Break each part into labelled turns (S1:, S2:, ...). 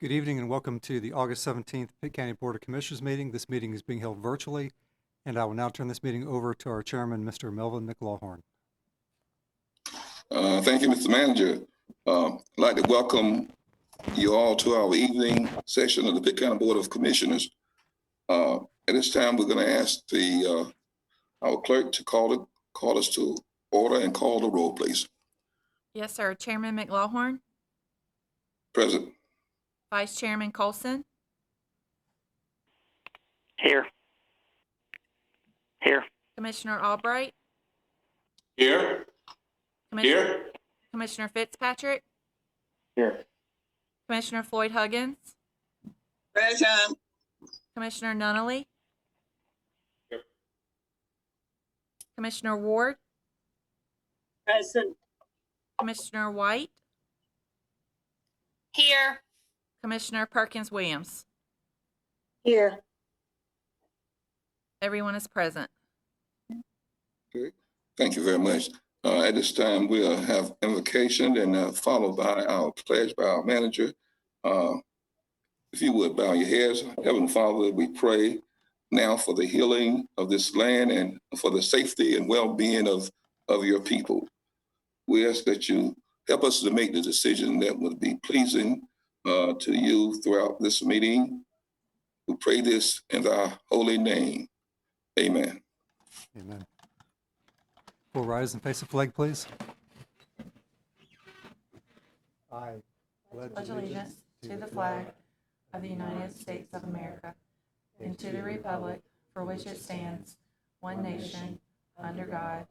S1: Good evening and welcome to the August 17th Pitt County Board of Commissioners meeting. This meeting is being held virtually, and I will now turn this meeting over to our chairman, Mr. Melvin McLawhorn.
S2: Thank you, Mr. Manager. I'd like to welcome you all to our evening session of the Pitt County Board of Commissioners. At this time, we're going to ask our clerk to call us to order and call the roll, please.
S3: Yes, sir. Chairman McLawhorn.
S2: Present.
S3: Vice Chairman Colson.
S4: Here.
S3: Commissioner Albright.
S2: Here.
S3: Commissioner Fitzpatrick.
S4: Here.
S3: Commissioner Floyd Huggins.
S5: Present.
S3: Commissioner Nunnally.
S2: Here.
S3: Commissioner Ward.
S5: Present.
S3: Commissioner White.
S5: Here.
S3: Commissioner Perkins Williams.
S5: Here.
S3: Everyone is present.
S2: Okay. Thank you very much. At this time, we'll have invocation and followed by our pledge by our manager. If you would bow your heads. Heavenly Father, we pray now for the healing of this land and for the safety and well-being of your people. We ask that you help us to make the decision that would be pleasing to you throughout this meeting. We pray this in thy holy name. Amen.
S1: Amen. We'll rise and face the flag, please. I
S3: Pledge allegiance to the flag of the United States of America and to the republic for which it stands, one nation, under God,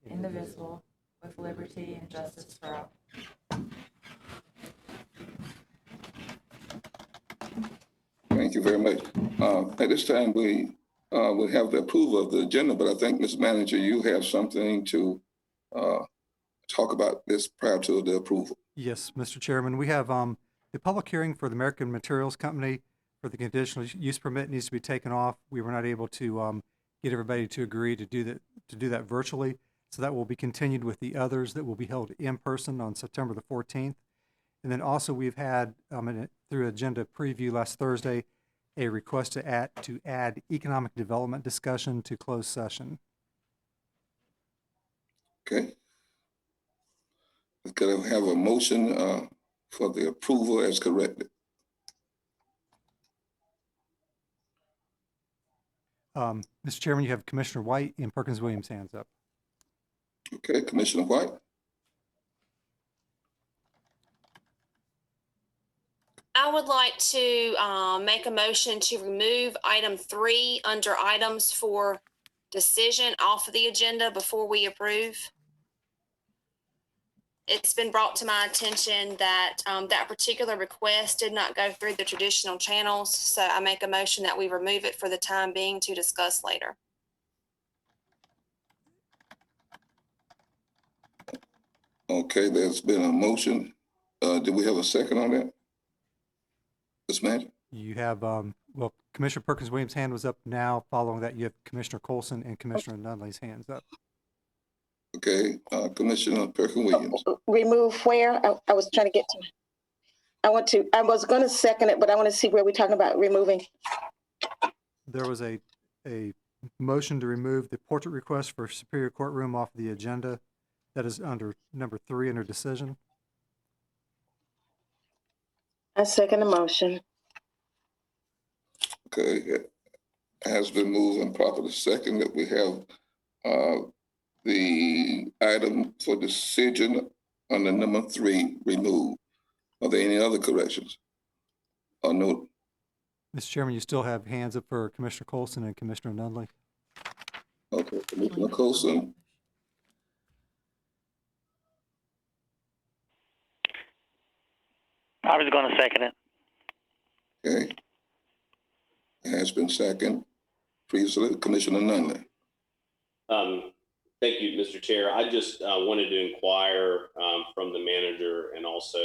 S3: indivisible, with liberty and justice for all.
S2: Thank you very much. At this time, we will have the approval of the agenda, but I think, Mr. Manager, you have something to talk about this prior to the approval.
S1: Yes, Mr. Chairman. We have the public hearing for the American Materials Company for the conditional use permit needs to be taken off. We were not able to get everybody to agree to do that virtually. So that will be continued with the others that will be held in person on September the 14th. And then also we've had, through agenda preview last Thursday, a request to add economic development discussion to closed session.
S2: Okay. Could I have a motion for the approval as corrected?
S1: Mr. Chairman, you have Commissioner White and Perkins Williams hands up.
S2: Okay, Commissioner White.
S6: I would like to make a motion to remove item 3 under items for decision off of the agenda before we approve. It's been brought to my attention that that particular request did not go through the traditional channels, so I make a motion that we remove it for the time being to discuss later.
S2: Okay, there's been a motion. Do we have a second on that? Ms. Manager?
S1: You have, well, Commissioner Perkins Williams' hand was up now. Following that, you have Commissioner Colson and Commissioner Nunley's hands up.
S2: Okay, Commissioner Perkins Williams.
S5: Remove where? I was trying to get to. I was going to second it, but I want to see where we're talking about removing.
S1: There was a motion to remove the portrait request for Superior Courtroom off the agenda. That is under number 3 under decision.
S5: I second the motion.
S2: Okay, it has been moved and properly second that we have the item for decision under number 3 removed. Are there any other corrections? No.
S1: Mr. Chairman, you still have hands up for Commissioner Colson and Commissioner Nunley.
S2: Okay, Commissioner Colson.
S4: I was going to second it.
S2: Okay. It has been seconded. Previously, Commissioner Nunley.
S7: Thank you, Mr. Chair. I just wanted to inquire from the manager and also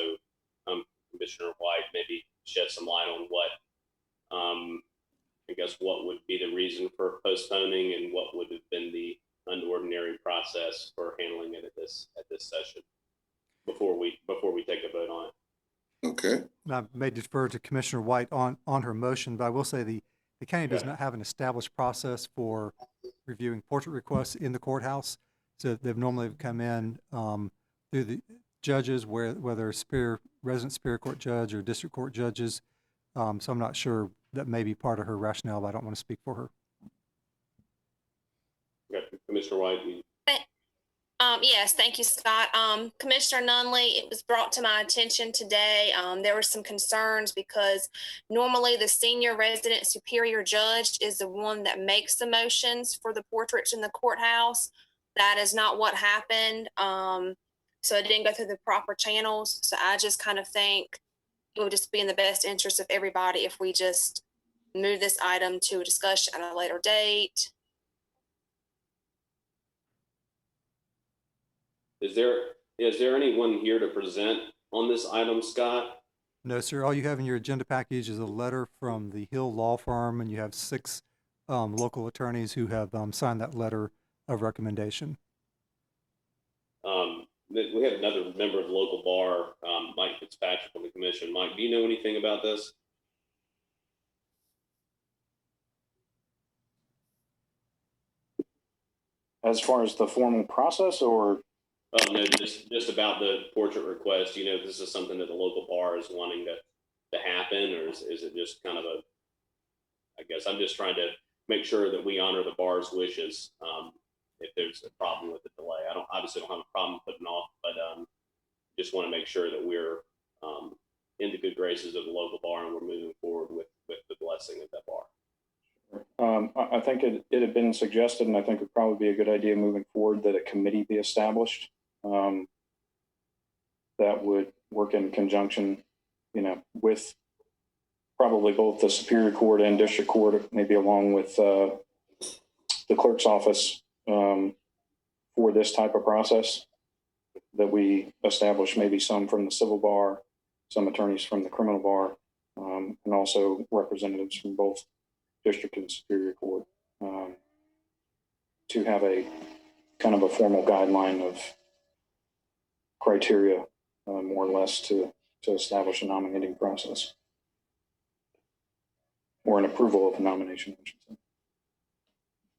S7: Commissioner White, maybe shed some light on what, I guess, what would be the reason for postponing and what would have been the unordinary process for handling it at this session before we take a vote on it.
S2: Okay,
S1: And I may defer to Commissioner White on her motion, but I will say the county does not have an established process for reviewing portrait requests in the courthouse. So they've normally come in through the judges, whether resident Superior Court judge or district court judges. So I'm not sure that may be part of her rationale, but I don't want to speak for her.
S7: Okay. Commissioner White,
S6: Yes, thank you, Scott. Commissioner Nunley, it was brought to my attention today. There were some concerns because normally the senior resident superior judge is the one that makes the motions for the portraits in the courthouse. That is not what happened. So it didn't go through the proper channels. So I just kind of think it would just be in the best interest of everybody if we just move this item to a discussion at a later date.
S7: is there anyone here to present on this item, Scott?
S1: No, sir. All you have in your agenda package is a letter from the Hill Law Firm, and you have 6 local attorneys who have signed that letter of recommendation.
S7: We have another member of the local bar, Mike Fitzpatrick, on the commission. Mike, do you know anything about this?
S8: As far as the formal process, or?
S7: Oh, no, just about the portrait request. You know, if this is something that the local bar is wanting to happen, or is it just kind of I guess I'm just trying to make sure that we honor the bar's wishes. If there's a problem with the delay, I obviously don't have a problem putting off, but just want to make sure that we're in the good graces of the local bar and we're moving forward with the blessing of that bar.
S8: I think it had been suggested, and I think it would probably be a good idea moving forward, that a committee be established that would work in conjunction, with probably both the Superior Court and District Court, maybe along with the clerk's office for this type of process, that we establish maybe some from the civil bar, some attorneys from the criminal bar, and also representatives from both District and Superior Court to have a kind of a formal guideline of criteria, more or less, to establish a nominating process or an approval of a nomination, I should say.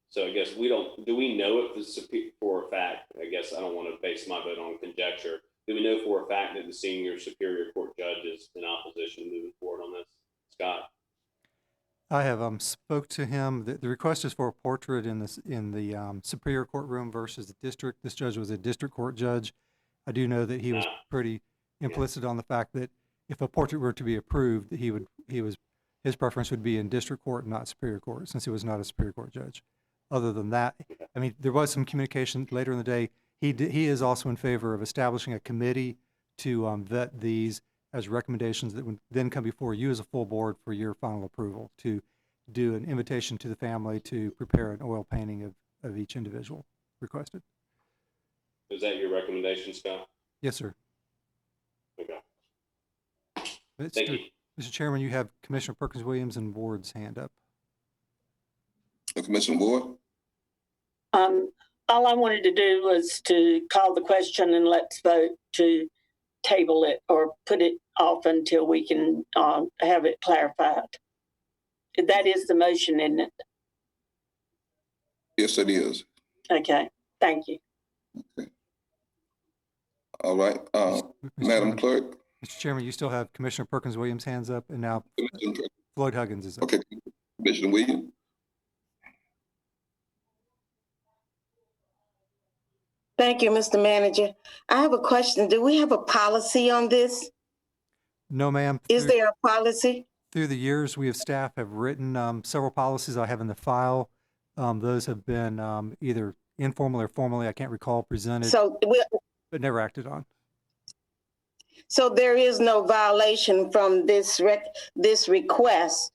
S7: So I guess do we know if for a fact, I guess I don't want to base my vote on conjecture. Do we know for a fact that the senior Superior Court judge is in opposition moving forward on this? Scott?
S1: I have spoke to him. The request is for a portrait in the Superior Court room versus the district. This judge was a district court judge. I do know that he was pretty implicit on the fact that if a portrait were to be approved, his preference would be in district court, not Superior Court, since he was not a Superior Court judge. Other than that, I mean, there was some communication later in the day. He is also in favor of establishing a committee to vet these as recommendations that would then come before you as a full board for your final approval, to do an invitation to the family to prepare an oil painting of each individual requested.
S7: Is that your recommendation, Scott?
S1: Yes, sir.
S7: Okay.
S1: Thank you. Mr. Chairman, you have Commissioner Perkins Williams and Ward's hand up.
S2: Commissioner Ward?
S9: All I wanted to do was to call the question and let's vote to table it or put it off until we can have it clarified. That is the motion, isn't it?
S2: Yes, it is.
S9: Okay, thank you.
S2: Okay. All right, Madam Clerk.
S1: Mr. Chairman, you still have Commissioner Perkins Williams' hands up, and now Floyd Huggins is up.
S2: Okay, Commissioner Williams.
S5: Thank you, Mr. Manager. I have a question. Do we have a policy on this?
S1: No, ma'am.
S5: Is there a policy?
S1: Through the years, we have staff have written several policies I have in the file. Those have been either informally or formally, I can't recall, presented, but never acted on.
S5: So there is no violation from this request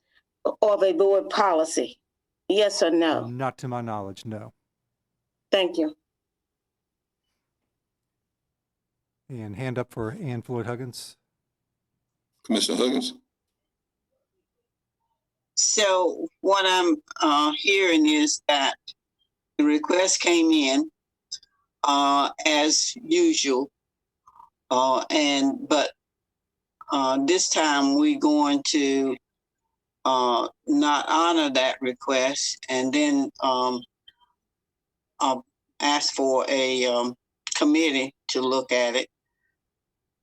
S5: of a board policy? Yes or no?
S1: Not to my knowledge, no.
S5: Thank you.
S1: And hand up for Ann Floyd Huggins.
S2: Commissioner Huggins.
S10: So what I'm hearing is that the request came in as usual, but this time we're going to not honor that request and then ask for a committee to look at it.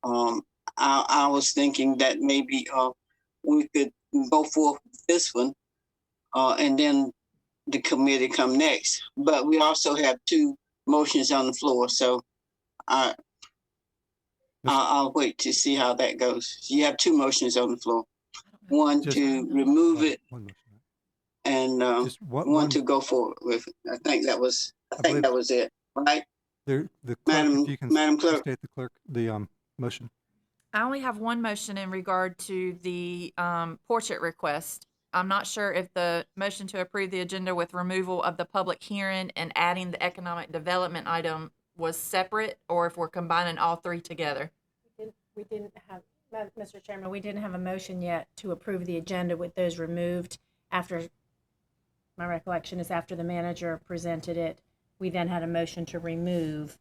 S10: I was thinking that maybe we could go for this one and then the committee come next. But we also have two motions on the floor, so I'll wait to see how that goes. You have two motions on the floor. One
S1: Just-
S10: to remove it
S1: One motion,
S10: and
S1: Just
S10: one to go forward with it. I think that was
S1: believe-
S10: it, right?
S1: The clerk,
S10: Madam-
S1: if you can
S10: Madam Clerk.
S1: state the motion.
S3: I only have one motion in regard to the portrait request. I'm not sure if the motion to approve the agenda with removal of the public hearing and adding the economic development item was separate, or if we're combining all three together.
S11: We didn't have, Mr. Chairman, we didn't have a motion yet to approve the agenda with those removed. After, my recollection is after the manager presented it, we then had a motion to remove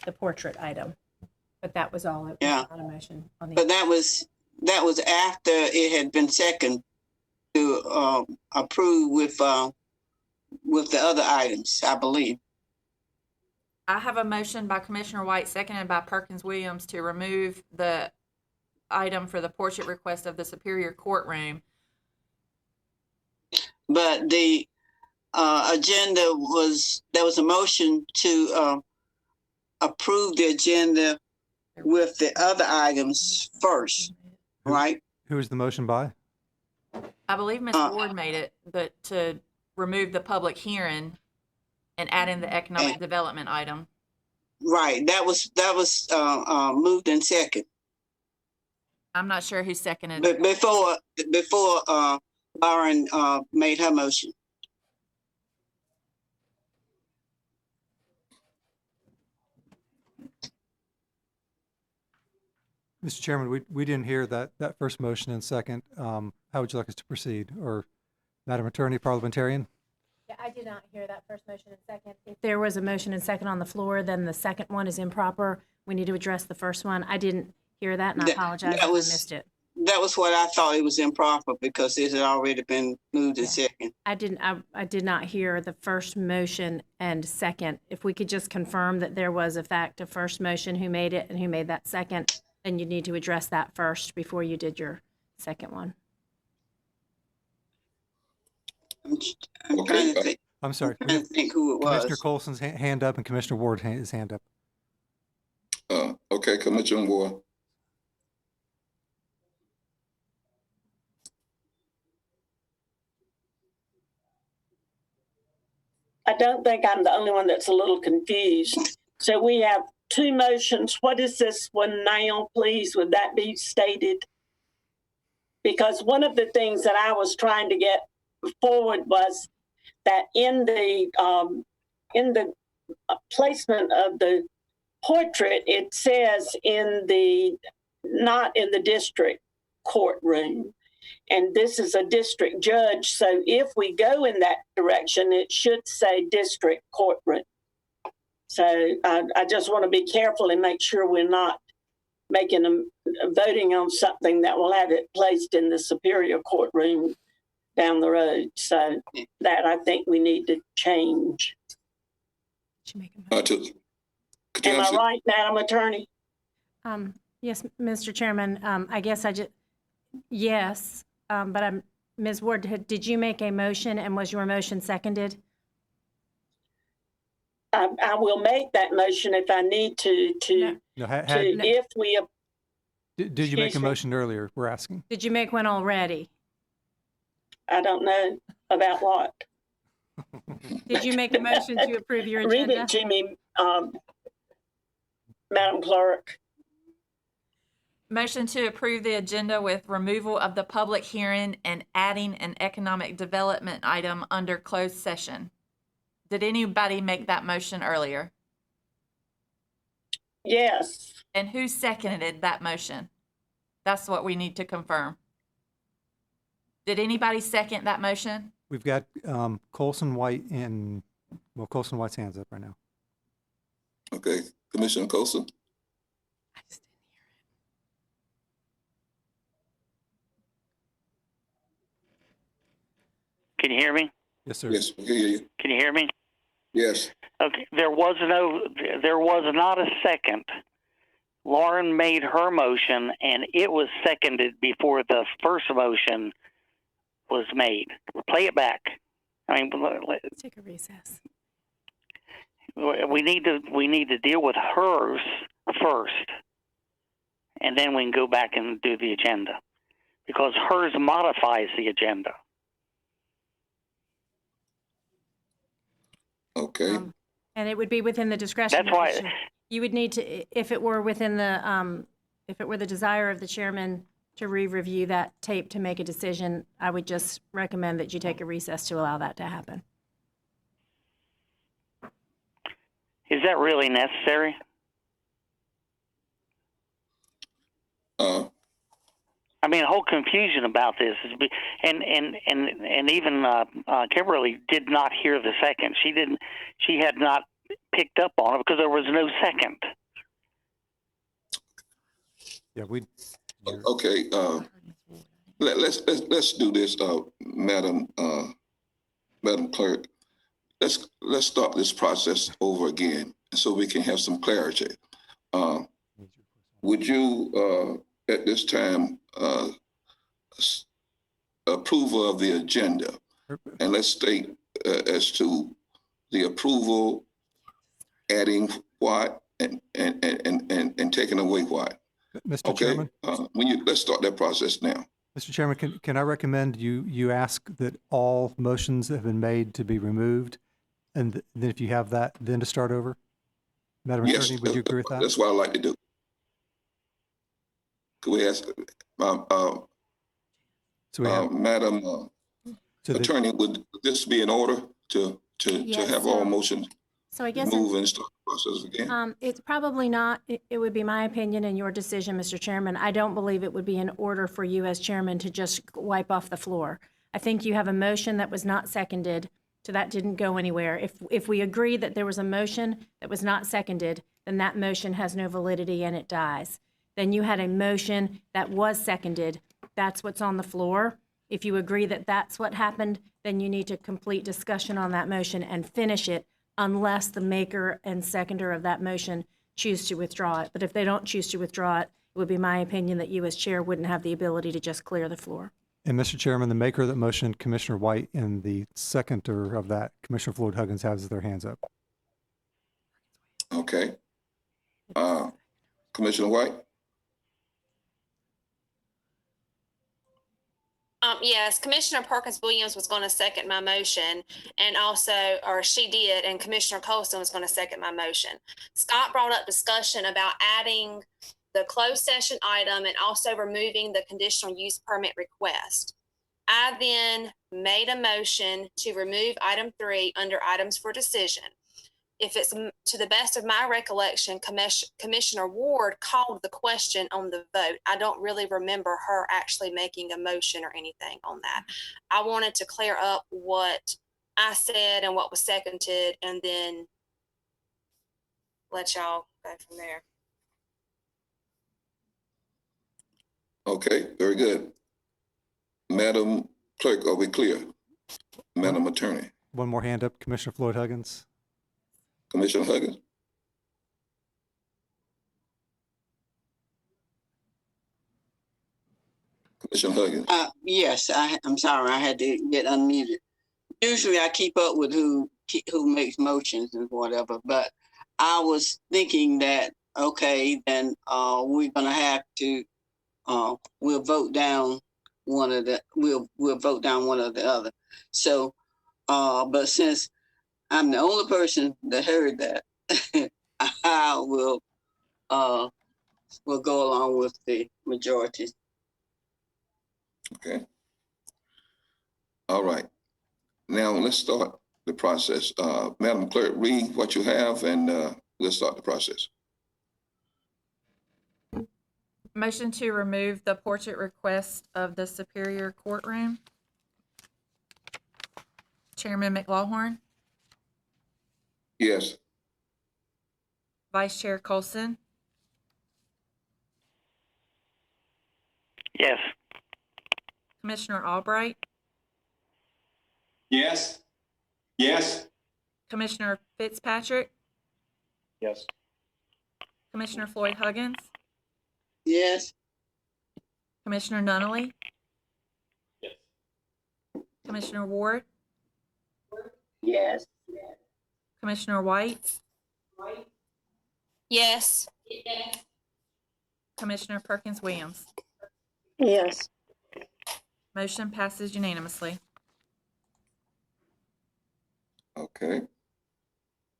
S11: the portrait item. But that was all. It was
S10: Yeah.
S11: not a motion on the.
S10: But that was after it had been seconded to approve with the other items, I believe.
S3: I have a motion by Commissioner White, seconded by Perkins Williams, to remove the item for the portrait request of the Superior Courtroom.
S10: But the agenda there was a motion to approve the agenda with the other items first, right?
S1: Who is the motion by?
S3: I believe Ms. Ward made it, but to remove the public hearing and add in the economic development item.
S10: Right. That was moved in second.
S3: I'm not sure who seconded
S10: But
S3: it.
S10: before Lauren made her motion.
S1: Mr. Chairman, we didn't hear that first motion and second. How would you like us to proceed? Or Madam Attorney, Parliamentarian?
S11: Yeah, I did not hear that first motion and second. If there was a motion and second on the floor, then the second one is improper. We need to address the first one. I didn't hear that, and I apologize if I missed it.
S10: That was what I thought it was improper because it had already been moved in second.
S11: I did not hear the first motion and second. If we could just confirm that there was, in fact, a first motion, who made it and who made that second, then you need to address that first before you did your second one.
S10: I'm trying to think.
S1: I'm sorry.
S10: I'm trying to think who it
S1: Commissioner
S10: was.
S1: Colson's hand up and Commissioner Ward his hand up.
S2: Okay, Commissioner Ward.
S9: I don't think I'm the only one that's a little confused. So we have two motions. What is this one now, please? Would that be stated? Because one of the things that I was trying to get forward was that in the placement of the portrait, it says not in the district courtroom. And this is a district judge. So if we go in that direction, it should say district courtroom. So I just want to be careful and make sure we're not voting on something that will have it placed in the Superior Courtroom down the road. So that I think we need to change.
S2: Could you
S9: Am I
S2: answer?
S9: right, Madam Attorney?
S11: Yes, Mr. Chairman, I guess yes, but Ms. Ward, did you make a motion and was your motion seconded?
S9: I will make that motion if I need to.
S1: No,
S9: If we.
S1: did you make a
S9: Excuse me?
S1: motion earlier? We're asking.
S11: Did you make one already?
S9: I don't know about what.
S11: Did you make a motion to approve your
S9: Read
S11: agenda?
S9: it to me, Madam Clerk.
S3: Motion to approve the agenda with removal of the public hearing and adding an economic development item under closed session. Did anybody make that motion earlier?
S9: Yes.
S3: And who seconded that motion? That's what we need to confirm. Did anybody second that motion?
S1: We've got Colson, White, and, well, Colson White's hands up right now.
S2: Okay, Commissioner Colson.
S3: I just didn't
S4: hear me?
S1: Yes, sir.
S2: Yes, we can hear you.
S4: Can you hear me?
S2: Yes.
S4: Okay. There was not a second. Lauren made her motion, and it was seconded before the first motion was made. Play it back. I mean,
S11: Let's take a recess.
S4: we need to deal with hers first, and then we can go back and do the agenda, because hers modifies the agenda.
S2: Okay.
S11: And it would be within the discretion.
S4: That's
S11: of the
S4: why
S11: chair. You would need to, if it were within the, if it were the desire of the chairman to re-review that tape to make a decision, I would just recommend that you take a recess to allow that to happen.
S4: is that really necessary? I mean, the whole confusion about this is, and even Kimberly did not hear the second. She had not picked up on it because there was no second.
S1: Yeah,
S2: Okay. Let's do this, Madam Clerk. Let's start this process over again so we can have some clarity. Would you at this time approval of the agenda, and let's state as to the approval, adding what and taking away what.
S1: Mr.
S2: Okay.
S1: Chairman.
S2: Let's start that process now.
S1: Mr. Chairman, can I recommend you ask that all motions that have been made to be removed, and then if you have that, then to start over? Madam
S2: Yes,
S1: Attorney, would you agree with that?
S2: That's what I like to do. Could we ask,
S1: So we have,
S2: Madam Attorney, would this be in order to
S11: Yes,
S2: have all motions
S11: So I guess
S2: move and start the process again?
S11: it's probably not, it would be my opinion and your decision, Mr. Chairman. I don't believe it would be in order for you as chairman to just wipe off the floor. I think you have a motion that was not seconded, so that didn't go anywhere. If we agree that there was a motion that was not seconded, then that motion has no validity and it dies. Then you had a motion that was seconded. That's what's on the floor. If you agree that that's what happened, then you need to complete discussion on that motion and finish it, unless the maker and seconder of that motion choose to withdraw it. But if they don't choose to withdraw it, it would be my opinion that you as chair wouldn't have the ability to just clear the floor.
S1: and Mr. Chairman, the maker of that motion, Commissioner White, and the seconder of that, Commissioner Floyd Huggins, has their hands up.
S2: Okay. Commissioner White?
S6: Yes, Commissioner Perkins Williams was going to second my motion, and also, or she did, and Commissioner Colston was going to second my motion. Scott brought up discussion about adding the closed session item and also removing the conditional use permit request. I then made a motion to remove item 3 under items for decision. If it's to the best of my recollection, Commissioner Ward called the question on the vote. I don't really remember her actually making a motion or anything on that. I wanted to clear up what I said and what was seconded, and then let y'all go from there.
S2: Okay, very good. Madam Clerk, are we clear? Madam Attorney,
S1: One more hand up, Commissioner Floyd Huggins.
S2: Commissioner Huggins? Commissioner Huggins?
S10: Yes, I'm sorry, I had to get unmuted. Usually I keep up with who makes motions and whatever, but I was thinking that, okay, then we're gonna have to, we'll vote down one of the, we'll vote down one or the other. So, but since I'm the only person that heard that, I will go along with the majority.
S2: Okay. All right. Now let's start the process. Madam Clerk, read what you have and let's start the process.
S3: Motion to remove the portrait request of the Superior Courtroom. Chairman McLawhorn,
S2: Yes.
S3: Vice Chair Colson,
S4: Yes.
S3: Commissioner Albright,
S12: Yes. Yes.
S3: Commissioner Fitzpatrick,
S8: Yes.
S3: Commissioner Floyd Huggins,
S10: Yes.
S3: Commissioner Nunley,
S7: Yes.
S3: Commissioner Ward,
S9: Yes.
S3: Commissioner White,
S6: Yes.
S3: Commissioner Perkins Williams.
S5: Yes.
S3: Motion passes unanimously.
S2: Okay.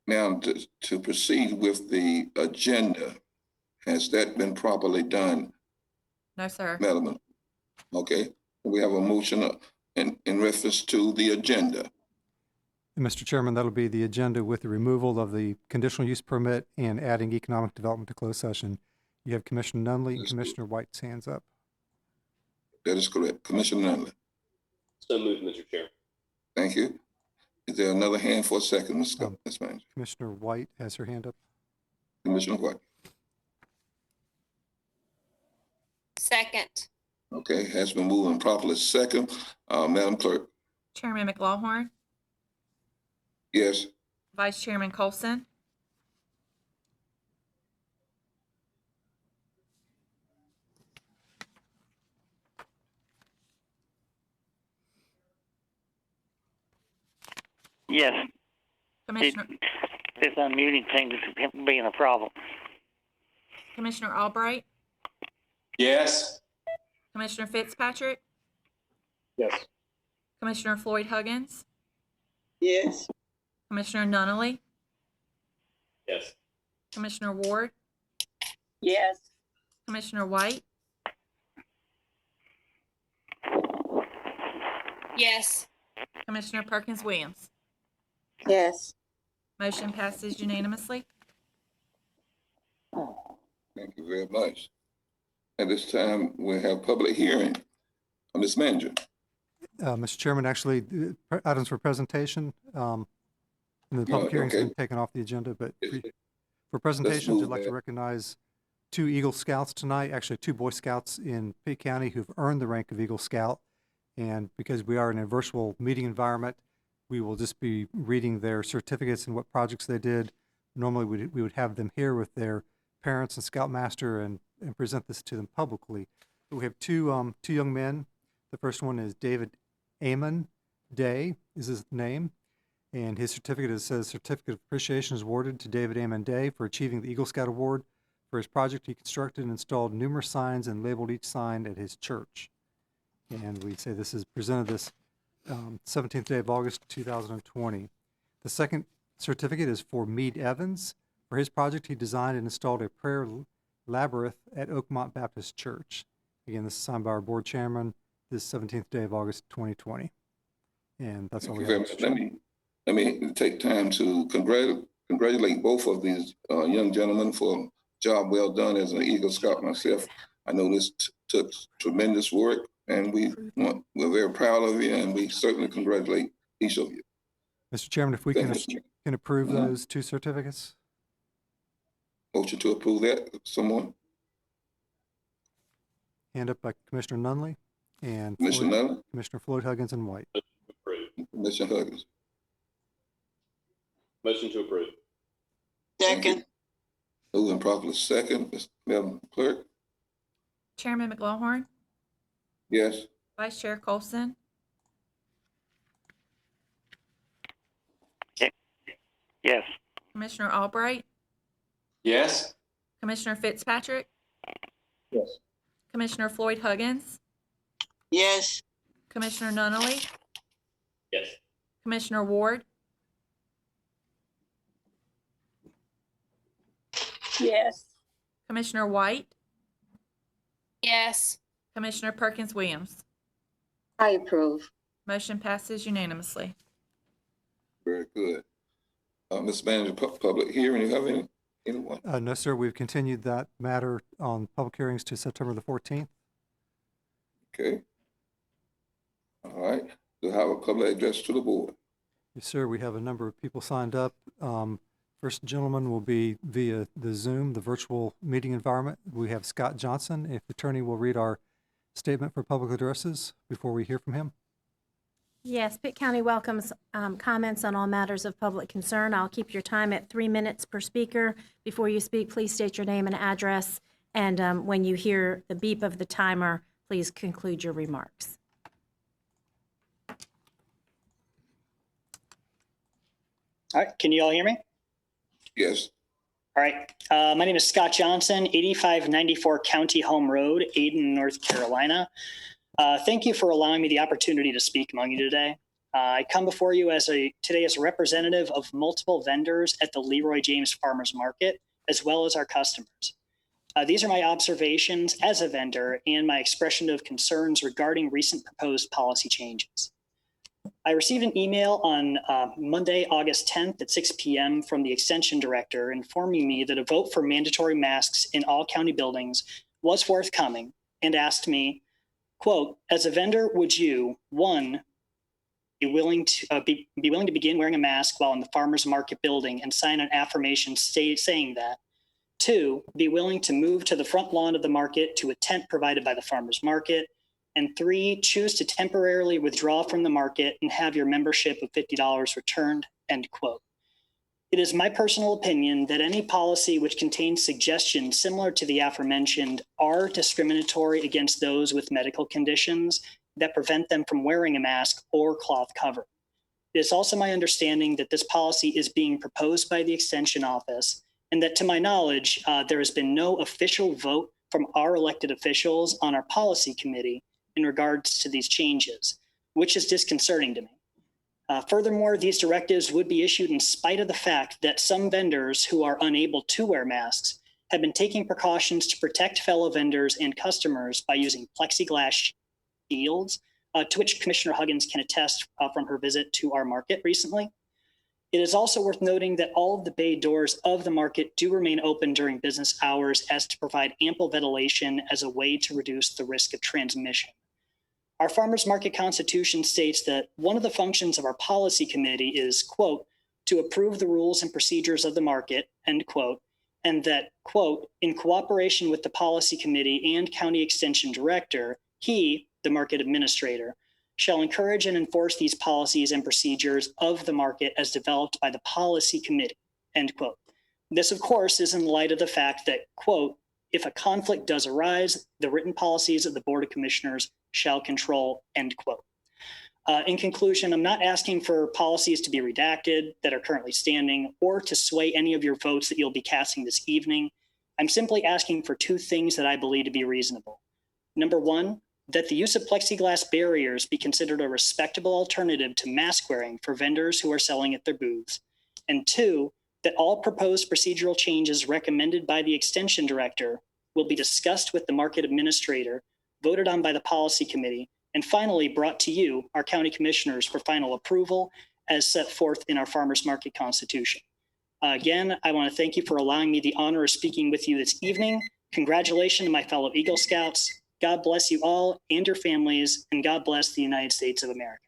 S2: Now, to proceed with the agenda, has that been properly done,
S3: No, sir.
S2: Madam? Okay, we have a motion in reference to the agenda.
S1: And Mr. Chairman, that'll be the agenda with the removal of the conditional use permit and adding economic development to closed session. You have Commissioner Nunley and Commissioner White's hands up.
S2: That is correct. Commissioner Nunley.
S7: So moved, Mr. Chair.
S2: Thank you. Is there another hand for a second, Ms. Manager?
S1: Commissioner White has her hand up.
S2: Commissioner White.
S6: Second.
S2: Okay, has been moved and properly second. Madam Clerk.
S3: Chairman McLaughlin,
S2: Yes.
S3: Vice Chairman Colson,
S4: Yes,
S3: Commissioner
S4: this unmuting thing is being a problem.
S3: Commissioner Albright,
S12: Yes.
S3: Commissioner Fitzpatrick,
S8: Yes.
S3: Commissioner Floyd Huggins,
S10: Yes.
S3: Commissioner Nunley,
S7: Yes.
S3: Commissioner Ward,
S9: Yes.
S3: Commissioner White,
S6: Yes.
S3: Commissioner Perkins Williams.
S5: Yes.
S3: Motion passes unanimously.
S2: Thank you very much. At this time, we have public hearing. Ms. Manager.
S1: Mr. Chairman, actually, items for presentation, and the public hearing's
S2: okay.
S1: been taken off the agenda, but for
S2: Let's
S1: presentations,
S2: move
S1: I'd like to
S2: that.
S1: recognize 2 Eagle Scouts tonight, actually 2 Boy Scouts in Pitt County who've earned the rank of Eagle Scout. And because we are in a virtual meeting environment, we will just be reading their certificates and what projects they did. Normally, we would have them here with their parents and Scoutmaster and present this to them publicly. But we have two young men. The first one is David Amon Day is his name. And his certificate says, Certificate of Appreciation is awarded to David Amon Day for achieving the Eagle Scout Award. For his project, he constructed and installed numerous signs and labeled each sign at his church. And we say this is presented this 17th day of August, 2020. The second certificate is for Meade Evans. For his project, he designed and installed a prayer labyrinth at Oakmont Baptist Church. Again, this is signed by our board chairman, this 17th day of August, 2020. And that's all
S2: Thank
S1: we
S2: you
S1: have.
S2: very much. Let me take time to congratulate both of these young gentlemen for a job well done as an Eagle Scout myself. I know this took tremendous work, and we're very proud of you, and we certainly congratulate each of you.
S1: Mr. Chairman, if we
S2: Thank
S1: can approve
S2: Mhm.
S1: those 2 certificates.
S2: Motion to approve that, someone?
S1: Hand up by Commissioner Nunley and
S2: Commissioner Nunley?
S1: Commissioner Floyd Huggins and White.
S7: Approved.
S2: Commissioner Huggins.
S7: Motion to approve.
S10: Second.
S2: Moving properly second, Madam Clerk?
S3: Chairman McLaughlin,
S2: Yes.
S3: Vice Chair Colson,
S4: Yes.
S3: Commissioner Albright,
S12: Yes.
S3: Commissioner Fitzpatrick,
S8: Yes.
S3: Commissioner Floyd Huggins,
S10: Yes.
S3: Commissioner Nunley,
S7: Yes.
S3: Commissioner Ward,
S9: Yes.
S3: Commissioner White,
S6: Yes.
S3: Commissioner Perkins Williams.
S5: I approve.
S3: Motion passes unanimously.
S2: Very good. Mr. Manager, public hearing, you have anyone?
S1: No, sir, we've continued that matter on public hearings to September the 14th.
S2: Okay. All right, we'll have a public address to the board.
S1: Yes, sir, we have a number of people signed up. First gentleman will be via the Zoom, the virtual meeting environment. We have Scott Johnson. If the attorney will read our statement for public addresses before we hear from him.
S11: Yes, Pitt County welcomes comments on all matters of public concern. I'll keep your time at 3 minutes per speaker. Before you speak, please state your name and address, and when you hear the beep of the timer, please conclude your remarks.
S13: All right, can you all hear me?
S2: Yes.
S13: All right, my name is Scott Johnson, 8594 County Home Road, Ayden, North Carolina. Thank you for allowing me the opportunity to speak among you today. I come before you today as a representative of multiple vendors at the Leroy James Farmers Market, as well as our customers. These are my observations as a vendor and my expression of concerns regarding recent proposed policy changes. I received an email on Monday, August 10th at 6 p.m. from the Extension Director informing me that a vote for mandatory masks in all county buildings was forthcoming and asked me, quote, as a vendor, would you, one, be willing to begin wearing a mask while in the farmer's market building and sign an affirmation saying that, two, be willing to move to the front lawn of the market to a tent provided by the farmer's market, and three, choose to temporarily withdraw from the market and have your membership of $50 returned, end quote. It is my personal opinion that any policy which contains suggestions similar to the aforementioned are discriminatory against those with medical conditions that prevent them from wearing a mask or cloth cover. It is also my understanding that this policy is being proposed by the Extension Office, and that to my knowledge, there has been no official vote from our elected officials on our policy committee in regards to these changes, which is disconcerting to me. Furthermore, these directives would be issued in spite of the fact that some vendors who are unable to wear masks have been taking precautions to protect fellow vendors and customers by using plexiglass shields, to which Commissioner Huggins can attest from her visit to our market recently. It is also worth noting that all of the bay doors of the market do remain open during business hours as to provide ample ventilation as a way to reduce the risk of transmission. Our farmers market constitution states that one of the functions of our policy committee is, quote, to approve the rules and procedures of the market, end quote, and that, quote, in cooperation with the policy committee and county extension director, he, the market administrator, shall encourage and enforce these policies and procedures of the market as developed by the policy committee, end quote. This, of course, is in light of the fact that, quote, if a conflict does arise, the written policies of the Board of Commissioners shall control, end quote. In conclusion, I'm not asking for policies to be redacted that are currently standing or to sway any of your votes that you'll be casting this evening. I'm simply asking for two things that I believe to be reasonable. Number one, that the use of plexiglass barriers be considered a respectable alternative to mask wearing for vendors who are selling at their booths. And two, that all proposed procedural changes recommended by the Extension Director will be discussed with the Market Administrator, voted on by the Policy Committee, and finally brought to you, our County Commissioners, for final approval as set forth in our Farmers Market Constitution. Again, I want to thank you for allowing me the honor of speaking with you this evening. Congratulations to my fellow Eagle Scouts. God bless you all and your families, and God bless the United States of America.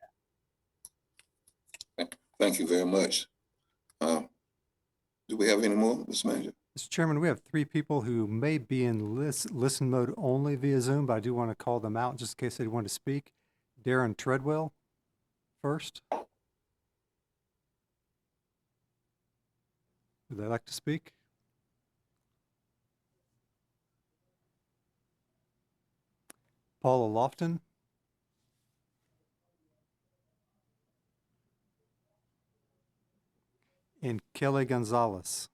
S2: Thank you very much. Do we have any more, Mr. Manager?
S1: Mr. Chairman, we have three people who may be in listen mode only via Zoom, but I do want to call them out just in case they want to speak. Darren Treadwell first. Would they like to speak? Paula Lofton. And Kelly Gonzalez.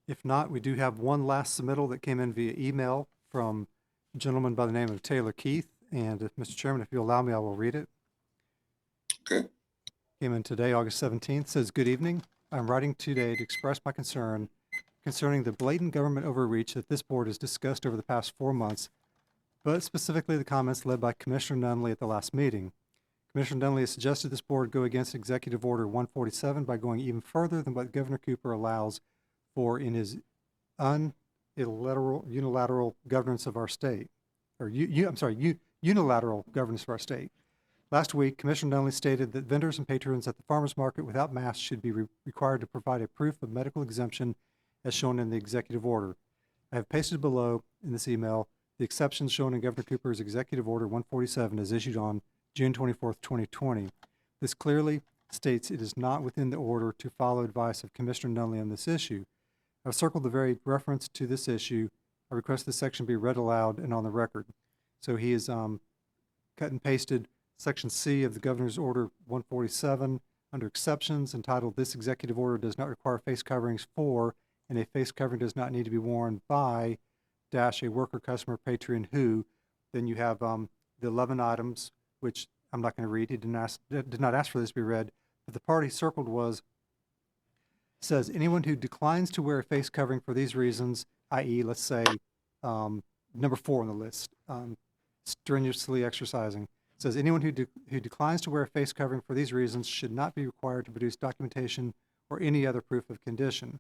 S1: If not, we do have one last submittal that came in via email from a gentleman by the name of Taylor Keith. And Mr. Chairman, if you allow me, I will read it.
S2: Okay.
S1: Came in today, August 17th. Says, good evening. I'm writing today to express my concern concerning the blatant government overreach that this board has discussed over the past 4 months, but specifically the comments led by Commissioner Nunley at the last meeting. Commissioner Nunley has suggested this board go against Executive Order 147 by going even further than what Governor Cooper allows for in his unilateral governance of our state, or unilateral governance of our state. Last week, Commissioner Nunley stated that vendors and patrons at the farmers market without masks should be required to provide a proof of medical exemption as shown in the executive order. I have pasted below in this email the exceptions shown in Governor Cooper's Executive Order 147 as issued on June 24th, 2020. This clearly states it is not within the order to follow advice of Commissioner Nunley on this issue. I've circled the very reference to this issue. I request this section be read aloud and on the record. So he has cut and pasted Section C of the Governor's Order 147 under exceptions, entitled, "This executive order does not require face coverings for, and a face covering does not need to be worn by, dash, a worker, customer, patron who." Then you have the 11 items, which I'm not going to read. He did not ask for this to be read, but the part he circled says anyone who declines to wear a face covering for these reasons, i.e., let's say number 4 on the list, strenuously exercising. It says anyone who declines to wear a face covering for these reasons should not be required to produce documentation or any other proof of condition.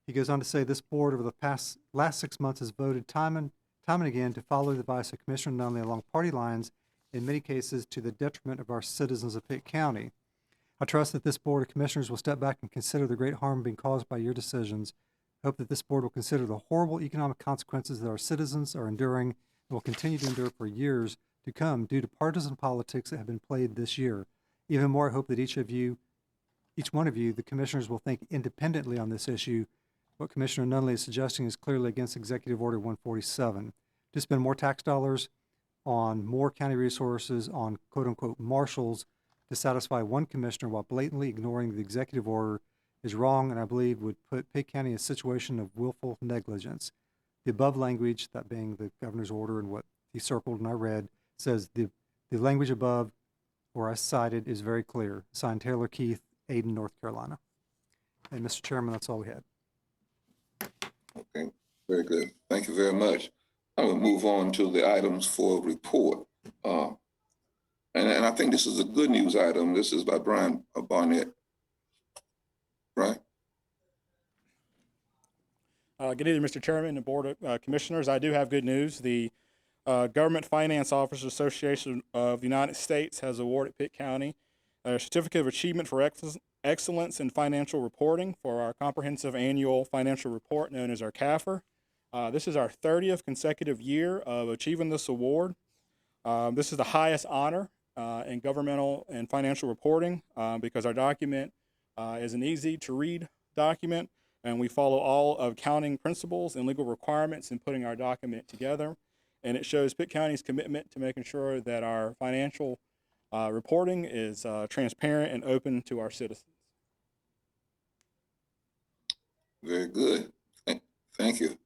S1: He goes on to say this board over the last 6 months has voted time and again to follow the advice of Commissioner Nunley along party lines, in many cases to the detriment of our citizens of Pitt County. I trust that this Board of Commissioners will step back and consider the great harm being caused by your decisions. I hope that this board will consider the horrible economic consequences that our citizens are enduring and will continue to endure for years to come due to partisan politics that have been played this year. Even more, I hope that each one of you, the commissioners, will think independently on this issue. What Commissioner Nunley is suggesting is clearly against Executive Order 147. To spend more tax dollars on more county resources on quote-unquote marshals to satisfy one commissioner while blatantly ignoring the executive order is wrong, and I believe would put Pitt County in a situation of willful negligence. The above language, that being the governor's order and what he circled and I read, says the language above, or I cited, is very clear. Signed, Taylor Keith, Ayden, North Carolina. And Mr. Chairman, that's all we had.
S2: Okay, very good. Thank you very much. I will move on to the items for report. And I think this is a good news item. This is by Brian Barnett. Right?
S14: Good evening, Mr. Chairman and Board of Commissioners. I do have good news. The Government Finance Officers Association of the United States has awarded Pitt County a Certificate of Achievement for Excellence in Financial Reporting for our comprehensive annual financial report known as our CAFR. This is our 30th consecutive year of achieving this award. This is the highest honor in governmental and financial reporting because our document is an easy to read document, and we follow all of accounting principles and legal requirements in putting our document together. And it shows Pitt County's commitment to making sure that our financial reporting is transparent and open to our citizens.
S2: Very good. Thank you.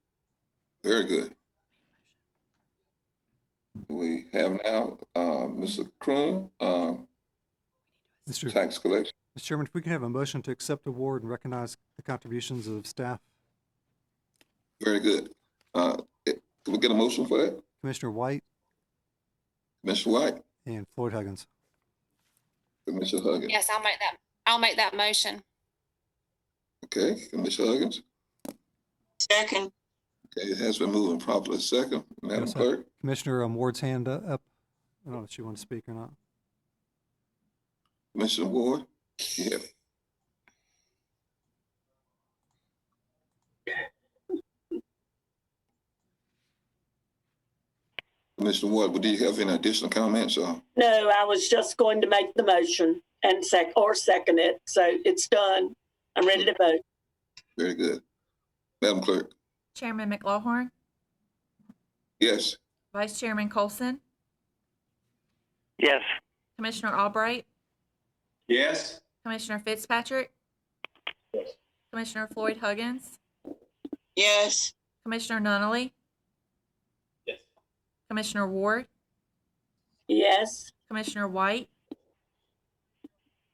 S2: Very good. We have now Mr. Kroon, tax collection.
S1: Mr. Chairman, if we can have a motion to accept the award and recognize the contributions of staff.
S2: Very good. Can we get a motion for that?
S1: Commissioner White.
S2: Commissioner White.
S1: And Floyd Huggins.
S2: Commissioner Huggins.
S6: Yes, I'll make that motion.
S2: Okay, Commissioner Huggins.
S10: Second.
S2: Okay, it has been moved and properly second. Madam Clerk.
S1: Commissioner Ward's hand up. I don't know if she wants to speak or not.
S2: Commissioner Ward. Yeah. Commissioner Ward, do you have any additional comments?
S9: No, I was just going to make the motion and second it. So it's done. I'm ready to vote.
S2: Very good. Madam Clerk.
S3: Chairman McLawhorn,
S2: Yes.
S3: Vice Chairman Colson,
S4: Yes.
S3: Commissioner Albright,
S12: Yes.
S3: Commissioner Fitzpatrick,
S8: Yes.
S3: Commissioner Floyd Huggins,
S10: Yes.
S3: Commissioner Nunley,
S12: Yes.
S3: Commissioner Ward,
S9: Yes.
S3: Commissioner White,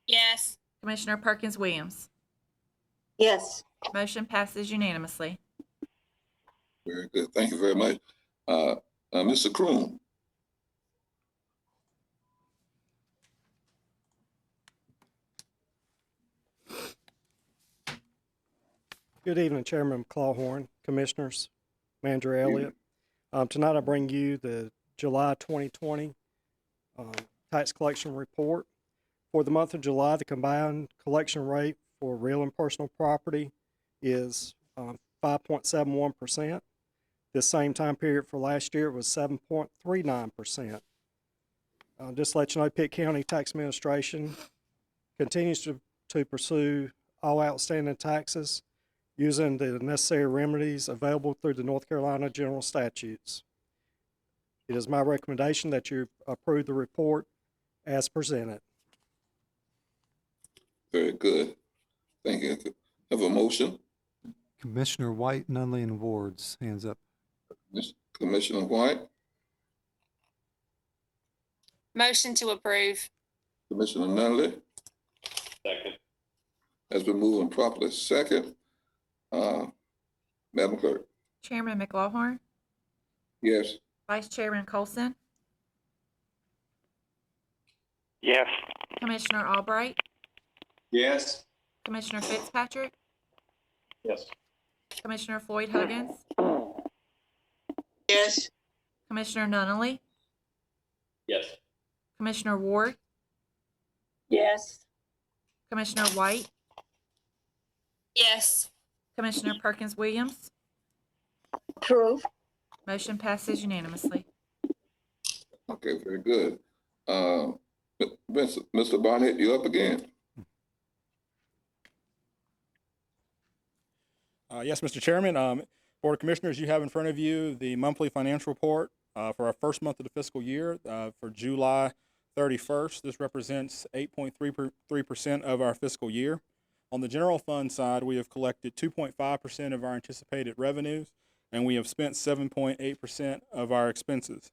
S6: Yes.
S3: Commissioner Perkins Williams.
S5: Yes.
S3: Motion passes unanimously.
S2: Very good. Thank you very much. Mr. Kroon.
S15: Good evening, Chairman Clawhorn, Commissioners, Manager Elliott. Tonight I bring you the July 2020 tax collection report. For the month of July, the combined collection rate for real and personal property is 5.71%. This same time period for last year, it was 7.39%. Just to let you know, Pitt County Tax Administration continues to pursue all outstanding taxes using the necessary remedies available through the North Carolina General Statutes. It is my recommendation that you approve the report as presented.
S2: Very good. Thank you. Have a motion?
S1: Commissioner White, Nunley, and Ward's hands up.
S2: Commissioner White,
S6: Motion to approve.
S2: Commissioner Nunley,
S12: Second.
S2: has been moved and properly second. Madam Clerk?
S3: Chairman McLaughlin,
S2: Yes.
S3: Vice Chairman Colson,
S4: Yes.
S3: Commissioner Albright,
S12: Yes.
S3: Commissioner Fitzpatrick,
S8: Yes.
S3: Commissioner Floyd Huggins,
S10: Yes.
S3: Commissioner Nunley,
S12: Yes.
S3: Commissioner Ward,
S9: Yes.
S3: Commissioner White,
S6: Yes.
S3: Commissioner Perkins Williams.
S5: Approve.
S3: Motion passes unanimously.
S2: Okay, very good. Mr. Barnett, you up again?
S14: Yes, Mr. Chairman. Board of Commissioners, you have in front of you the monthly financial report for our first month of the fiscal year for July 31st. This represents 8.33% of our fiscal year. On the general fund side, we have collected 2.5% of our anticipated revenues, and we have spent 7.8% of our expenses.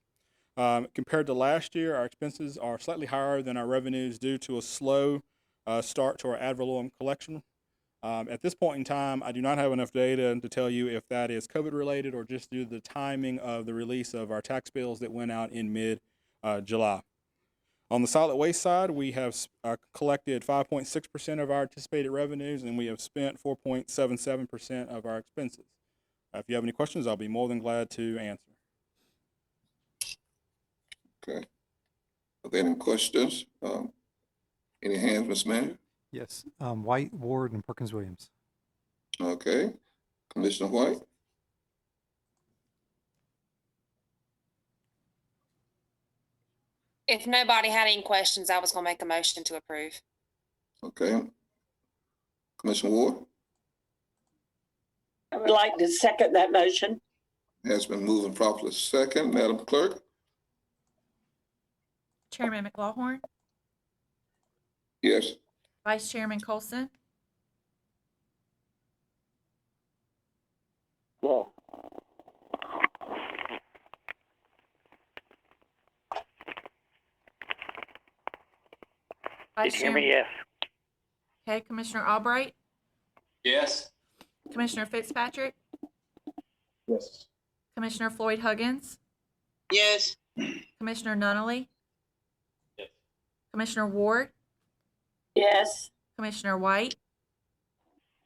S14: Compared to last year, our expenses are slightly higher than our revenues due to a slow start to our ad valorem collection. At this point in time, I do not have enough data to tell you if that is COVID related or just due to the timing of the release of our tax bills that went out in mid-July. On the solid waste side, we have collected 5.6% of our anticipated revenues, and we have spent 4.77% of our expenses. If you have any questions, I'll be more than glad to answer.
S2: Okay. Are there any questions? Any hands, Ms. Manager?
S1: Yes, White, Ward, and Perkins Williams.
S2: Okay. Commissioner White?
S6: If nobody had any questions, I was going to make a motion to approve.
S2: Okay. Commissioner Ward?
S9: I would like to second that motion.
S2: Has been moved and properly second. Madam Clerk?
S3: Chairman McLaughlin,
S2: Yes.
S3: Vice Chairman Colson,
S4: Yeah.
S3: Vice
S4: Did you hear me?
S3: Chairman.
S4: Yes.
S3: Okay, Commissioner Albright,
S12: Yes.
S3: Commissioner Fitzpatrick,
S8: Yes.
S3: Commissioner Floyd Huggins,
S10: Yes.
S3: Commissioner Nunley,
S12: Yes.
S3: Commissioner Ward,
S9: Yes.
S3: Commissioner White,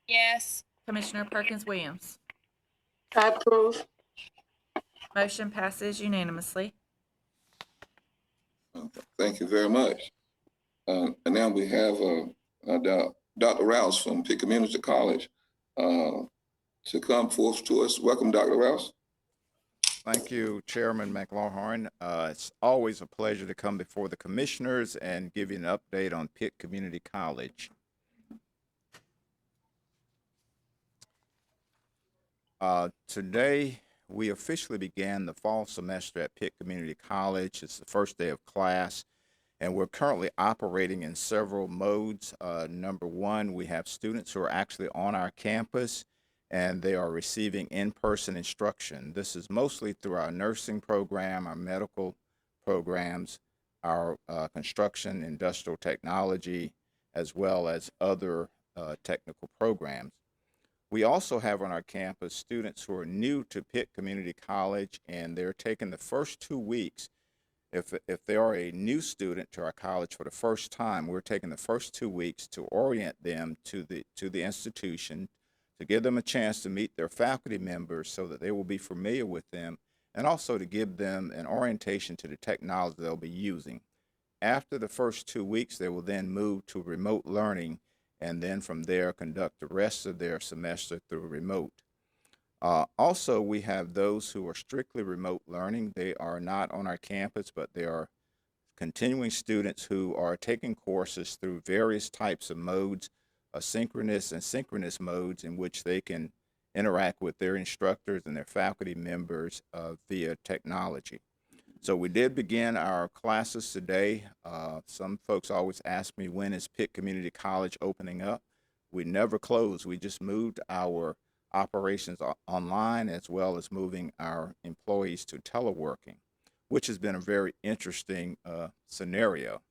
S6: Yes.
S3: Commissioner Perkins Williams.
S5: I approve.
S3: Motion passes unanimously.
S2: Thank you very much. And now we have Dr. Rouse from Pitt Community College to come forth to us. Welcome, Dr. Rouse.
S16: Thank you, Chairman McLaughlin. It's always a pleasure to come before the commissioners and give you an update on Pitt Community College. Today, we officially began the fall semester at Pitt Community College. It's the first day of class, and we're currently operating in several modes. Number one, we have students who are actually on our campus, and they are receiving in-person instruction. This is mostly through our nursing program, our medical programs, our construction, industrial technology, as well as other technical programs. We also have on our campus students who are new to Pitt Community College, and they're taking the first 2 weeks. If they are a new student to our college for the first time, we're taking the first 2 weeks to orient them to the institution, to give them a chance to meet their faculty members so that they will be familiar with them, and also to give them an orientation to the technology they'll be using. After the first 2 weeks, they will then move to remote learning, and then from there conduct the rest of their semester through remote. Also, we have those who are strictly remote learning. They are not on our campus, but they are continuing students who are taking courses through various types of modes, asynchronous and synchronous modes, in which they can interact with their instructors and their faculty members via technology. So we did begin our classes today. Some folks always ask me, when is Pitt Community College opening up? We never closed. We just moved our operations online, as well as moving our employees to teleworking, which has been a very interesting scenario.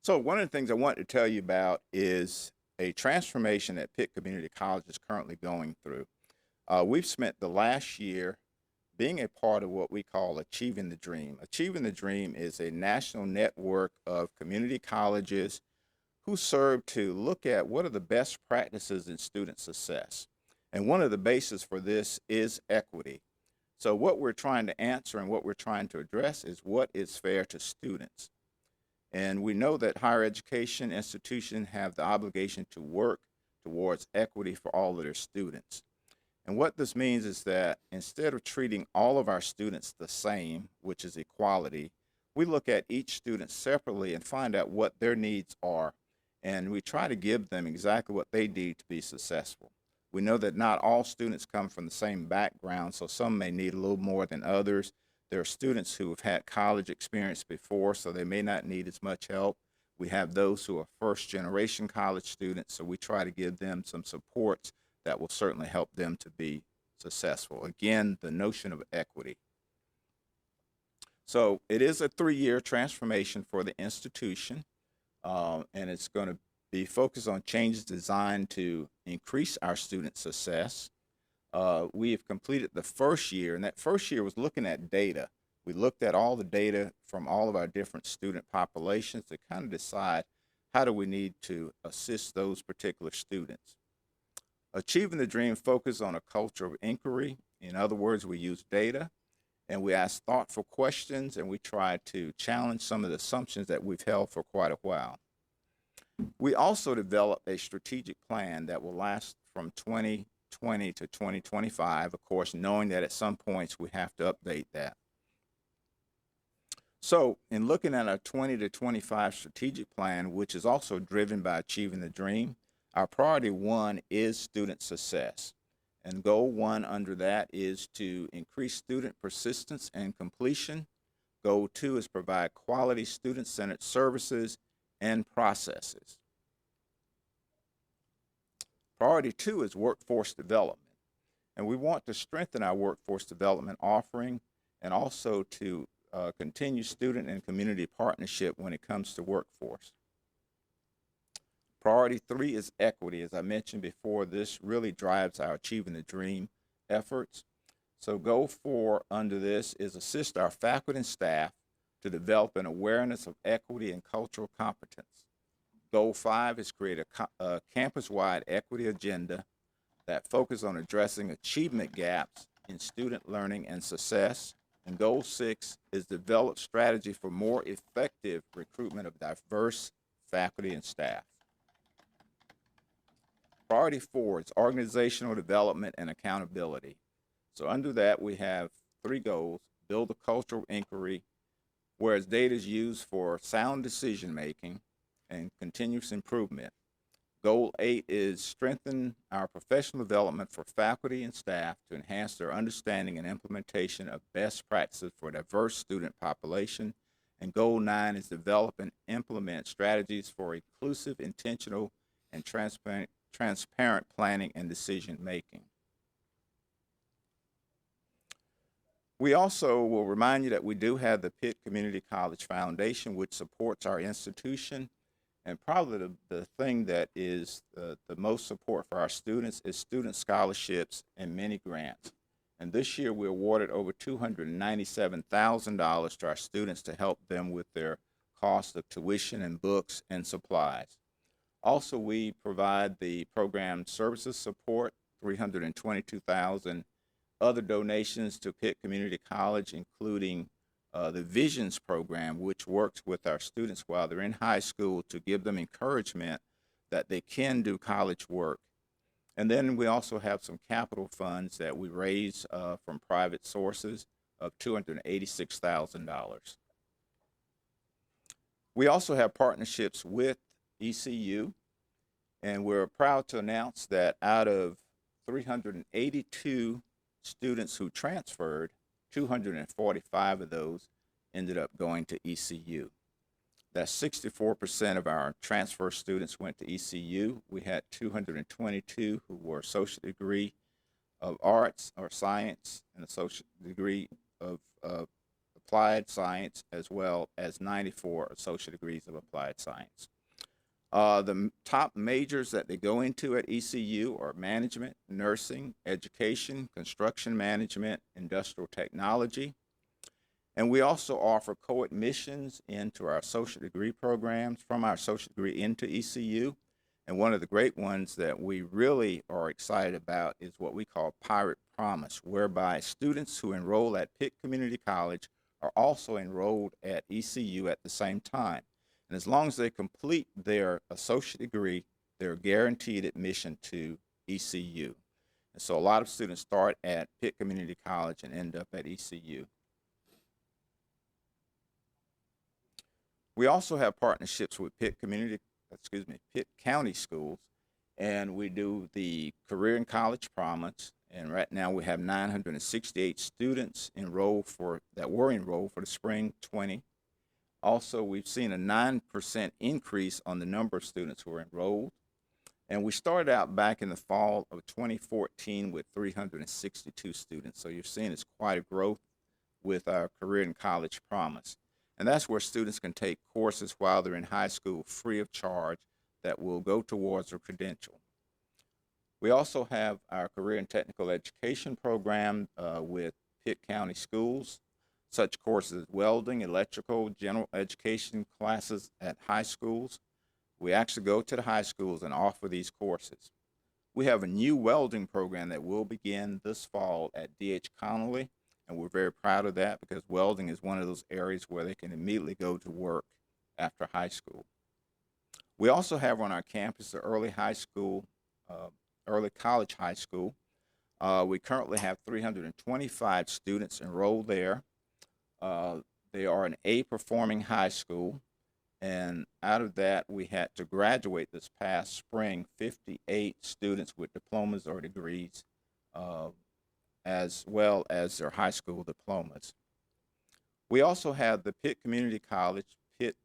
S16: So one of the things I want to tell you about is a transformation that Pitt Community College is currently going through. We've spent the last year being a part of what we call Achieving the Dream. Achieving the Dream is a national network of community colleges who serve to look at what are the best practices in student success. And one of the bases for this is equity. So what we're trying to answer and what we're trying to address is what is fair to students. And we know that higher education institutions have the obligation to work towards equity for all of their students. And what this means is that instead of treating all of our students the same, which is equality, we look at each student separately and find out what their needs are. And we try to give them exactly what they need to be successful. We know that not all students come from the same background, so some may need a little more than others. There are students who have had college experience before, so they may not need as much help. We have those who are first-generation college students, so we try to give them some supports that will certainly help them to be successful. Again, the notion of equity. So it is a 3-year transformation for the institution, and it's going to be focused on changes designed to increase our student success. We have completed the first year, and that first year was looking at data. We looked at all the data from all of our different student populations to kind of decide how do we need to assist those particular students. Achieving the Dream focuses on a culture of inquiry. In other words, we use data and we ask thoughtful questions, and we try to challenge some of the assumptions that we've held for quite a while. We also developed a strategic plan that will last from 2020 to 2025, of course, knowing that at some points we have to update that. So in looking at our 20 to 25 strategic plan, which is also driven by Achieving the Dream, our priority 1 is student success. And goal 1 under that is to increase student persistence and completion. Goal 2 is provide quality student-centered services and processes. Priority 2 is workforce development. And we want to strengthen our workforce development offering and also to continue student and community partnership when it comes to workforce. Priority 3 is equity. As I mentioned before, this really drives our Achieving the Dream efforts. So goal 4 under this is assist our faculty and staff to develop an awareness of equity and cultural competence. Goal 5 is create a campus-wide equity agenda that focuses on addressing achievement gaps in student learning and success. And goal 6 is develop strategy for more effective recruitment of diverse faculty and staff. Priority 4 is organizational development and accountability. So under that, we have 3 goals: build a culture of inquiry, whereas data is used for sound decision-making and continuous improvement. Goal 8 is strengthen our professional development for faculty and staff to enhance their understanding and implementation of best practices for a diverse student population. And goal 9 is develop and implement strategies for inclusive, intentional, and transparent planning and decision making. We also will remind you that we do have the Pitt Community College Foundation, which supports our institution. And probably the thing that is the most support for our students is student scholarships and many grants. And this year we awarded over $297,000 to our students to help them with their cost of tuition and books and supplies. Also, we provide the program services support, $322,000. Other donations to Pitt Community College, including the Visions program, which works with our students while they're in high school to give them encouragement that they can do college work. And then we also have some capital funds that we raise from private sources of $286,000. We also have partnerships with ECU, and we're proud to announce that out of 382 students who transferred, 245 of those ended up going to ECU. That's 64% of our transfer students went to ECU. We had 222 who were associate degree of arts or science and associate degree of applied science, as well as 94 associate degrees of applied science. The top majors that they go into at ECU are management, nursing, education, construction management, industrial technology. And we also offer co-admissions into our associate degree programs from our associate degree into ECU. And one of the great ones that we really are excited about is what we call Pirate Promise, whereby students who enroll at Pitt Community College are also enrolled at ECU at the same time. And as long as they complete their associate degree, they're guaranteed admission to ECU. And so a lot of students start at Pitt Community College and end up at ECU. We also have partnerships with Pitt County Schools, and we do the Career and College Promise. And right now we have 968 students that were enrolled for the spring 20. Also, we've seen a 9% increase on the number of students who are enrolled. And we started out back in the fall of 2014 with 362 students. So you're seeing it's quite a growth with our Career and College Promise. And that's where students can take courses while they're in high school free of charge that will go towards a credential. We also have our Career and Technical Education program with Pitt County Schools. Such courses as welding, electrical, general education classes at high schools. We actually go to the high schools and offer these courses. We have a new welding program that will begin this fall at D.H. Connolly, and we're very proud of that because welding is one of those areas where they can immediately go to work after high school. We also have on our campus the early college high school. We currently have 325 students enrolled there. They are an A-performing high school, and out of that, we had to graduate this past spring 58 students with diplomas or degrees, as well as their high school diplomas. We also have the Pitt Community College, Pitt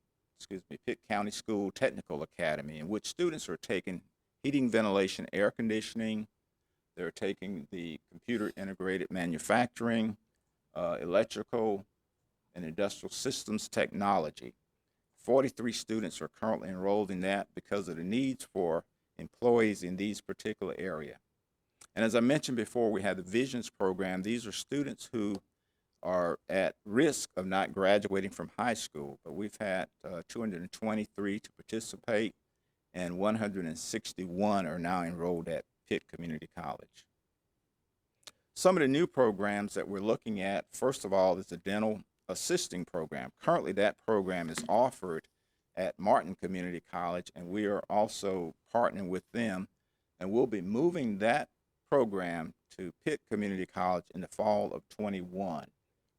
S16: County School Technical Academy, in which students are taking heating, ventilation, air conditioning. They're taking the computer integrated manufacturing, electrical, and industrial systems technology. 43 students are currently enrolled in that because of the needs for employees in these particular areas. And as I mentioned before, we have the Visions program. These are students who are at risk of not graduating from high school, but we've had 223 to participate, and 161 are now enrolled at Pitt Community College. Some of the new programs that we're looking at, first of all, is the dental assisting program. Currently, that program is offered at Martin Community College, and we are also partnering with them, and we'll be moving that program to Pitt Community College in the fall of 21.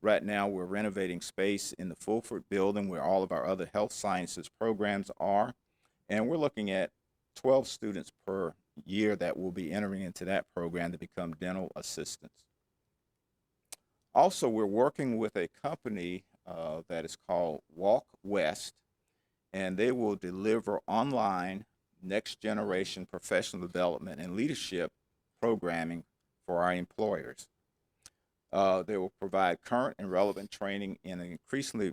S16: Right now, we're renovating space in the Fulford building where all of our other health sciences programs are, and we're looking at 12 students per year that will be entering into that program to become dental assistants. Also, we're working with a company that is called Walk West, and they will deliver online next generation professional development and leadership programming for our employers. They will provide current and relevant training in an increasingly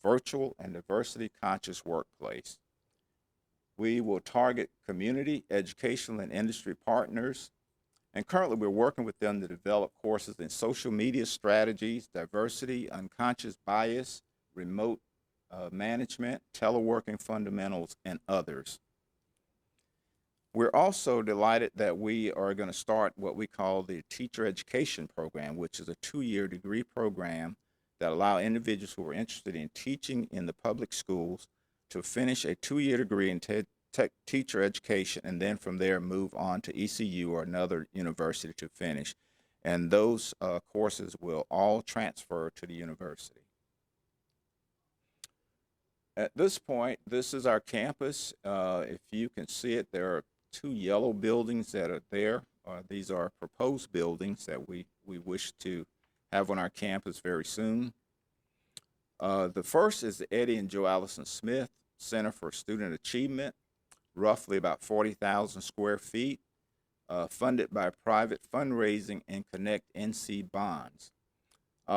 S16: virtual and diversity conscious workplace. We will target community, educational, and industry partners. And currently, we're working with them to develop courses in social media strategies, diversity, unconscious bias, remote management, teleworking fundamentals, and others. We're also delighted that we are going to start what we call the Teacher Education Program, which is a 2-year degree program that allows individuals who are interested in teaching in the public schools to finish a 2-year degree and teacher education, and then from there move on to ECU or another university to finish. And those courses will all transfer to the university. At this point, this is our campus. If you can see it, there are 2 yellow buildings that are there. These are proposed buildings that we wish to have on our campus very soon. The first is the Eddie and Joe Allison Smith Center for Student Achievement, roughly about 40,000 square feet, funded by private fundraising and Connect NC bonds.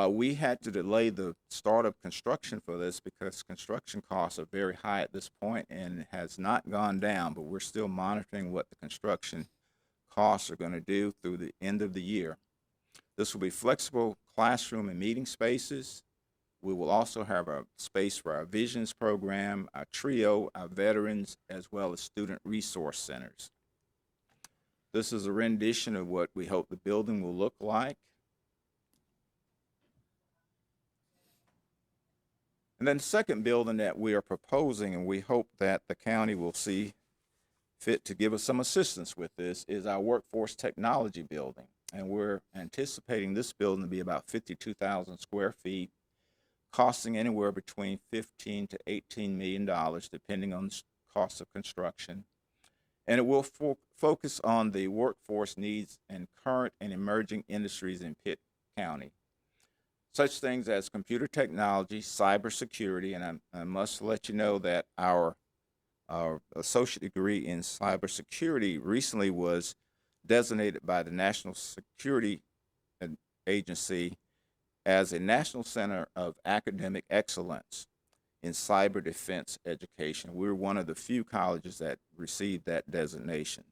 S16: We had to delay the start of construction for this because construction costs are very high at this point and has not gone down, but we're still monitoring what the construction costs are going to do through the end of the year. This will be flexible classroom and meeting spaces. We will also have a space for our Visions program, our TRIO, our veterans, as well as student resource centers. This is a rendition of what we hope the building will look like. And then the second building that we are proposing, and we hope that the county will see fit to give us some assistance with this, is our Workforce Technology Building. And we're anticipating this building to be about 52,000 square feet, costing anywhere between $15 to $18 million, depending on the cost of construction. And it will focus on the workforce needs in current and emerging industries in Pitt County. Such things as computer technology, cybersecurity, and I must let you know that our associate degree in cybersecurity recently was designated by the National Security Agency as a National Center of Academic Excellence in Cyber Defense Education. We're one of the few colleges that received that designation.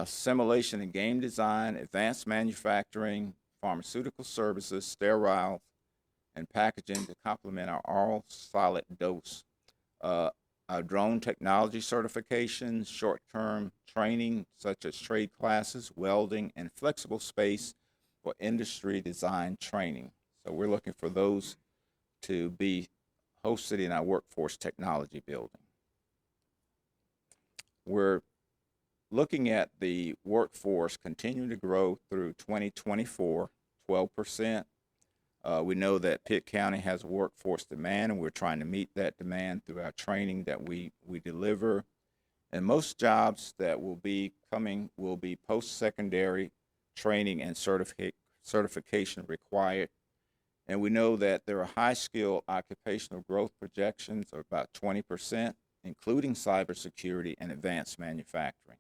S16: Simulation and game design, advanced manufacturing, pharmaceutical services, sterile and packaging to complement our oral solid dose. Our drone technology certifications, short-term training such as trade classes, welding, and flexible space for industry design training. So we're looking for those to be hosted in our Workforce Technology Building. We're looking at the workforce continuing to grow through 2024, 12%. We know that Pitt County has a workforce demand, and we're trying to meet that demand through our training that we deliver. And most jobs that will be coming will be post-secondary training and certification required. And we know that there are high-skilled occupational growth projections of about 20%, including cybersecurity and advanced manufacturing.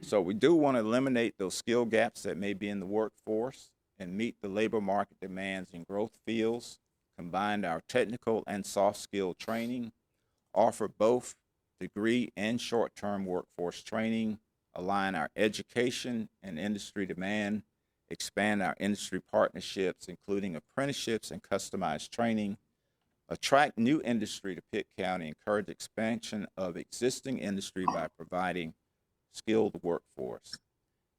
S16: So we do want to eliminate those skill gaps that may be in the workforce and meet the labor market demands in growth fields, combine our technical and soft skill training, offer both degree and short-term workforce training, align our education and industry demand, expand our industry partnerships, including apprenticeships and customized training, attract new industry to Pitt County, encourage expansion of existing industry by providing skilled workforce,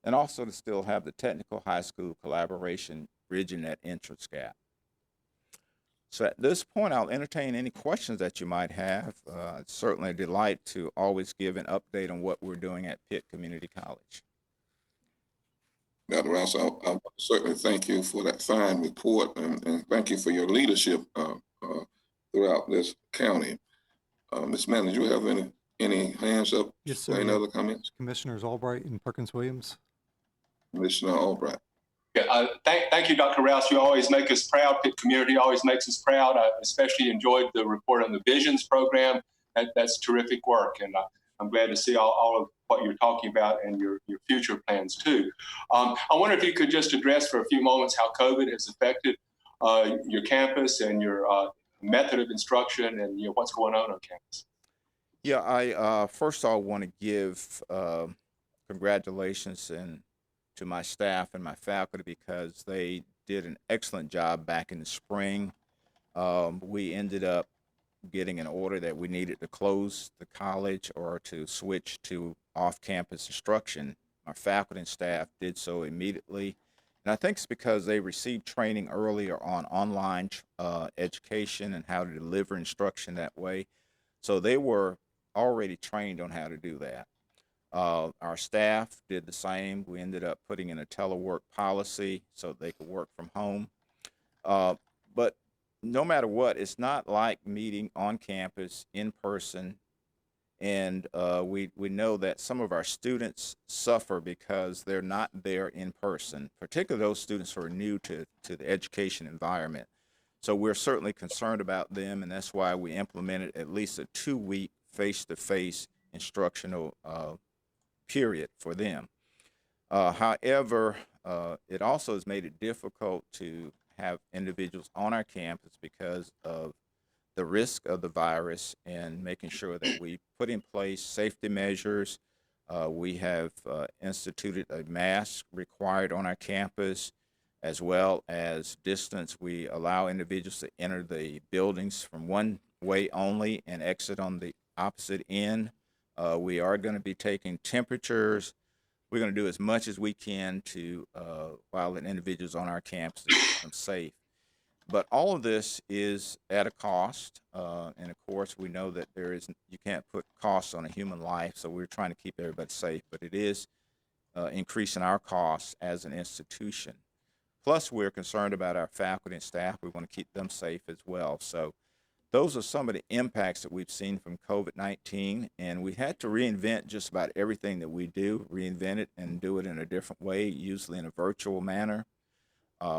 S16: and also to still have the technical high school collaboration bridging that entrance gap. So at this point, I'll entertain any questions that you might have. It's certainly a delight to always give an update on what we're doing at Pitt Community College.
S2: Dr. Rouse, I certainly thank you for that fine report, and thank you for your leadership throughout this county. Ms. Manager, do you have any hands up?
S1: Yes, sir.
S2: Any other comments?
S1: Commissioners Albright and Perkins Williams.
S2: Commissioner Albright.
S12: Yeah, thank you, Dr. Rouse. You always make us proud. Pitt community always makes us proud. I especially enjoyed the report on the Visions program. That's terrific work, and I'm glad to see all of what you're talking about and your future plans too. I wonder if you could just address for a few moments how COVID has affected your campus and your method of instruction, and what's going on campus.
S16: Yeah, I first of all want to give congratulations to my staff and my faculty because they did an excellent job back in the spring. We ended up getting an order that we needed to close the college or to switch to off-campus instruction. Our faculty and staff did so immediately. And I think it's because they received training earlier on online education and how to deliver instruction that way. So they were already trained on how to do that. Our staff did the same. We ended up putting in a telework policy so they could work from home. But no matter what, it's not like meeting on campus in person. And we know that some of our students suffer because they're not there in person, particularly those students who are new to the education environment. So we're certainly concerned about them, and that's why we implemented at least a 2-week face-to-face instructional period for them. However, it also has made it difficult to have individuals on our campus because of the risk of the virus and making sure that we put in place safety measures. We have instituted a mask required on our campus, as well as distance. We allow individuals to enter the buildings from one way only and exit on the opposite end. We are going to be taking temperatures. We're going to do as much as we can to while an individual's on our campus to keep them safe. But all of this is at a cost, and of course we know that you can't put costs on a human life, so we're trying to keep everybody safe, but it is increasing our costs as an institution. Plus, we're concerned about our faculty and staff. We want to keep them safe as well. So those are some of the impacts that we've seen from COVID-19, and we had to reinvent just about everything that we do, reinvent it and do it in a different way, usually in a virtual manner.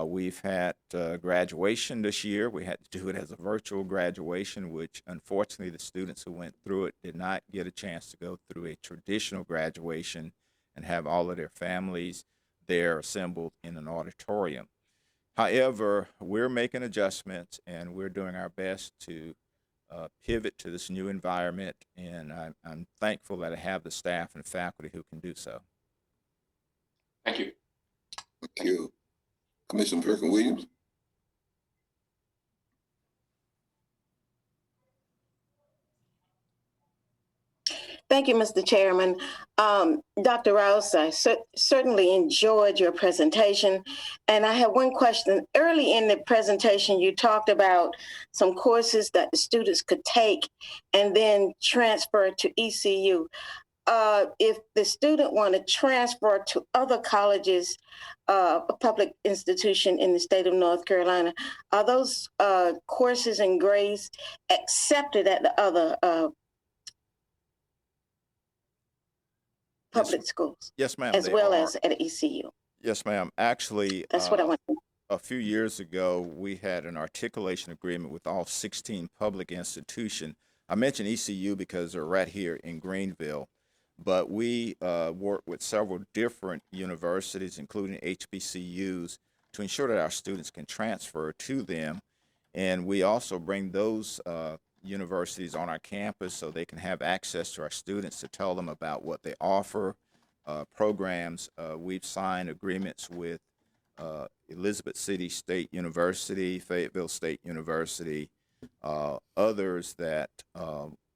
S16: We've had graduation this year. We had to do it as a virtual graduation, which unfortunately the students who went through it did not get a chance to go through a traditional graduation and have all of their families there assembled in an auditorium. However, we're making adjustments and we're doing our best to pivot to this new environment, and I'm thankful that I have the staff and faculty who can do so.
S12: Thank you.
S2: Thank you. Commissioner Perkins-Williams.
S5: Thank you, Mr. Chairman. Dr. Rouse, I certainly enjoyed your presentation. And I have one question. Early in the presentation, you talked about some courses that the students could take and then transfer to ECU. If the student want to transfer to other colleges, a public institution in the state of North Carolina, are those courses and grades accepted at the other public schools?
S16: Yes, ma'am.
S5: As well as at ECU?
S16: Yes, ma'am. Actually,
S5: that's what I want.
S16: A few years ago, we had an articulation agreement with all 16 public institutions. I mentioned ECU because they're right here in Greenville. But we work with several different universities, including HBCUs, to ensure that our students can transfer to them. And we also bring those universities on our campus so they can have access to our students to tell them about what they offer, programs. We've signed agreements with Elizabeth City State University, Fayetteville State University, others that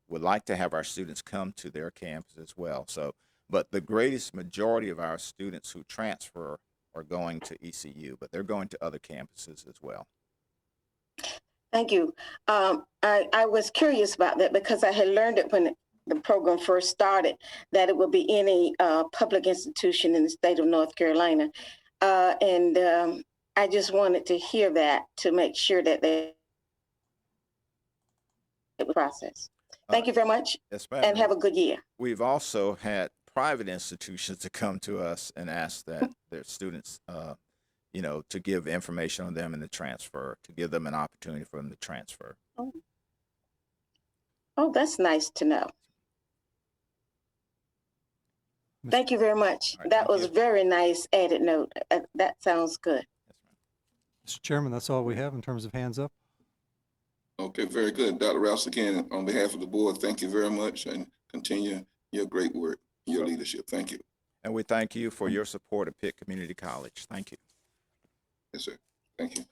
S16: would like to have our students come to their campus as well. So, but the greatest majority of our students who transfer are going to ECU, but they're going to other campuses as well.
S5: Thank you. I was curious about that because I had learned it when the program first started, that it would be any public institution in the state of North Carolina. And I just wanted to hear that to make sure that it was processed. Thank you very much.
S16: Yes, ma'am.
S5: And have a good year.
S16: We've also had private institutions to come to us and ask that their students, to give information on them and the transfer, to give them an opportunity for them to transfer.
S5: Oh, that's nice to know. Thank you very much.
S16: Right,
S5: that was
S16: you.
S5: Very nice added note. That sounds good.
S1: Mr. Chairman, that's all we have in terms of hands up.
S2: Okay, very good. Dr. Rouse, again, on behalf of the board, thank you very much and continue your great work, your leadership. Thank you.
S16: And we thank you for your support at Pitt Community College. Thank you.
S2: Yes, sir. Thank you.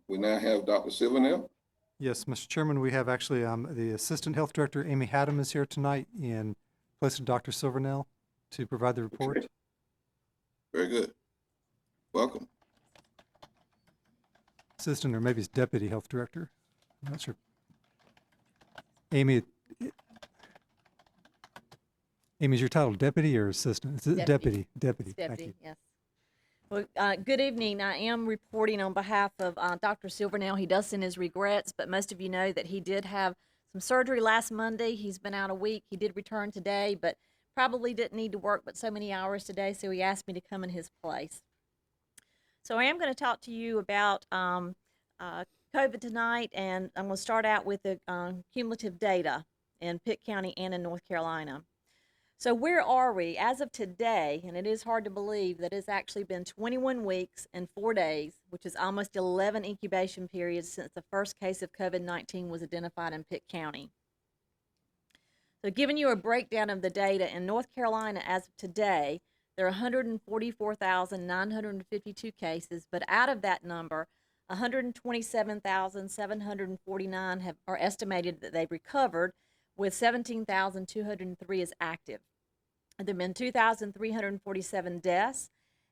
S2: We now have Dr. Silvernail.
S1: Yes, Mr. Chairman, we have actually the Assistant Health Director, Amy Haddam, is here tonight in place of Dr. Silvernail to provide the report.
S2: Okay. Very good. Welcome.
S1: Assistant, or maybe it's Deputy Health Director. I'm not sure. Amy, Amy, is your title deputy or assistant? It's
S17: Deputy.
S1: Deputy.
S17: It's
S1: Thank
S17: deputy,
S1: you.
S17: yes. Well, good evening. I am reporting on behalf of Dr. Silvernail. He does send his regrets, but most of you know that he did have some surgery last Monday. He's been out a week. He did return today, but probably didn't need to work but so many hours today, so he asked me to come in his place. So I am going to talk to you about COVID tonight, and I'm going to start out with the cumulative data in Pitt County and in North Carolina. So where are we as of today? And it is hard to believe that it's actually been 21 weeks and 4 days, which is almost 11 incubation periods since the first case of COVID-19 was identified in Pitt County. So giving you a breakdown of the data, in North Carolina as of today, there are 144,952 cases, but out of that number, 127,749 are estimated that they've recovered, with 17,203 is active. There have been 2,347 deaths,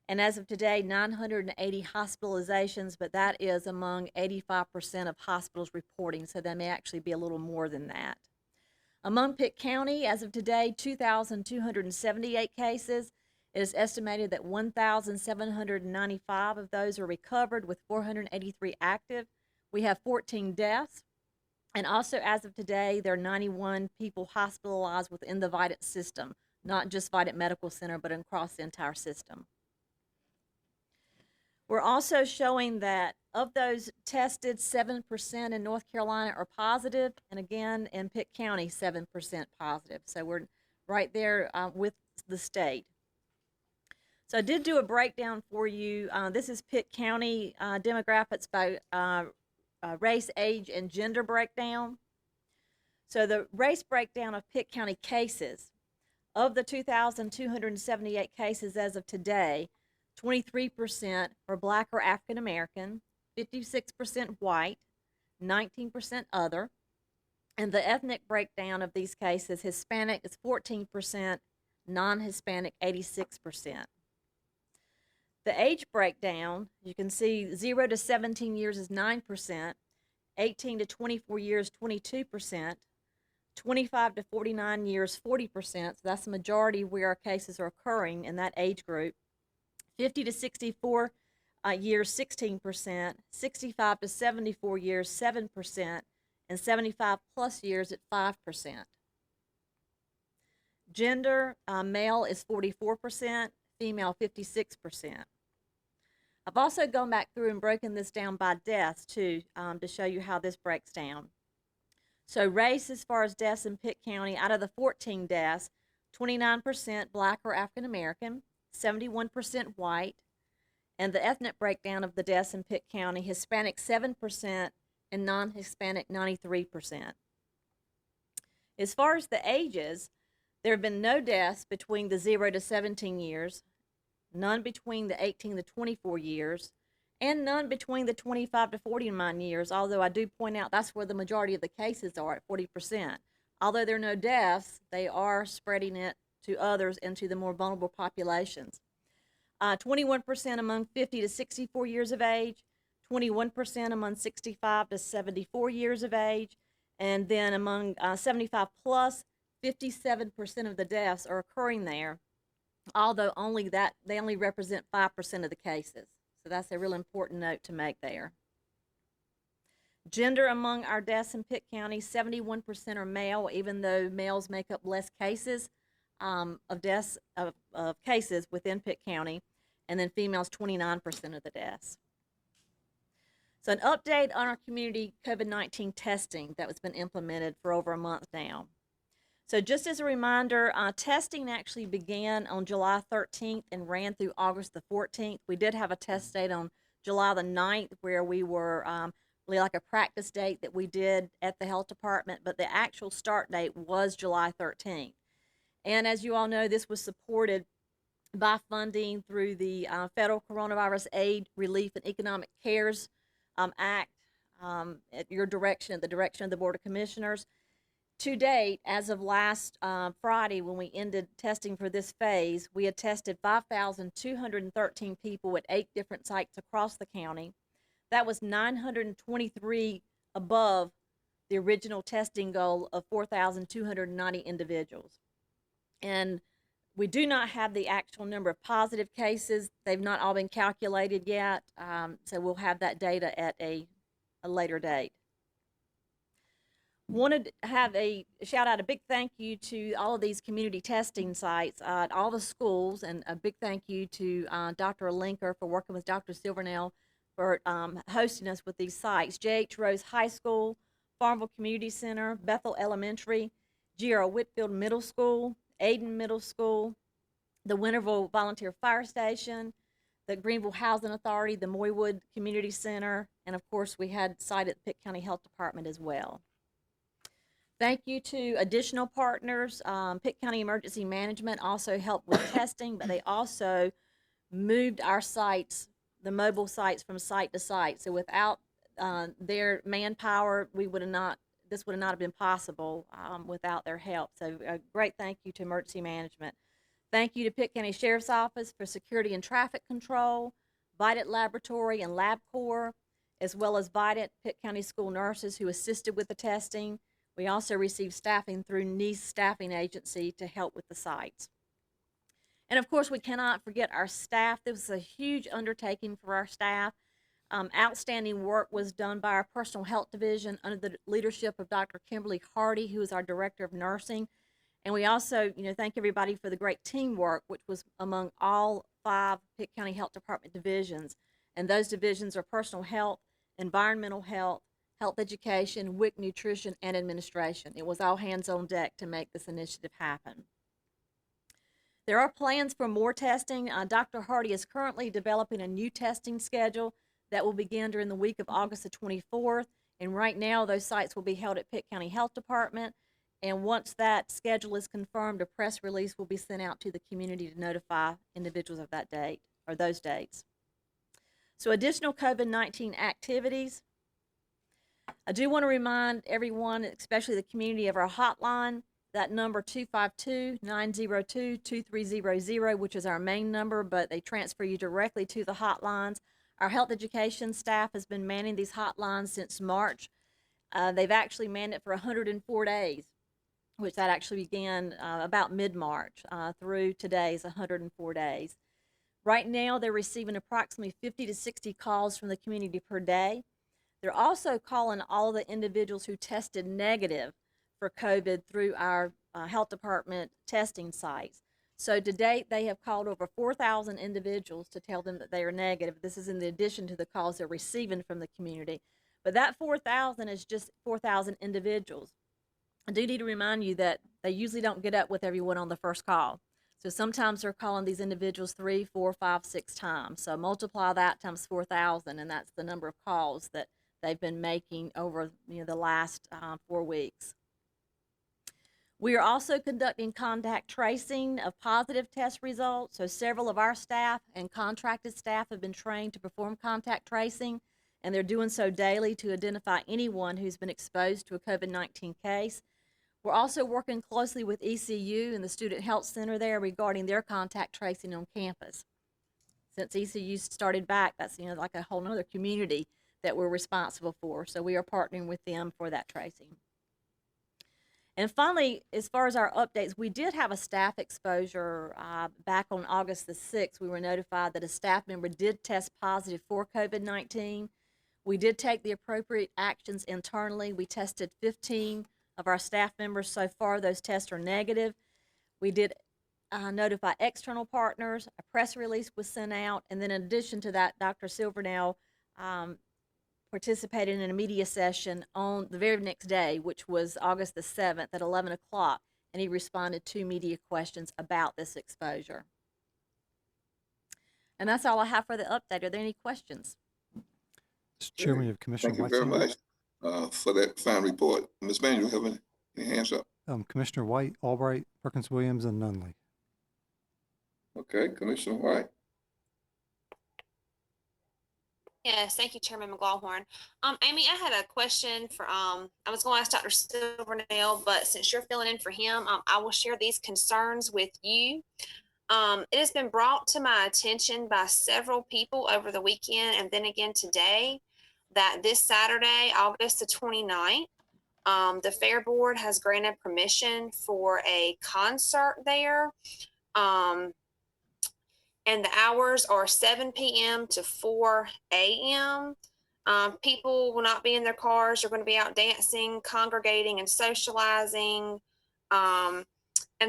S17: and as of today, 980 hospitalizations, but that is among 85% of hospitals reporting, so there may actually be a little more than that. Among Pitt County, as of today, 2,278 cases. It is estimated that 1,795 of those are recovered, with 483 active. We have 14 deaths. And also, as of today, there are 91 people hospitalized within the Vidant system, not just Vidant Medical Center, but across the entire system. We're also showing that of those tested, 7% in North Carolina are positive, and again, in Pitt County, 7% positive. So we're right there with the state. So I did do a breakdown for you. This is Pitt County demographics by race, age, and gender breakdown. So the race breakdown of Pitt County cases, of the 2,278 cases as of today, 23% are Black or African American, 56% white, 19% other, and the ethnic breakdown of these cases, Hispanic is 14%, non-Hispanic 86%. The age breakdown, you can see 0 to 17 years is 9%, 18 to 24 years 22%, 25 to 49 years 40%, so that's the majority where our cases are occurring in that age group. 50 to 64 years 16%, 65 to 74 years 7%, and 75 plus years at 5%. Gender, male is 44%, female 56%. I've also gone back through and broken this down by deaths too, to show you how this breaks down. So race, as far as deaths in Pitt County, out of the 14 deaths, 29% Black or African American, 71% white, and the ethnic breakdown of the deaths in Pitt County, Hispanic 7% and non-Hispanic 93%. As far as the ages, there have been no deaths between the 0 to 17 years, none between the 18 to 24 years, and none between the 25 to 49 years, although I do point out that's where the majority of the cases are at 40%. Although there are no deaths, they are spreading it to others and to the more vulnerable populations. 21% among 50 to 64 years of age, 21% among 65 to 74 years of age, and then among 75 plus, 57% of the deaths are occurring there, although they only represent 5% of the cases. So that's a real important note to make there. Gender among our deaths in Pitt County, 71% are male, even though males make up less cases of deaths of cases within Pitt County, and then females 29% of the deaths. So an update on our community COVID-19 testing that has been implemented for over a month now. So just as a reminder, testing actually began on July 13th and ran through August the 14th. We did have a test date on July the 9th where we were really like a practice date that we did at the health department, but the actual start date was July 13th. And as you all know, this was supported by funding through the Federal Coronavirus Aid, Relief, and Economic Cares Act at your direction, the direction of the Board of Commissioners. To date, as of last Friday, when we ended testing for this phase, we had tested 5,213 people at 8 different sites across the county. That was 923 above the original testing goal of 4,290 individuals. And we do not have the actual number of positive cases. They've not all been calculated yet, so we'll have that data at a later date. Wanted to have a shout out, a big thank you to all of these community testing sites at all the schools, and a big thank you to Dr. Linker for working with Dr. Silvernail for hosting us with these sites. J.H. Rose High School, Farmville Community Center, Bethel Elementary, G.R. Whitfield Middle School, Aden Middle School, the Winterville Volunteer Fire Station, the Greenville Housing Authority, the Moywood Community Center, and of course we had site at the Pitt County Health Department as well. Thank you to additional partners. Pitt County Emergency Management also helped with testing, but they also moved our sites, the mobile sites, from site to site. So without their manpower, this would not have been possible without their help. So a great thank you to Emergency Management. Thank you to Pitt County Sheriff's Office for Security and Traffic Control, Vidant Laboratory and LabCorp, as well as Vidant Pitt County School nurses who assisted with the testing. We also received staffing through Nice Staffing Agency to help with the sites. And of course, we cannot forget our staff. This was a huge undertaking for our staff. Outstanding work was done by our Personal Health Division under the leadership of Dr. Kimberly Hardy, who is our Director of Nursing. And we also, thank everybody for the great teamwork, which was among all 5 Pitt County Health Department divisions. And those divisions are Personal Health, Environmental Health, Health Education, WIC Nutrition, and Administration. It was all hands on deck to make this initiative happen. There are plans for more testing. Dr. Hardy is currently developing a new testing schedule that will begin during the week of August the 24th. And right now, those sites will be held at Pitt County Health Department. And once that schedule is confirmed, a press release will be sent out to the community to notify individuals of that date or those dates. So additional COVID-19 activities. I do want to remind everyone, especially the community, of our hotline, that number 252-902-2300, which is our main number, but they transfer you directly to the hotlines. Our health education staff has been manning these hotlines since March. They've actually manned it for 104 days, which that actually began about mid-March through today's 104 days. Right now, they're receiving approximately 50 to 60 calls from the community per day. They're also calling all the individuals who tested negative for COVID through our health department testing sites. So to date, they have called over 4,000 individuals to tell them that they are negative. This is in addition to the calls they're receiving from the community. But that 4,000 is just 4,000 individuals. I do need to remind you that they usually don't get up with everyone on the first call. So sometimes they're calling these individuals 3, 4, 5, 6 times. So multiply that times 4,000, and that's the number of calls that they've been making over the last 4 weeks. We are also conducting contact tracing of positive test results. So several of our staff and contracted staff have been trained to perform contact tracing, and they're doing so daily to identify anyone who's been exposed to a COVID-19 case. We're also working closely with ECU and the Student Health Center there regarding their contact tracing on campus. Since ECU started back, that's like a whole nother community that we're responsible for. So we are partnering with them for that tracing. And finally, as far as our updates, we did have a staff exposure back on August the 6th. We were notified that a staff member did test positive for COVID-19. We did take the appropriate actions internally. We tested 15 of our staff members. So far, those tests are negative. We did notify external partners. A press release was sent out. And then in addition to that, Dr. Silvernail participated in a media session on the very next day, which was August the 7th at 11 o'clock, and he responded to media questions about this exposure. And that's all I have for the update. Are there any questions?
S1: Mr. Chairman, you have Commissioner
S2: Thank you very much for that fine report. Ms. Manuel, have any hands up?
S1: Commissioner White, Albright, Perkins Williams, and Nunley.
S2: Okay, Commissioner White.
S6: Yes, thank you, Chairman McGlawhorn. Amy, I had a question for, I was going to ask Dr. Silvernail, but since you're filling in for him, I will share these concerns with you. It has been brought to my attention by several people over the weekend and then again today that this Saturday, August the 29th, The Fair Board has granted permission for a concert there. And the hours are 7 p.m. to 4 a.m. People will not be in their cars. They're going to be out dancing, congregating, and socializing. And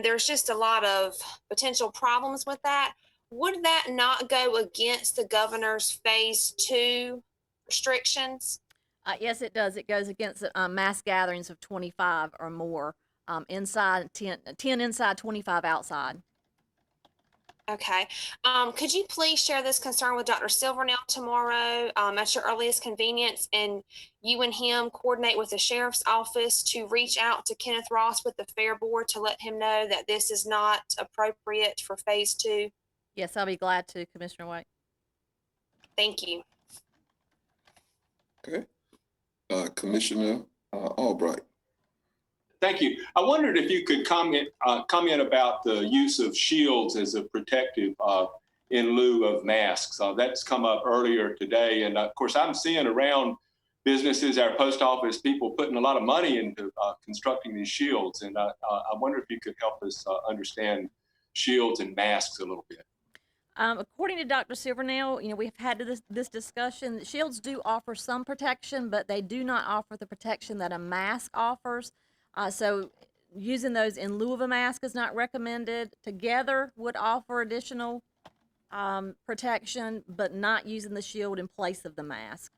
S6: there's just a lot of potential problems with that. Would that not go against the governor's phase 2 restrictions?
S17: Yes, it does. It goes against mass gatherings of 25 or more, inside 10 inside, 25 outside.
S6: Okay. Could you please share this concern with Dr. Silvernail tomorrow at your earliest convenience, and you and him coordinate with the sheriff's office to reach out to Kenneth Ross with the Fair Board to let him know that this is not appropriate for phase 2?
S17: Yes, I'll be glad to, Commissioner White.
S6: Thank you.
S2: Okay. Commissioner Albright.
S12: Thank you. I wondered if you could comment about the use of shields as a protective in lieu of masks. That's come up earlier today. And of course, I'm seeing around businesses, our post office, people putting a lot of money into constructing these shields. And I wonder if you could help us understand shields and masks a little bit.
S17: According to Dr. Silvernail, we've had this discussion. Shields do offer some protection, but they do not offer the protection that a mask offers. So using those in lieu of a mask is not recommended. Together would offer additional protection, but not using the shield in place of the mask.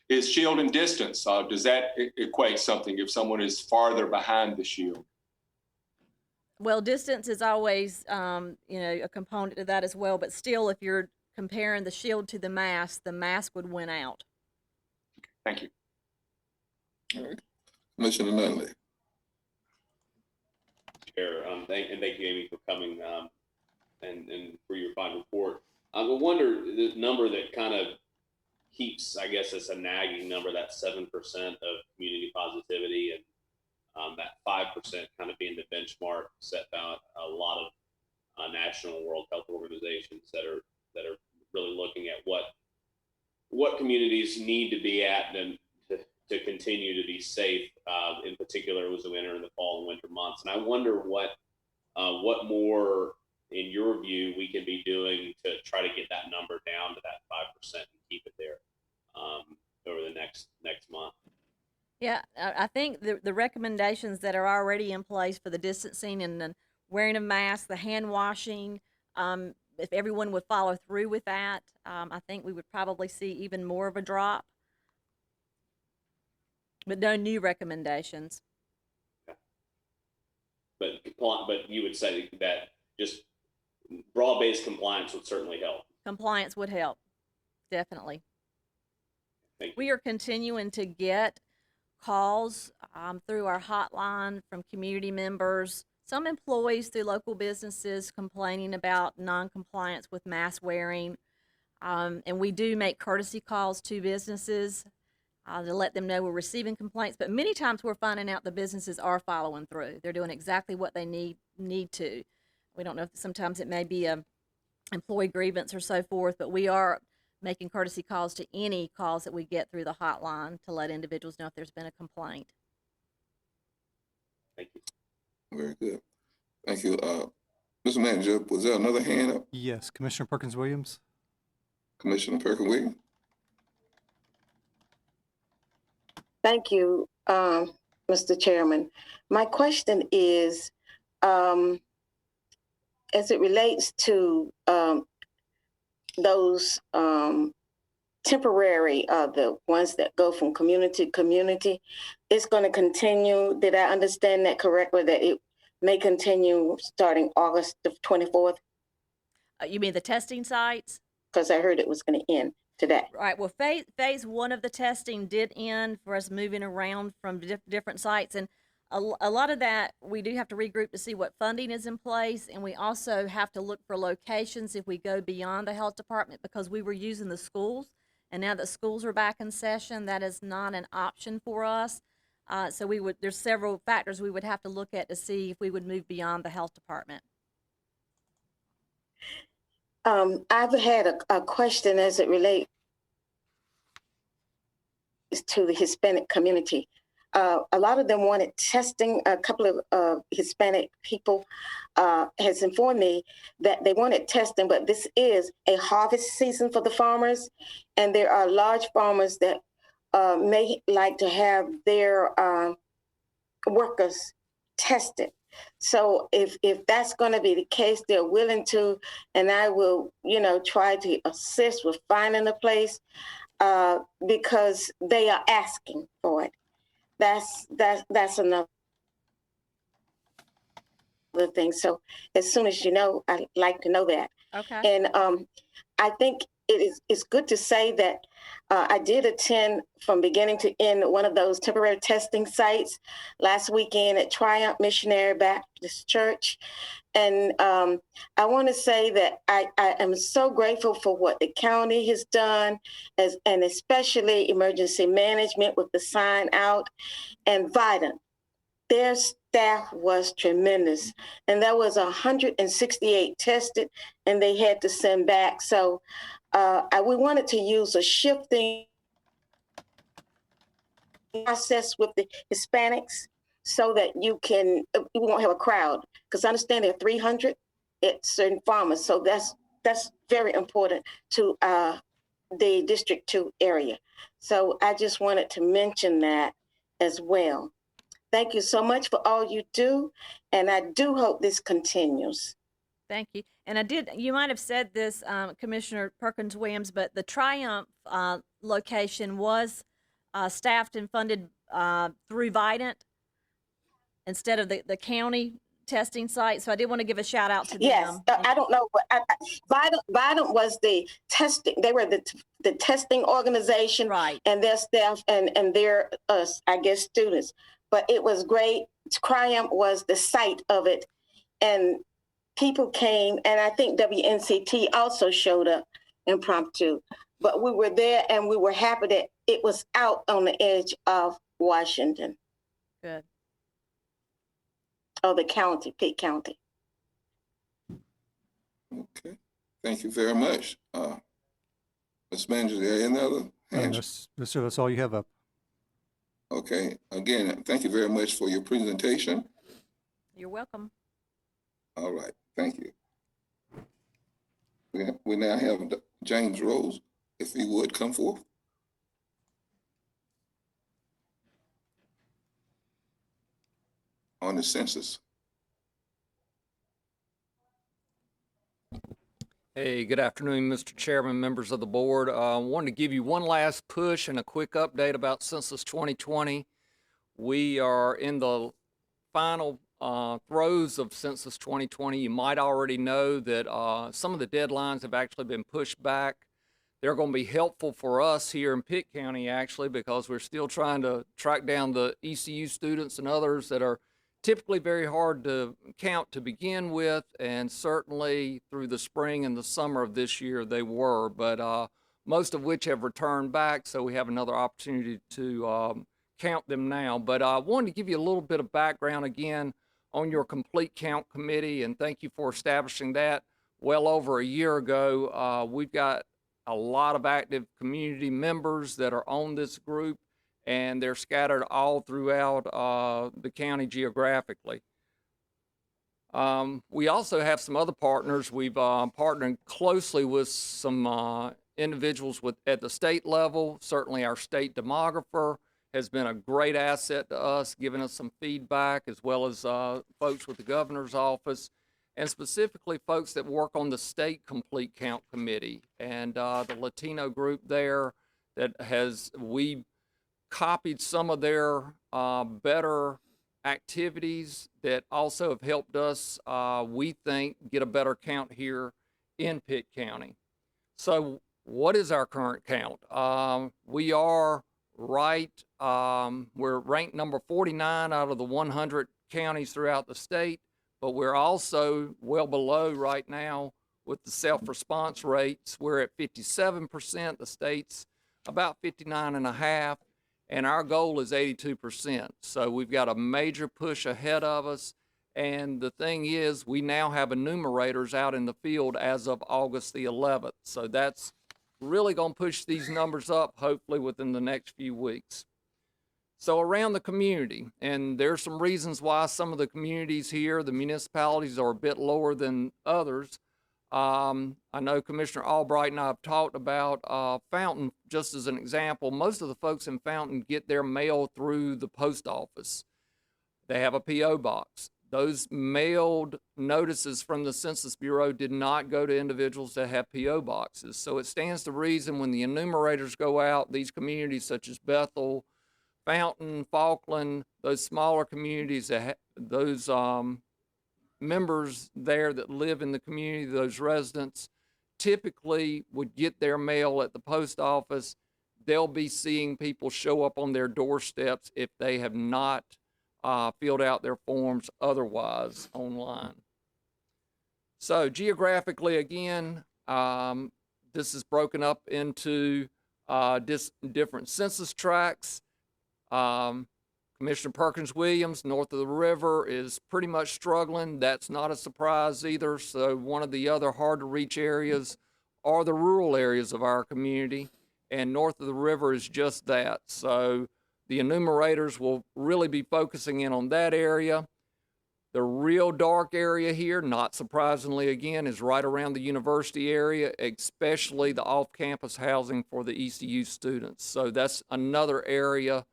S12: Is shield and distance, does that equate something if someone is farther behind the shield?
S17: Well, distance is always, a component of that as well. But still, if you're comparing the shield to the mask would win out.
S12: Thank you.
S2: All right. Commissioner Nunley.
S7: Chair, thank you, Amy, for coming and for your fine report. I wonder the number that kind of keeps, I guess, it's a nagging number, that 7% of community positivity, and that 5% kind of being the benchmark set by a lot of national World Health Organizations that are really looking at what communities need to be at and to continue to be safe. In particular, as we enter in the fall and winter months, and I wonder what more, in your view, we can be doing to try to get that number down to that 5% and keep it there over the next month.
S17: Yeah, I think the recommendations that are already in place for the distancing and the wearing of masks, the hand washing, if everyone would follow through with that, I think we would probably see even more of a drop. But no new recommendations.
S7: But you would say that just broad-based compliance would certainly help.
S17: Compliance would help, definitely.
S7: Thank you.
S17: We are continuing to get calls through our hotline from community members, some employees through local businesses complaining about non-compliance with mask wearing. And we do make courtesy calls to businesses to let them know we're receiving complaints. But many times we're finding out the businesses are following through. They're doing exactly what they need to. We don't know if sometimes it may be a employee grievance or so forth, but we are making courtesy calls to any calls that we get through the hotline to let individuals know if there's been a complaint.
S7: Thank you.
S2: Very good. Thank you. Mr. Manager, was there another hand up?
S1: Yes, Commissioner Perkins Williams.
S2: Commissioner Perkins Williams.
S5: Thank you, Mr. Chairman. My question is, as it relates to those temporary, the ones that go from community to community, it's going to continue. Did I understand that correctly, that it may continue starting August the 24th?
S17: You mean the testing sites?
S5: Because I heard it was going to end today.
S17: Right. Well, phase one of the testing did end for us moving around from different sites. And a lot of that, we do have to regroup to see what funding is in place. And we also have to look for locations if we go beyond the health department, because we were using the schools. And now that schools are back in session, that is not an option for us. So there's several factors we would have to look at to see if we would move beyond the health department.
S5: I've had a question as it relates to the Hispanic community. A lot of them wanted testing. A couple of Hispanic people has informed me that they wanted testing, but this is a harvest season for the farmers, and there are large farmers that may like to have their workers tested. So if that's going to be the case, they're willing to, and I will, try to assist with finding a place because they are asking for it. That's another thing. So as soon as you know, I'd like to know that.
S17: Okay.
S5: And I think it's good to say that I did attend from beginning to end one of those temporary testing sites last weekend at Triumph Missionary Baptist Church. And I want to say that I am so grateful for what the county has done, and especially emergency management with the sign out, and Vidant. Their staff was tremendous. And there was 168 tested, and they had to send back. So we wanted to use a shifting process with the Hispanics so that you won't have a crowd. Because I understand there are 300 at certain farmers. So that's very important to the District 2 area. So I just wanted to mention that as well. Thank you so much for all you do, and I do hope this continues.
S17: Thank you. And you might have said this, Commissioner Perkins Williams, but the Triumph location was staffed and funded through Vidant instead of the county testing site. So I did want to give a shout out to them.
S5: Yes, I don't know, but Vidant was the testing. They were the testing organization,
S17: right?
S5: And their staff and their I guess students. But it was great. Triumph was the site of it, and people came, and I think WNCT also showed up impromptu. But we were there, and we were happy that it was out on the edge of Washington.
S17: Good.
S5: Oh, the county, Pitt County.
S2: Okay. Thank you very much. Ms. Manager, is there any other hands?
S1: No, sir, that's all you have up.
S2: Okay. Again, thank you very much for your presentation.
S17: You're welcome.
S2: All right. Thank you. We now have James Rose, if he would come forth. On the census.
S18: Hey, good afternoon, Mr. Chairman, members of the board. I wanted to give you one last push and a quick update about Census 2020. We are in the final throes of Census 2020. You might already know that some of the deadlines have actually been pushed back. They're going to be helpful for us here in Pitt County, actually, because we're still trying to track down the ECU students and others that are typically very hard to count to begin with, and certainly through the spring and the summer of this year they were, but most of which have returned back, so we have another opportunity to count them now. But I wanted to give you a little bit of background again on your complete count committee, and thank you for establishing that well over a year ago. We've got a lot of active community members that are on this group, and they're scattered all throughout the county geographically. We also have some other partners. We've partnered closely with some individuals at the state level. Certainly our state demographer has been a great asset to us, giving us some feedback, as well as folks with the governor's office, and specifically folks that work on the state complete count committee, and the Latino group there that we copied some of their better activities that also have helped us, we think, get a better count here in Pitt County. So what is our current count? We are we're ranked number 49 out of the 100 counties throughout the state, but we're also well below right now with the self-response rates. We're at 57%, the state's about 59.5%. And our goal is 82%. So we've got a major push ahead of us. And the thing is, we now have enumerators out in the field as of August the 11th. So that's really going to push these numbers up, hopefully within the next few weeks. So around the community, and there's some reasons why some of the communities here, the municipalities, are a bit lower than others. I know Commissioner Albright and I have talked about Fountain, just as an example. Most of the folks in Fountain get their mail through the post office. They have a P.O. box. Those mailed notices from the Census Bureau did not go to individuals that have P.O. boxes. So it stands to reason when the enumerators go out, these communities such as Bethel, Fountain, Falkland, those smaller communities, that those members there that live in the community, those residents, typically would get their mail at the post office. They'll be seeing people show up on their doorsteps if they have not filled out their forms otherwise online. So geographically, again, this is broken up into different census tracts. Commissioner Perkins Williams, north of the river, is pretty much struggling. That's not a surprise either. So one of the other hard to reach areas are the rural areas of our community, and north of the river is just that. So the enumerators will really be focusing in on that area. The real dark area here, not surprisingly again, is right around the university area, especially the off-campus housing for the ECU students. So that's another area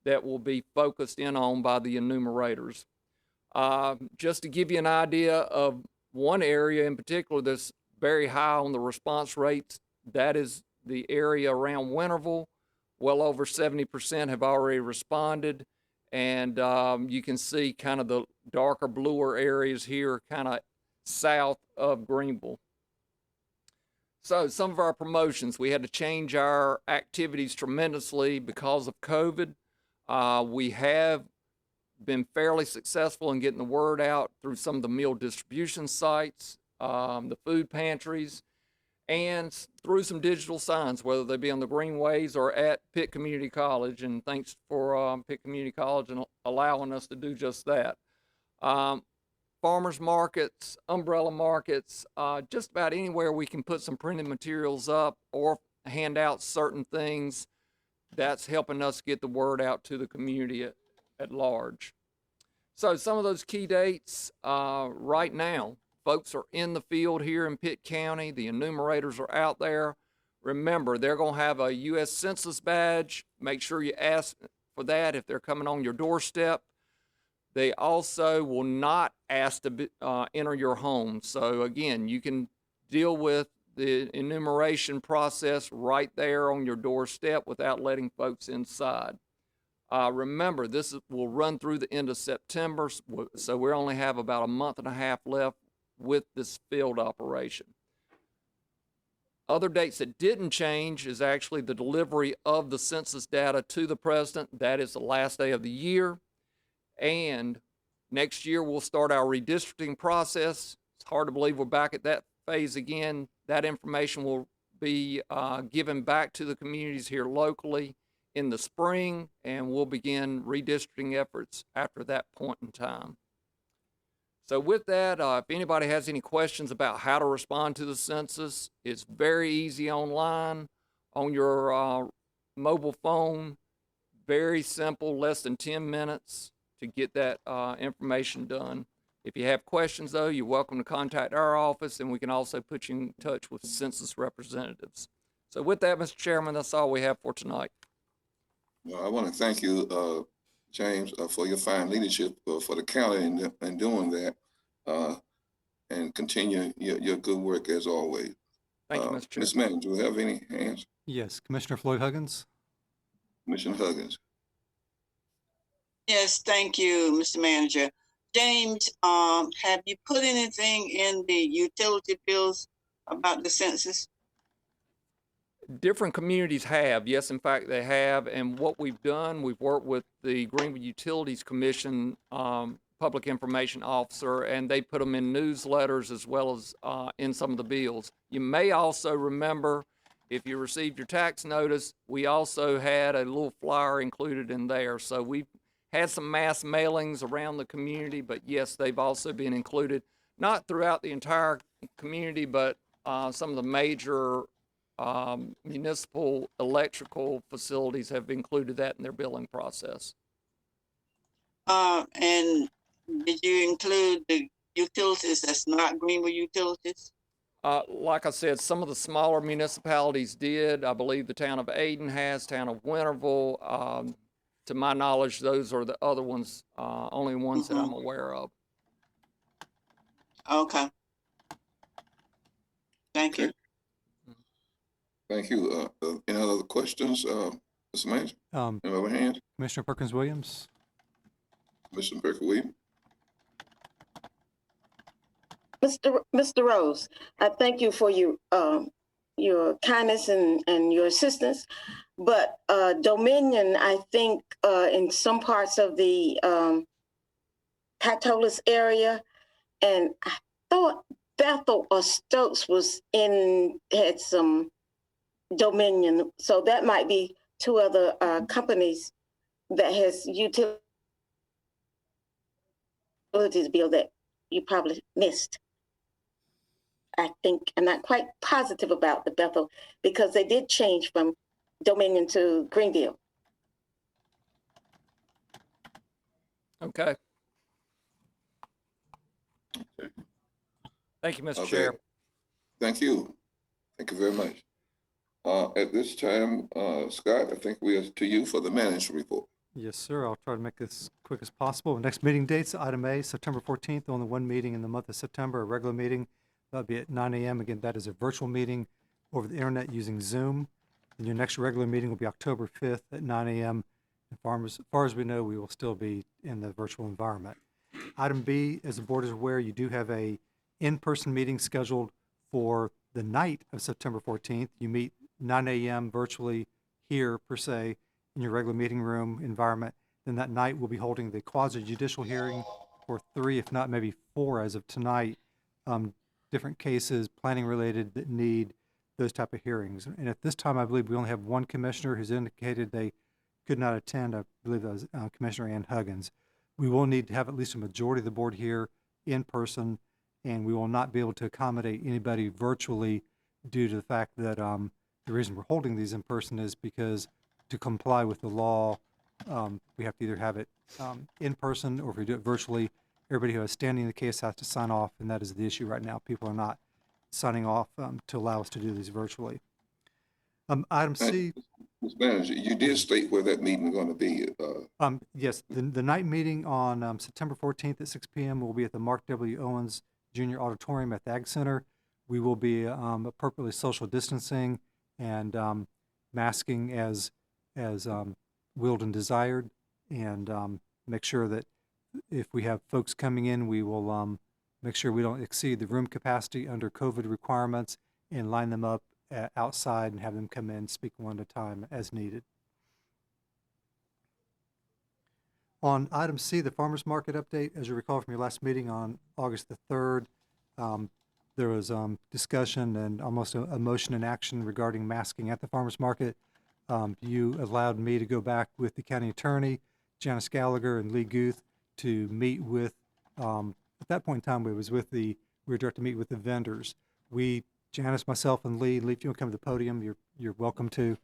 S18: that will be focused in on by the enumerators. Just to give you an idea of one area in particular that's very high on the response rates, that is the area around Winterville. Well over 70% have already responded, and you can see kind of the darker bluer areas here kind of south of Greenville. So some of our promotions, we had to change our activities tremendously because of COVID. We have been fairly successful in getting the word out through some of the meal distribution sites, the food pantries, and through some digital signs, whether they be on the greenways or at Pitt Community College. And thanks for Pitt Community College and allowing us to do just that. Farmers markets, umbrella markets, just about anywhere we can put some printed materials up or hand out certain things, that's helping us get the word out to the community at large. So some of those key dates right now, folks are in the field here in Pitt County. The enumerators are out there. Remember, they're going to have a U.S. Census badge. Make sure you ask for that if they're coming on your doorstep. They also will not ask to enter your home. So again, you can deal with the enumeration process right there on your doorstep without letting folks inside. Remember, this will run through the end of September, so we only have about a month and a half left with this field operation. Other dates that didn't change is actually the delivery of the census data to the president. That is the last day of the year. And next year we'll start our redistricting process. It's hard to believe we're back at that phase again. That information will be given back to the communities here locally in the spring, and we'll begin redistricting efforts after that point in time. So with that, if anybody has any questions about how to respond to the census, it's very easy online on your mobile phone. Very simple, less than 10 minutes to get that information done. If you have questions, though, you're welcome to contact our office, and we can also put you in touch with census representatives. So with that, Mr. Chairman, that's all we have for tonight.
S2: Well, I want to thank you, James, for your fine leadership for the county and doing that, and continue your good work as always.
S18: Thank you, Mr. Chair.
S2: Ms. Manning, do we have any hands?
S1: Yes, Commissioner Floyd Huggins.
S2: Commissioner Huggins.
S10: Yes, thank you, Mr. Manager. James, have you put anything in the utility bills about the census?
S18: Different communities have, yes, in fact, they have. And what we've done, we've worked with the Greenville Utilities Commission Public Information Officer, and they put them in newsletters as well as in some of the bills. You may also remember, if you received your tax notice, we also had a little flyer included in there. So we've had some mass mailings around the community, but yes, they've also been included, not throughout the entire community, but some of the major municipal electrical facilities have included that in their billing process.
S10: And did you include the utilities that's not Greenville utilities?
S18: Like I said, some of the smaller municipalities did. I believe the town of Ayden has, town of Winterville. To my knowledge, those are the other ones, only ones that I'm aware of.
S10: Okay. Thank you.
S2: Thank you. Any other questions, Mr. Manager? Any other hands?
S1: Commissioner Perkins Williams.
S2: Mr. Perkins Williams?
S5: Mr. Rose, I thank you for your kindness and your assistance. But Dominion, I think in some parts of the Catolis area, and I thought Bethel or Stokes had some Dominion. So that might be two other companies that has utilities bill that you probably missed. I think I'm not quite positive about the Bethel because they did change from Dominion to Greenville.
S18: Okay. Thank you, Mr. Chair.
S2: Thank you. Thank you very much. At this time, Scott, I think we are to you for the manager report.
S1: Yes, sir. I'll try to make this quick as possible. Next meeting dates, item A, September 14th, only one meeting in the month of September, a regular meeting. That'll be at 9 a.m. Again, that is a virtual meeting over the internet using Zoom. And your next regular meeting will be October 5th at 9 a.m. As far as we know, we will still be in the virtual environment. Item B, as the board is aware, you do have a in-person meeting scheduled for the night of September 14th. You meet 9 a.m. virtually here, per se, in your regular meeting room environment. Then that night we'll be holding the quasi-judicial hearing for 3, if not maybe 4 as of tonight, different cases, planning related, that need those type of hearings. And at this time, I believe we only have one commissioner who's indicated they could not attend. I believe that was Commissioner Ann Huggins. We will need to have at least a majority of the board here in person, and we will not be able to accommodate anybody virtually due to the fact that the reason we're holding these in person is because to comply with the law, we have to either have it in person, or if we do it virtually, everybody who has standing in the case has to sign off, and that is the issue right now. People are not signing off to allow us to do these virtually. Item C.
S2: Mr. Manager, you did state where that meeting is going to be.
S1: Yes, the night meeting on September 14th at 6 p.m. will be at the Mark W. Owens Jr. Auditorium at the Ag Center. We will be appropriately social distancing and masking as willed and desired, and make sure that if we have folks coming in, we will make sure we don't exceed the room capacity under COVID requirements and line them up outside and have them come in, speak one at a time as needed. On item C, the farmers market update, as you recall from your last meeting on August the 3rd, there was discussion and almost a motion in action regarding masking at the farmers market. You allowed me to go back with the county attorney, Janice Gallagher, and Lee Guth to meet with, at that point in time, we were directed to meet with the vendors. Janice, myself, and Lee, if you want to come to the podium, you're welcome to.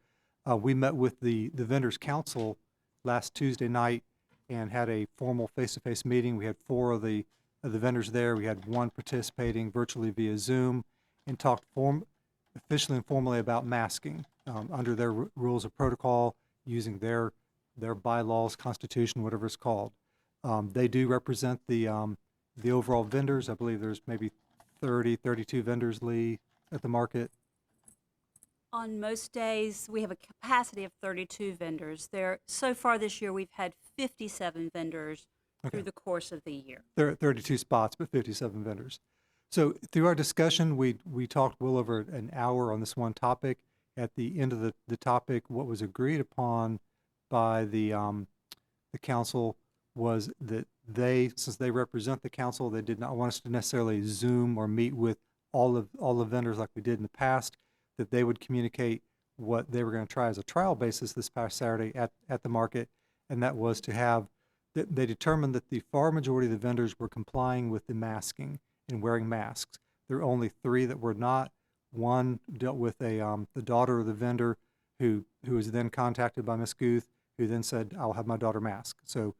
S1: We met with the vendors council last Tuesday night and had a formal face-to-face meeting. We had 4 of the vendors there. We had 1 participating virtually via Zoom, and talked officially and formally about masking under their rules of protocol, using their bylaws, constitution, whatever it's called. They do represent the overall vendors. I believe there's maybe 32 vendors, Lee, at the market.
S19: On most days, we have a capacity of 32 vendors. So far this year, we've had 57 vendors through the course of the year.
S1: There are 32 spots, but 57 vendors. So through our discussion, we talked well over an hour on this one topic. At the end of the topic, what was agreed upon by the council was that since they represent the council, they did not want us to necessarily Zoom or meet with all the vendors like we did in the past, that they would communicate what they were going to try as a trial basis this past Saturday at the market, and that was to have, they determined that the far majority of the vendors were complying with the masking and wearing masks. There were only 3 that were not. One dealt with the daughter of the vendor who was then contacted by Ms. Guth, who then said, I'll have my daughter mask. So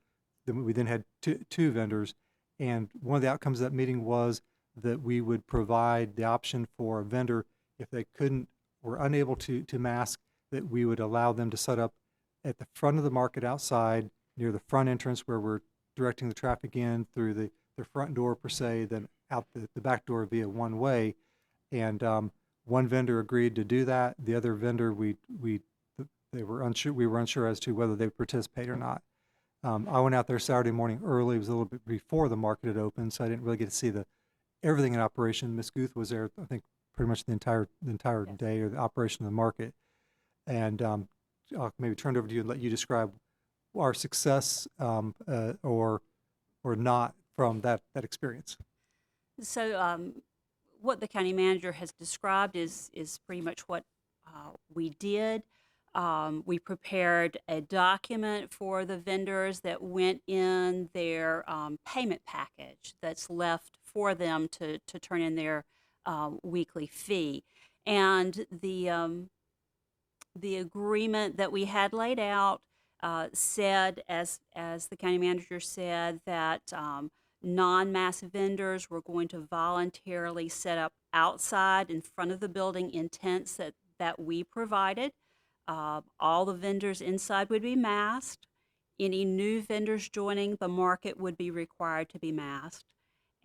S1: then we then had two vendors. And one of the outcomes of that meeting was that we would provide the option for a vendor, if they couldn't or unable to mask, that we would allow them to set up at the front of the market outside near the front entrance where we're directing the traffic in through the front door per se, then out the back door via one way. And one vendor agreed to do that. The other vendor, we were unsure as to whether they would participate or not. I went out there Saturday morning early. It was a little bit before the market had opened, so I didn't really get to see everything in operation. Miss Guth was there, I think, pretty much the entire day, or the operation of the market. And I'll maybe turn it over to you and let you describe our success or not from that experience.
S19: So what the county manager has described is pretty much what we did. We prepared a document for the vendors that went in their payment package that's left for them to turn in their weekly fee. And the agreement that we had laid out said, as the county manager said, that non-mass vendors were going to voluntarily set up outside in front of the building in tents that we provided. All the vendors inside would be masked. Any new vendors joining the market would be required to be masked.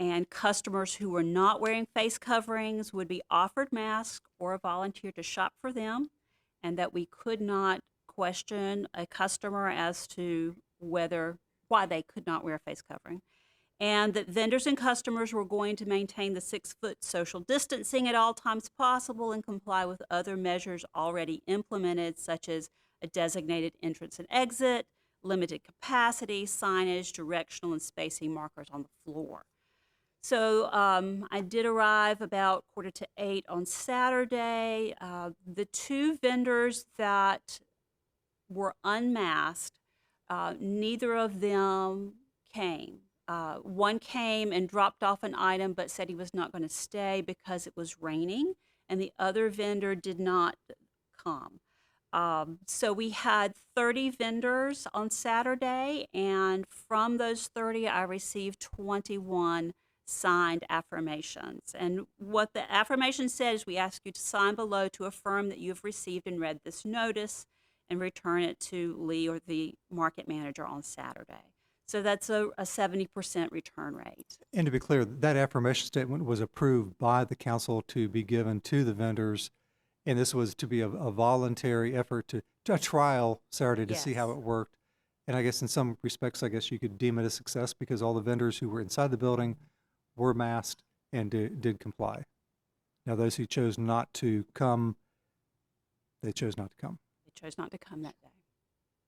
S19: And customers who were not wearing face coverings would be offered masks or volunteer to shop for them, and that we could not question a customer as to why they could not wear a face covering. And that vendors and customers were going to maintain the 6-foot social distancing at all times possible and comply with other measures already implemented, such as a designated entrance and exit, limited capacity, signage, directional and spacing markers on the floor. So I did arrive about 7:45 on Saturday. The two vendors that were unmasked, neither of them came. One came and dropped off an item but said he was not going to stay because it was raining, and the other vendor did not come. So we had 30 vendors on Saturday, and from those 30, I received 21 signed affirmations. And what the affirmation said is, we ask you to sign below to affirm that you have received and read this notice and return it to Lee or the market manager on Saturday. So that's a 70% return rate.
S1: And to be clear, that affirmation statement was approved by the council to be given to the vendors. And this was to be a voluntary effort to a trial Saturday to see how it worked. And I guess in some respects, I guess you could deem it a success because all the vendors who were inside the building were masked and did comply. Now, those who chose not to come, they chose not to come.
S19: They chose not to come that day.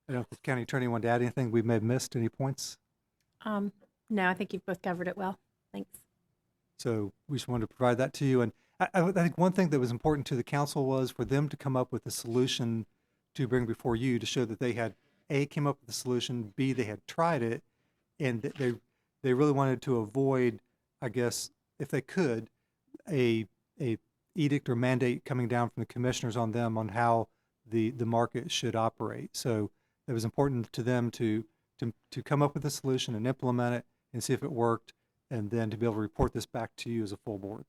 S1: I don't know if the county attorney wanted to add anything we may have missed, any points?
S11: No, I think you've both covered it well. Thanks.
S1: So we just wanted to provide that to you. And I think one thing that was important to the council was for them to come up with a solution to bring before you to show that they had, A, came up with a solution, B, they had tried it, and that they really wanted to avoid, I guess, if they could, a edict or mandate coming down from the commissioners on them on how the market should operate. So it was important to them to come up with a solution and implement it and see if it worked, and then to be able to report this back to you as a full board.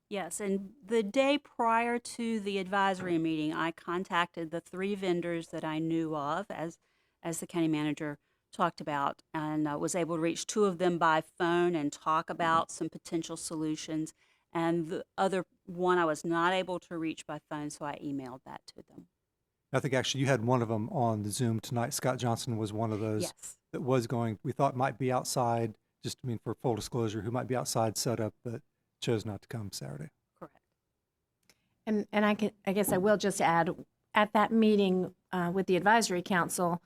S19: Yes, and the day prior to the advisory meeting, I contacted the 3 vendors that I knew of, as the county manager talked about, and was able to reach 2 of them by phone and talk about some potential solutions. And the other one I was not able to reach by phone, so I emailed that to them.
S1: I think actually you had one of them on the Zoom tonight. Scott Johnson was one of those that was going, we thought might be outside, just I mean for full disclosure, who might be outside set up, but chose not to come Saturday.
S19: Correct.
S11: And I guess I will just add, at that meeting with the advisory council,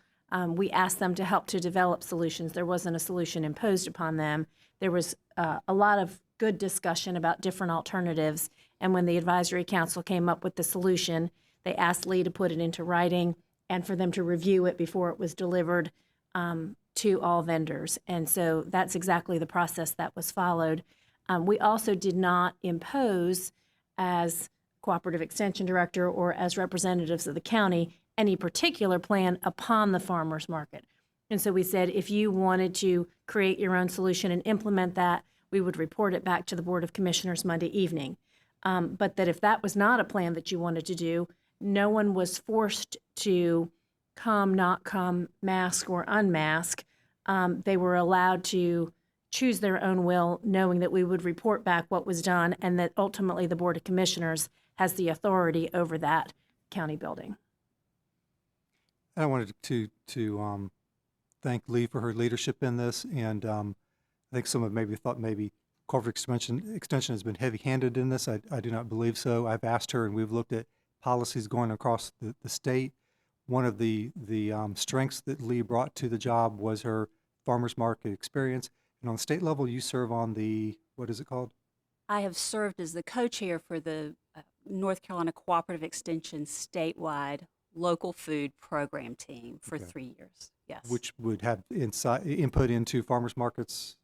S11: we asked them to help to develop solutions. There wasn't a solution imposed upon them. There was a lot of good discussion about different alternatives. And when the advisory council came up with the solution, they asked Lee to put it into writing and for them to review it before it was delivered to all vendors. And so that's exactly the process that was followed. We also did not impose, as cooperative extension director or as representatives of the county, any particular plan upon the farmers market. And so we said, if you wanted to create your own solution and implement that, we would report it back to the Board of Commissioners Monday evening. But that if that was not a plan that you wanted to do, no one was forced to come, not come, mask or unmask. They were allowed to choose their own will, knowing that we would report back what was done and that ultimately the Board of Commissioners has the authority over that county building.
S1: I wanted to thank Lee for her leadership in this, and I think some have maybe thought maybe corporate extension has been heavy-handed in this. I do not believe so. I've asked her, and we've looked at policies going across the state. One of the strengths that Lee brought to the job was her farmers market experience. And on the state level, you serve on the, what is it called?
S19: I have served as the co-chair for the North Carolina Cooperative Extension statewide local food program team for 3 years. Yes.
S1: Which would have input into farmers markets?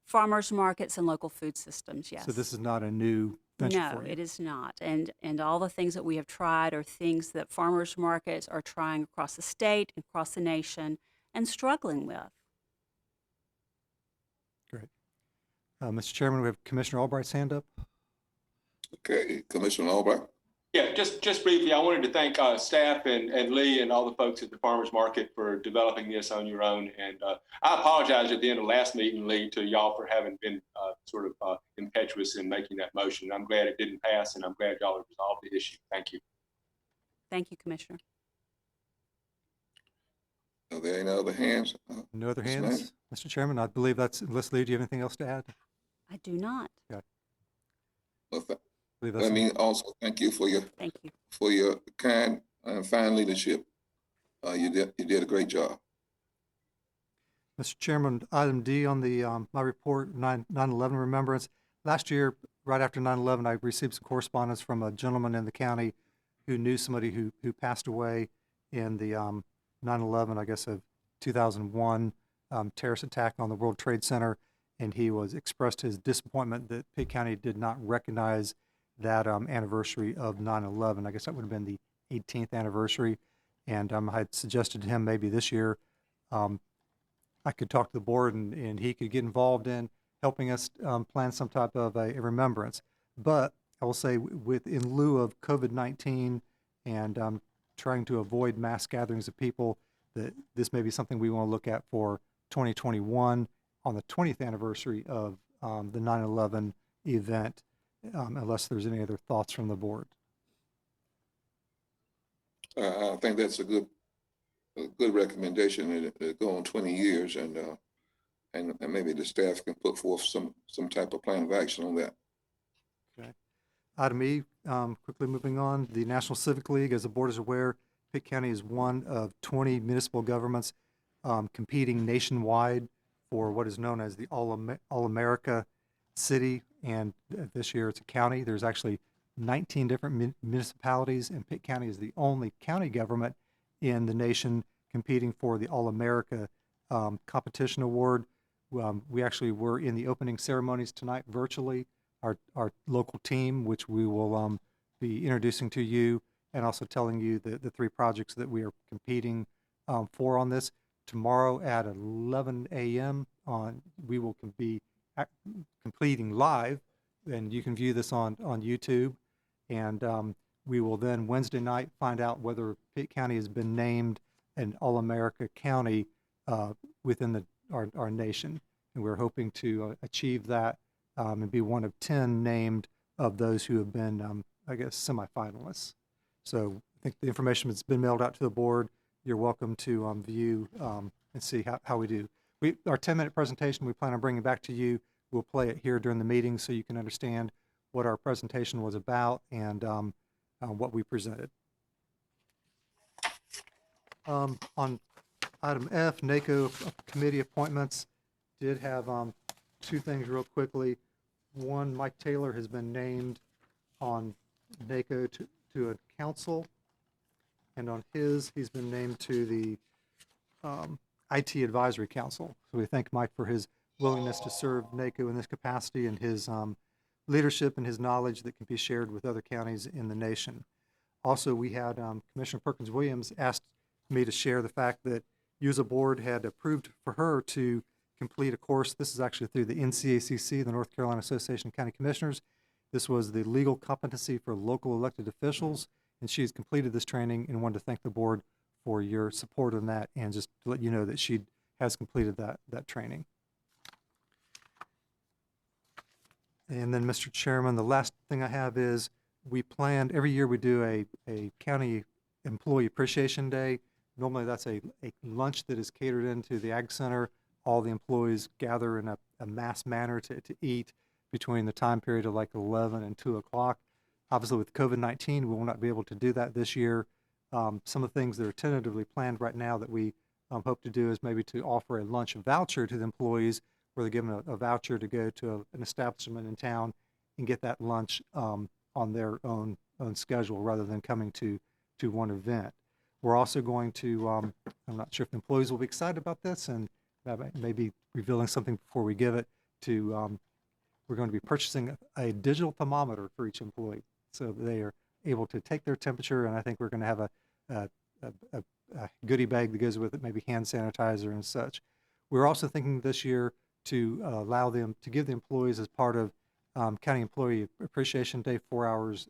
S19: Farmers markets and local food systems, yes.
S1: So this is not a new venture for you?
S19: No, it is not. And all the things that we have tried are things that farmers markets are trying across the state and across the nation and struggling with.
S1: Great. Mr. Chairman, we have Commissioner Albright's hand up.
S2: Okay, Commissioner Albright.
S12: Yeah, just briefly, I wanted to thank staff and Lee and all the folks at the farmers market for developing this on your own. And I apologize at the end of last meeting, Lee, to y'all for having been sort of impetuous in making that motion. I'm glad it didn't pass, and I'm glad y'all have resolved the issue. Thank you.
S19: Thank you, Commissioner.
S2: Are there any other hands?
S1: No other
S2: Yes,
S1: hands? Mr. Chairman, I believe that's, unless Lee, do you have anything else to add?
S19: I do not.
S1: Okay.
S2: Well,
S1: Believe that's
S2: let me also thank you for your kind and fine leadership. You did a great job.
S1: Mr. Chairman, item D on the my report, 9/11 remembrance. Last year, right after 9/11, I received some correspondence from a gentleman in the county who knew somebody who passed away in the 9/11, I guess, of 2001 terrorist attack on the World Trade Center, and he expressed his disappointment that Pitt County did not recognize that anniversary of 9/11. I guess that would have been the 18th anniversary, and I had suggested to him maybe this year I could talk to the board and he could get involved in helping us plan some type of a remembrance. But I will say, in lieu of COVID-19 and trying to avoid mass gatherings of people, that this may be something we want to look at for 2021 on the 20th anniversary of the 9/11 event, unless there's any other thoughts from the board.
S2: I think that's a good recommendation to go on 20 years, and maybe the staff can put forth some type of plan of action on that.
S1: Okay. Item E, quickly moving on, the National Civic League, as the board is aware, Pitt County is one of 20 municipal governments competing nationwide for what is known as the All-America City, and this year it's a county. There's actually 19 different municipalities, and Pitt County is the only county government in the nation competing for the All-America Competition Award. We actually were in the opening ceremonies tonight virtually. Our local team, which we will be introducing to you, and also telling you the three projects that we are competing for on this. Tomorrow at 11 a.m. we will be completing live, and you can view this on YouTube. And we will then Wednesday night find out whether Pitt County has been named an All-America County within our nation. And we're hoping to achieve that and be one of 10 named of those who have been, I guess, semifinalists. So I think the information has been mailed out to the board. You're welcome to view and see how we do. Our 10-minute presentation we plan on bringing back to you. We'll play it here during the meeting so you can understand what our presentation was about and what we presented. On item F, NACO committee appointments, did have two things real quickly. One, Mike Taylor has been named on NACO to a council, and on he's been named to the IT Advisory Council. So we thank Mike for his willingness to serve NACO in this capacity and his leadership and his knowledge that can be shared with other counties in the nation. Also, we had Commissioner Perkins-Williams asked me to share the fact that you as a board had approved for her to complete a course. This is actually through the NCACC, the North Carolina Association of County Commissioners. This was the legal competency for local elected officials, and she has completed this training and wanted to thank the board for your support on that, and just to let you know that she has completed that training. And then, Mr. Chairman, the last thing I have is we planned, every year we do a county employee appreciation day. Normally that's a lunch that is catered into the Ag Center. All the employees gather in a mass manner to eat between the time period of like 11 and 2 o'clock. Obviously with COVID-19, we will not be able to do that this year. Some of the things that are tentatively planned right now that we hope to do is maybe to offer a lunch voucher to the employees, where they're given a voucher to go to an establishment in town and get that lunch on their own schedule rather than coming to one event. We're also going to, I'm not sure if the employees will be excited about this, and maybe revealing something before we give it to, we're going to be purchasing a digital thermometer for each employee, so they are able to take their temperature, and I think we're going to have a goodie bag that goes with it, maybe hand sanitizer and such. We're also thinking this year to allow them to give the employees, as part of County Employee Appreciation Day, 4 hours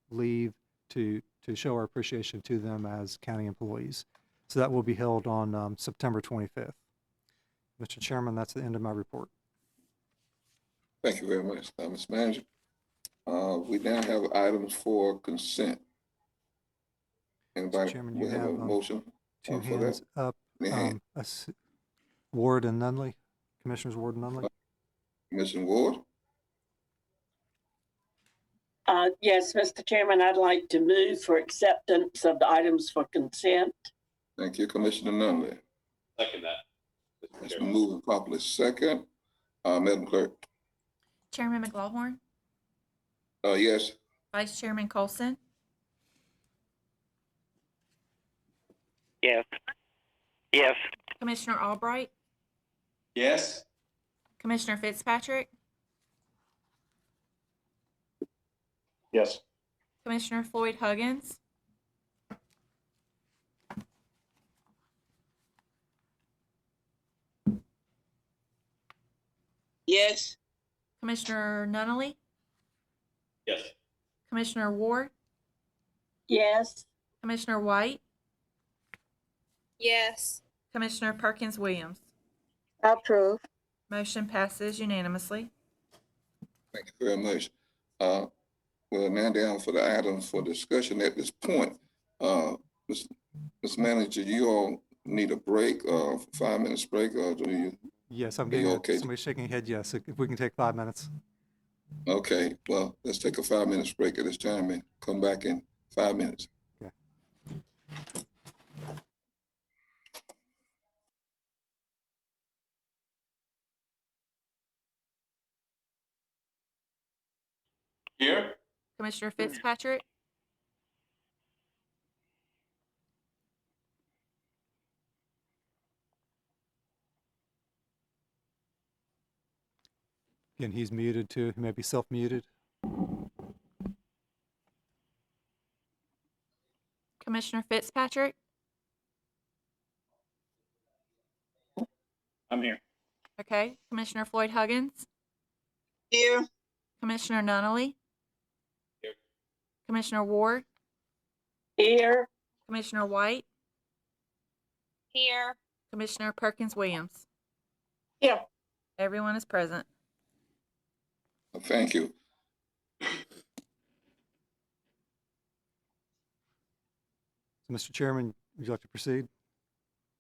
S1: leave to show our appreciation to them as county employees. So that will be held on September 25th. Mr. Chairman, that's the end of my report.
S2: Thank you very much, Mr. Manager. We now have items for consent. Anybody
S1: Chairman, you
S2: have a
S1: have
S2: motion
S1: two
S2: for
S1: hands
S2: that?
S1: up. Ward and Nunley, Commissioners Ward and Nunley.
S2: Commissioner Ward?
S9: Yes, Mr. Chairman, I'd like to move for acceptance of the items for consent.
S2: Thank you, Commissioner Nunley.
S7: Second that.
S2: It's been moved properly second. Madam Clerk?
S3: Chairman McLawhorn,
S2: Yes.
S3: Vice Chairman Colson,
S4: Yes. Yes.
S3: Commissioner Albright,
S12: Yes.
S3: Commissioner Fitzpatrick,
S8: Yes.
S3: Commissioner Floyd Huggins,
S10: Yes.
S3: Commissioner Nunley,
S7: Yes.
S3: Commissioner Ward,
S9: Yes.
S3: Commissioner White,
S6: Yes.
S3: Commissioner Perkins Williams.
S5: I approve.
S3: Motion passes unanimously.
S2: Thank you very much. We're now down for the items for discussion at this point. Mr. Manager, you all need a break, 5 minutes break, or do you?
S1: Yes, I'm
S2: Are you
S1: getting
S2: okay?
S1: somebody shaking their head. Yes, if we can take 5 minutes.
S2: Okay, well, let's take a 5 minutes break at this time and come back in 5 minutes.
S1: Okay.
S12: Here?
S3: Commissioner Fitzpatrick,
S1: Again, he's muted too. He may be self-muted.
S3: Commissioner Fitzpatrick,
S8: I'm here.
S3: okay. Commissioner Floyd Huggins,
S10: Here.
S3: Commissioner Nunley,
S7: Here.
S3: Commissioner Ward,
S9: Here.
S3: Commissioner White,
S6: Here.
S3: Commissioner Perkins Williams.
S5: Here.
S3: Everyone is present.
S2: Thank you.
S1: So, Mr. Chairman, would you like to proceed?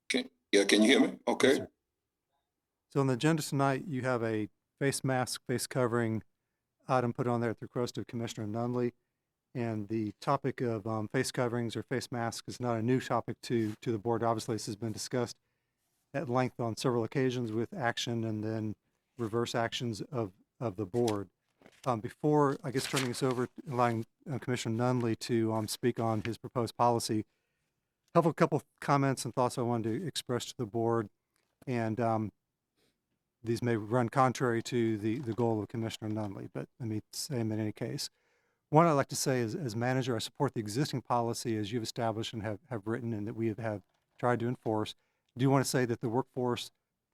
S2: Can you hear me? Okay.
S1: Yes, sir. So on the agenda tonight, you have a face mask, face covering item put on there at the request of Commissioner Nunley. And the topic of face coverings or face masks is not a new topic to the board. Obviously, this has been discussed at length on several occasions with action and then reverse actions of the board. Before, I guess, turning this over, allowing Commissioner Nunley to speak on his proposed policy, I have a couple of comments and thoughts I wanted to express to the board. And these may run contrary to the goal of Commissioner Nunley, but let me say them in any case. One I'd like to say is, as manager, I support the existing policy as you've established and have written and that we have tried to enforce. do want to say that the workforce,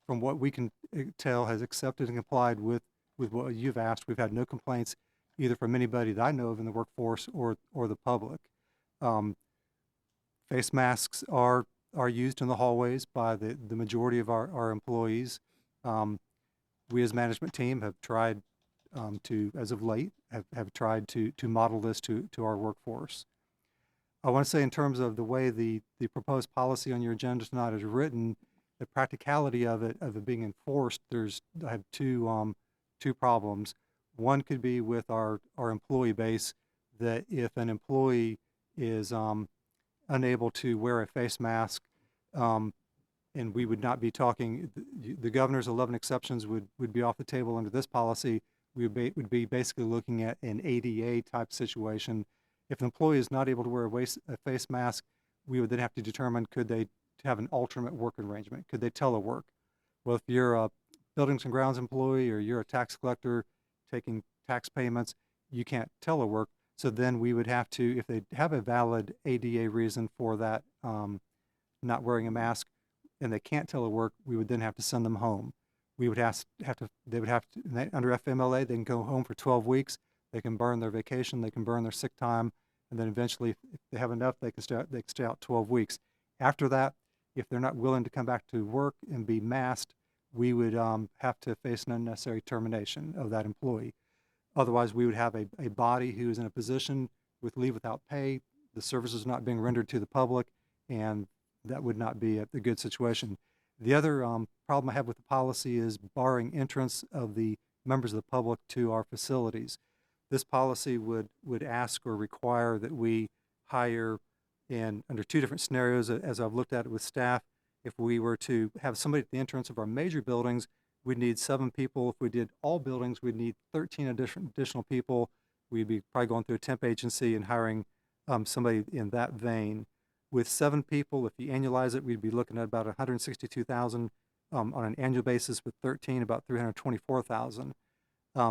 S1: from what we can tell, has accepted and complied with what you've asked. We've had no complaints either from anybody that I know of in the workforce or the public. Face masks are used in the hallways by the majority of our employees. We as management team have tried to, as of late, have tried to model this to our workforce. I want to say in terms of the way the proposed policy on your agenda tonight is written, the practicality of it being enforced, I have two problems. One could be with our employee base, that if an employee is unable to wear a face mask, and we would not be talking, the governor's 11 exceptions would be off the table under this policy. We would be basically looking at an ADA type situation. If an employee is not able to wear a face mask, we would then have to determine, could they have an alternate work arrangement? Could they telework? Well, if you're a buildings and grounds employee or you're a tax collector taking tax payments, you can't telework. So then we would have to, if they have a valid ADA reason for that not wearing a mask and they can't telework, we would then have to send them home. We would they would have to, under FMLA, they can go home for 12 weeks. They can burn their vacation, they can burn their sick time, and then eventually, if they have enough, they can stay out 12 weeks. After that, if they're not willing to come back to work and be masked, we would have to face an unnecessary termination of that employee. Otherwise, we would have a body who is in a position with leave without pay, the services not being rendered to the public, and that would not be a good situation. The other problem I have with the policy is barring entrance of the members of the public to our facilities. This policy would ask or require that we hire, in under two different scenarios, as I've looked at it with staff. If we were to have somebody at the entrance of our major buildings, we'd need 7 people. If we did all buildings, we'd need 13 additional people. We'd be probably going through a temp agency and hiring somebody in that vein. With 7 people, if you annualize it, we'd be looking at about $162,000 on an annual basis. With 13, about $324,000.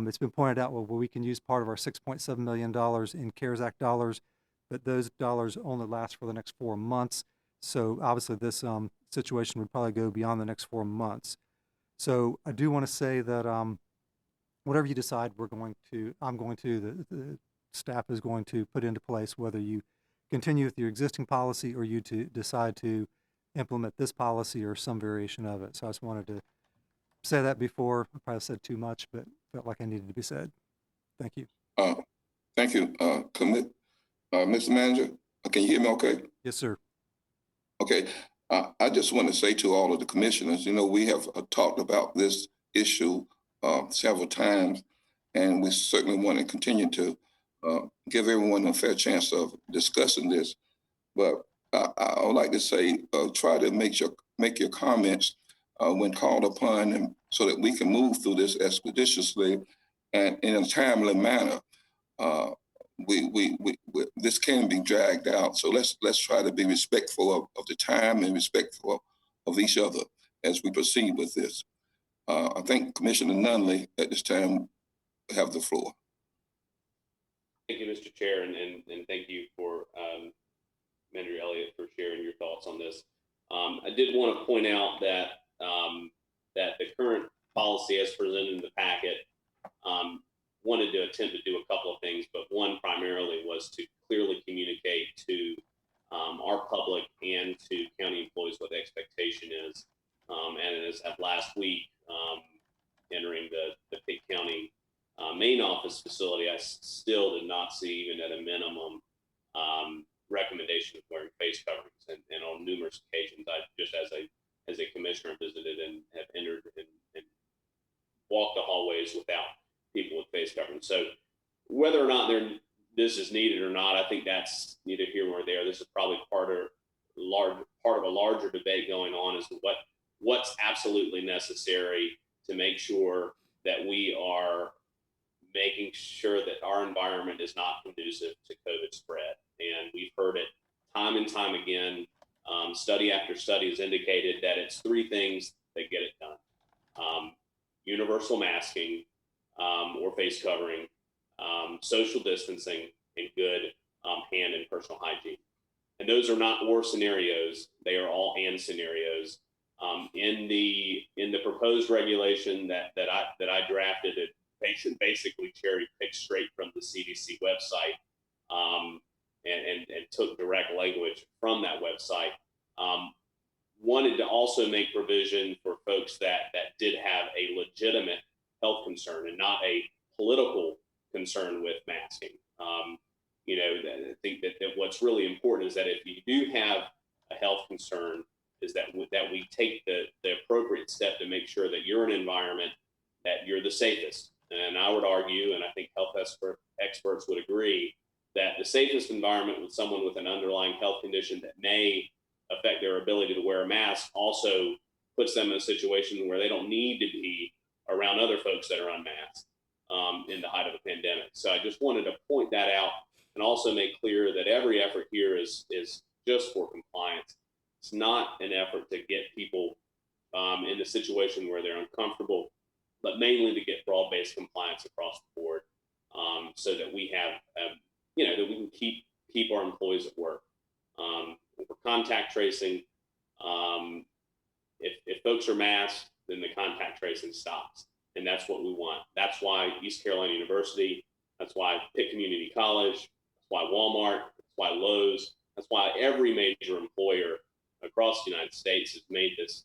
S1: It's been pointed out, well, we can use part of our $6.7 million in CARES Act dollars, but those dollars only last for the next 4 months. So obviously this situation would probably go beyond the next 4 months. So I do want to say that whatever you decide, the staff is going to put into place, whether you continue with your existing policy or you decide to implement this policy or some variation of it. So I just wanted to say that before. I probably said too much, but felt like I needed to be said. Thank you.
S2: Thank you, Mr. Manager. Can you hear me okay?
S1: Yes, sir.
S2: Okay. I just want to say to all of the commissioners, we have talked about this issue several times, and we certainly want to continue to give everyone a fair chance of discussing this. But I would like to say, try to make your comments when called upon, and so that we can move through this expeditiously and in a timely manner. This can be dragged out, so let's try to be respectful of the time and respectful of each other as we proceed with this. I think Commissioner Nunley at this time have the floor.
S7: Thank you, Mr. Chair, and thank you for Manager Elliott for sharing your thoughts on this. I did want to point out that that the current policy as presented in the packet wanted to attempt to do a couple of things, but one primarily was to clearly communicate to our public and to county employees what the expectation is. And as of last week, entering the Pitt County main office facility, I still did not see, even at a minimum, recommendation of wearing face coverings. And on numerous occasions, I just as a commissioner visited and have entered and walked the hallways without people with face coverings. So whether or not this is needed or not, I think that's neither here nor there. This is probably part of a larger debate going on as to what's absolutely necessary to make sure that we are making sure that our environment is not conducive to COVID spread. And we've heard it time and time again. Study after study has indicated that it's 3 things that get it done. Universal masking or face covering, social distancing, and good hand and personal hygiene. And those are not or scenarios. They are all and scenarios. In the proposed regulation that I drafted, it basically cherry picked straight from the CDC website, and took direct language from that website. Wanted to also make provision for folks that did have a legitimate health concern and not a political concern with masking. I think that what's really important is that if you do have a health concern, is that we take the appropriate step to make sure that you're in an environment that you're the safest. And I would argue, and I think health experts would agree, that the safest environment with someone with an underlying health condition that may affect their ability to wear a mask also puts them in a situation where they don't need to be around other folks that are unmasked in the height of a pandemic. So I just wanted to point that out and also make clear that every effort here is just for compliance. It's not an effort to get people in a situation where they're uncomfortable, but mainly to get broad-based compliance across the board, so that we have, that we can keep our employees at work. For contact tracing, if folks are masked, then the contact tracing stops, and that's what we want. That's why East Carolina University, that's why Pitt Community College, that's why Walmart, that's why Lowe's, that's why every major employer across the United States has made this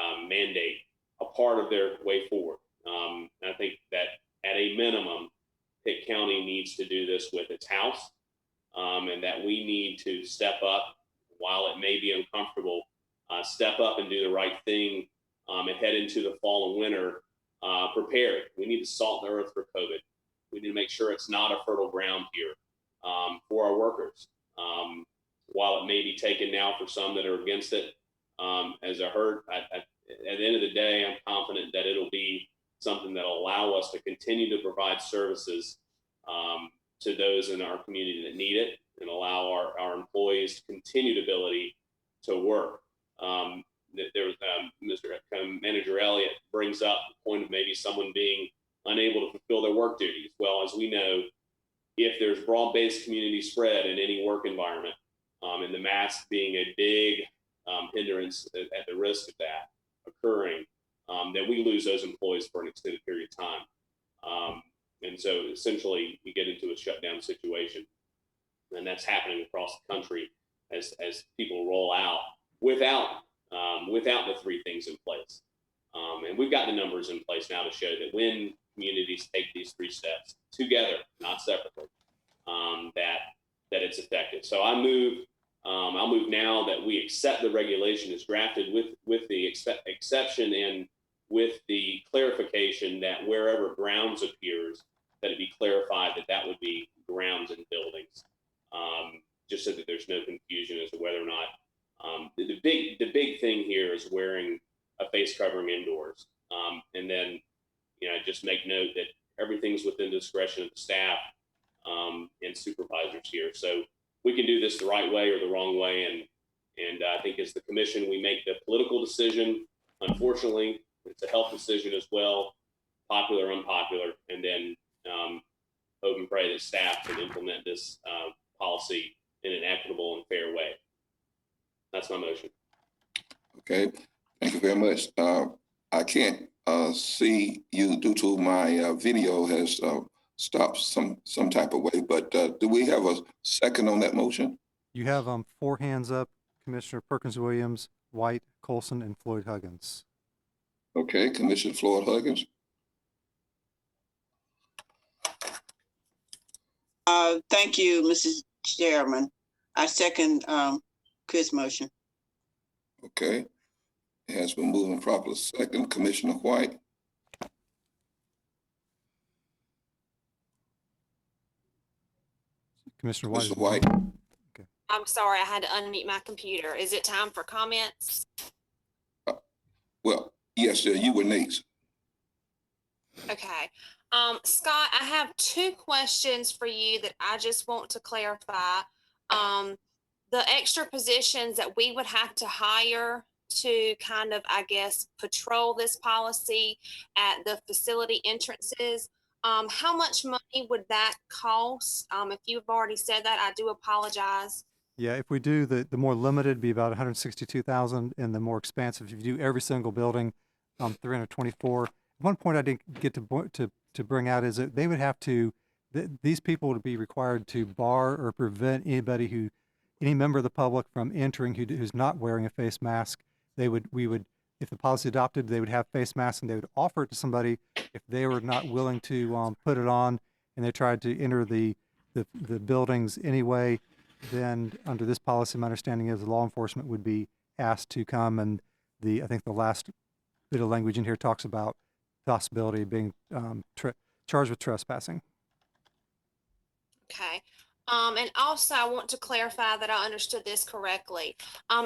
S7: mandate a part of their way forward. And I think that at a minimum, Pitt County needs to do this with its house, and that we need to step up, while it may be uncomfortable, step up and do the right thing, and head into the fall and winter prepared. We need to salt the earth for COVID. We need to make sure it's not a fertile ground here for our workers. While it may be taken now for some that are against it, as I heard, at the end of the day, I'm confident that it'll be something that'll allow us to continue to provide services to those in our community that need it, and allow our employees to continued ability to work. Manager Elliott brings up the point of maybe someone being unable to fulfill their work duties. Well, as we know, if there's broad-based community spread in any work environment, and the mask being a big hindrance at the risk of that occurring, then we lose those employees for an extended period of time. And so essentially you get into a shutdown situation, and that's happening across the country as people roll out without the three things in place. And we've got the numbers in place now to show that when communities take these three steps together, not separately, that it's effective. So I'll move now that we accept the regulation as drafted with the exception and with the clarification that wherever grounds appears, that it be clarified that would be grounds and buildings, just so that there's no confusion as to whether or not the big thing here is wearing a face covering indoors. And then, just make note that everything's within the discretion of the staff and supervisors here. So we can do this the right way or the wrong way. And I think as the commission, we make the political decision. Unfortunately, it's a health decision as well, popular or unpopular. And then hope and pray that staff can implement this policy in an equitable and fair way. That's my motion.
S2: Okay, thank you very much. I can't see you due to my video has stopped some type of way, but do we have a second on that motion?
S1: You have 4 hands up: Commissioner Perkins Williams, White, Colson, and Floyd Huggins.
S2: Okay, Commissioner Floyd Huggins.
S10: Thank you, Mrs. Chairman. I second Chris' motion.
S2: Okay, it has been moved and properly second. Commissioner White.
S1: Commissioner White.
S2: Mr. White.
S1: Okay.
S6: I'm sorry, I had to unmute my computer. Is it time for comments?
S2: Well, yes, sir, you were next.
S6: Okay. Scott, I have 2 questions for you that I just want to clarify. The extra positions that we would have to hire to kind of, I guess, patrol this policy at the facility entrances, how much money would that cost? If you've already said that, I do apologize.
S1: Yeah, if we do the more limited, be about 162,000, and the more expansive, if you do every single building, 324. One point I didn't get to bring out is that they would have to, these people would be required to bar or prevent any member of the public from entering who's not wearing a face mask. We would, if the policy adopted, they would have face masks and they would offer it to somebody if they were not willing to put it on and they tried to enter the buildings anyway. Then under this policy, my understanding is law enforcement would be asked to come, and I think the last bit of language in here talks about possibility of being charged with trespassing.
S6: Okay. And also, I want to clarify that I understood this correctly.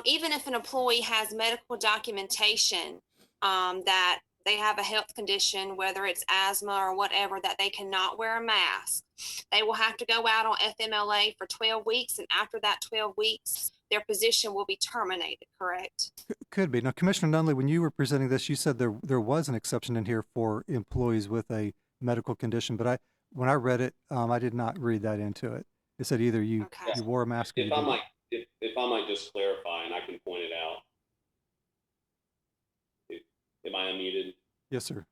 S6: Even if an employee has medical documentation that they have a health condition, whether it's asthma or whatever, that they cannot wear a mask, they will have to go out on FMLA for 12 weeks. And after that 12 weeks, their position will be terminated, correct?
S1: Could be. Now, Commissioner Nunley, when you were presenting this, you said there was an exception in here for employees with a medical condition, but when I read it, I did not read that into it. It said either you wore a mask or you didn't.
S7: If I might just clarify, and I can point it out. Am I unmuted?
S1: Yes, sir.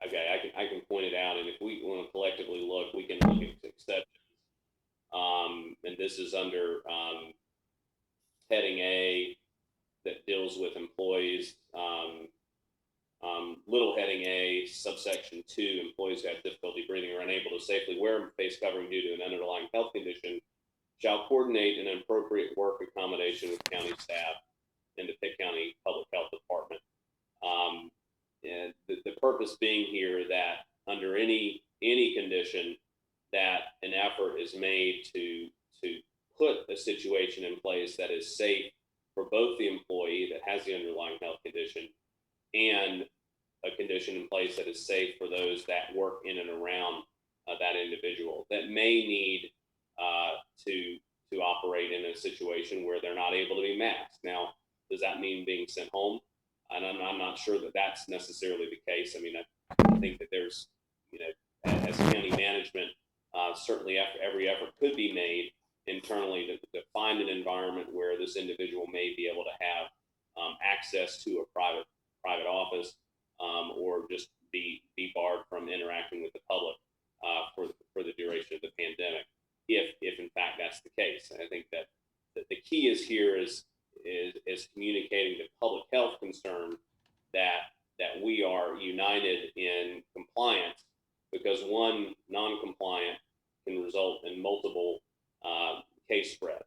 S7: Okay, I can point it out, and if we want to collectively look, we can look at exceptions. And this is under heading A that deals with employees. Little heading A, subsection 2, employees who have difficulty breathing or unable to safely wear face covering due to an underlying health condition shall coordinate an appropriate work accommodation with county staff and the Pitt County Public Health Department. And the purpose being here that under any condition that an effort is made to put a situation in place that is safe for both the employee that has the underlying health condition and a condition in place that is safe for those that work in and around that individual that may need to operate in a situation where they're not able to be masked. Now, does that mean being sent home? And I'm not sure that that's necessarily the case. I mean, I think that there's, as county management, certainly every effort could be made internally to find an environment where this individual may be able to have access to a private office or just be barred from interacting with the public for the duration of the pandemic, if in fact that's the case. And I think that the key is here is communicating the public health concern that we are united in compliance, because one non-compliant can result in multiple case spread,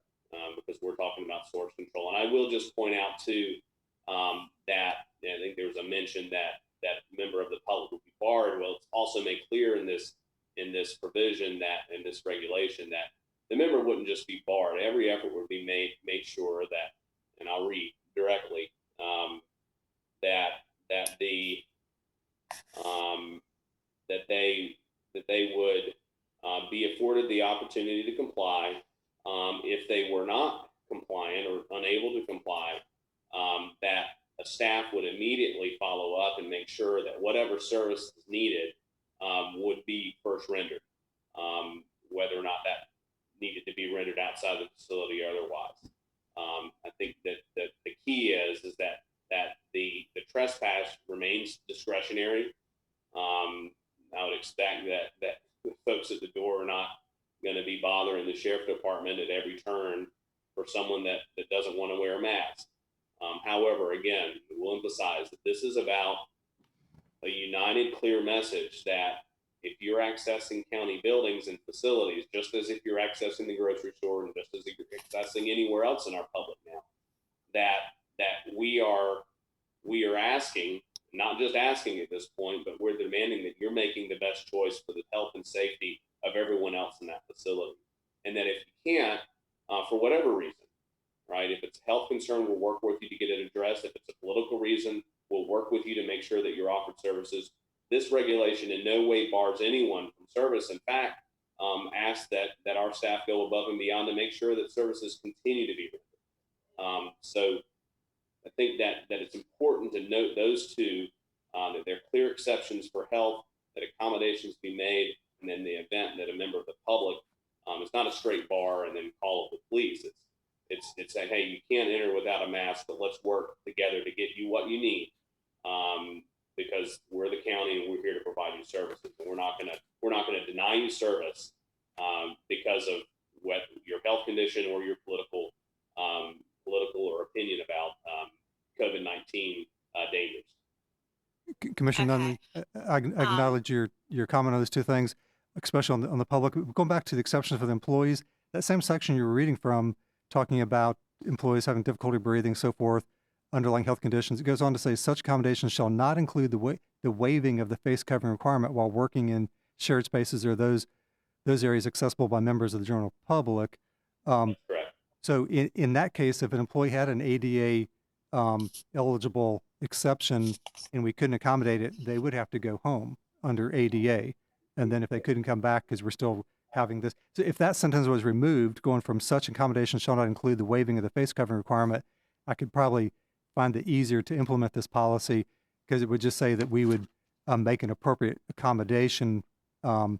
S7: because we're talking about source control. And I will just point out too that I think there was a mention that member of the public would be barred. Well, it's also made clear in this provision, that in this regulation, that the member wouldn't just be barred. Every effort would be made sure that, and I'll read directly, that they would be afforded the opportunity to comply. If they were not compliant or unable to comply, that a staff would immediately follow up and make sure that whatever service is needed would be first rendered, whether or not that needed to be rendered outside the facility or otherwise. I think that the key is that the trespass remains discretionary. I would expect that the folks at the door are not going to be bothering the sheriff department at every turn for someone that doesn't want to wear a mask. However, again, we'll emphasize that this is about a united, clear message that if you're accessing county buildings and facilities, just as if you're accessing the grocery store and just as if you're accessing anywhere else in our public now, that we are asking, not just asking at this point, but we're demanding that you're making the best choice for the health and safety of everyone else in that facility. And that if you can't, for whatever reason, right, if it's a health concern, we'll work with you to get it addressed. If it's a political reason, we'll work with you to make sure that you're offered services. This regulation in no way bars anyone from service. In fact, asks that our staff go above and beyond to make sure that services continue to be rendered. So I think that it's important to note those two, that there are clear exceptions for health, that accommodations be made, and then the event that a member of the public, it's not a straight bar and then call of the police. it's saying, hey, you can't enter without a mask, but let's work together to get you what you need, because we're the county and we're here to provide you services, and we're not gonna deny you service because of what your health condition or your political or opinion about COVID-19 dangers.
S1: Commissioner
S6: Okay.
S1: Nunley, I acknowledge your comment on those two things, especially on the public. Going back to the exceptions for the employees, that same section you were reading from, talking about employees having difficulty breathing, so forth, underlying health conditions. It goes on to say such accommodations shall not include the waiving of the face covering requirement while working in shared spaces or those areas accessible by members of the general public.
S7: That's correct.
S1: So in that case, if an employee had an ADA eligible exception and we couldn't accommodate it, they would have to go home under ADA. And then if they couldn't come back because we're still having this. So if that sentence was removed, going from such accommodation shall not include the waiving of the face covering requirement, I could probably find it easier to implement this policy because it would just say that we would make an appropriate accommodation. Then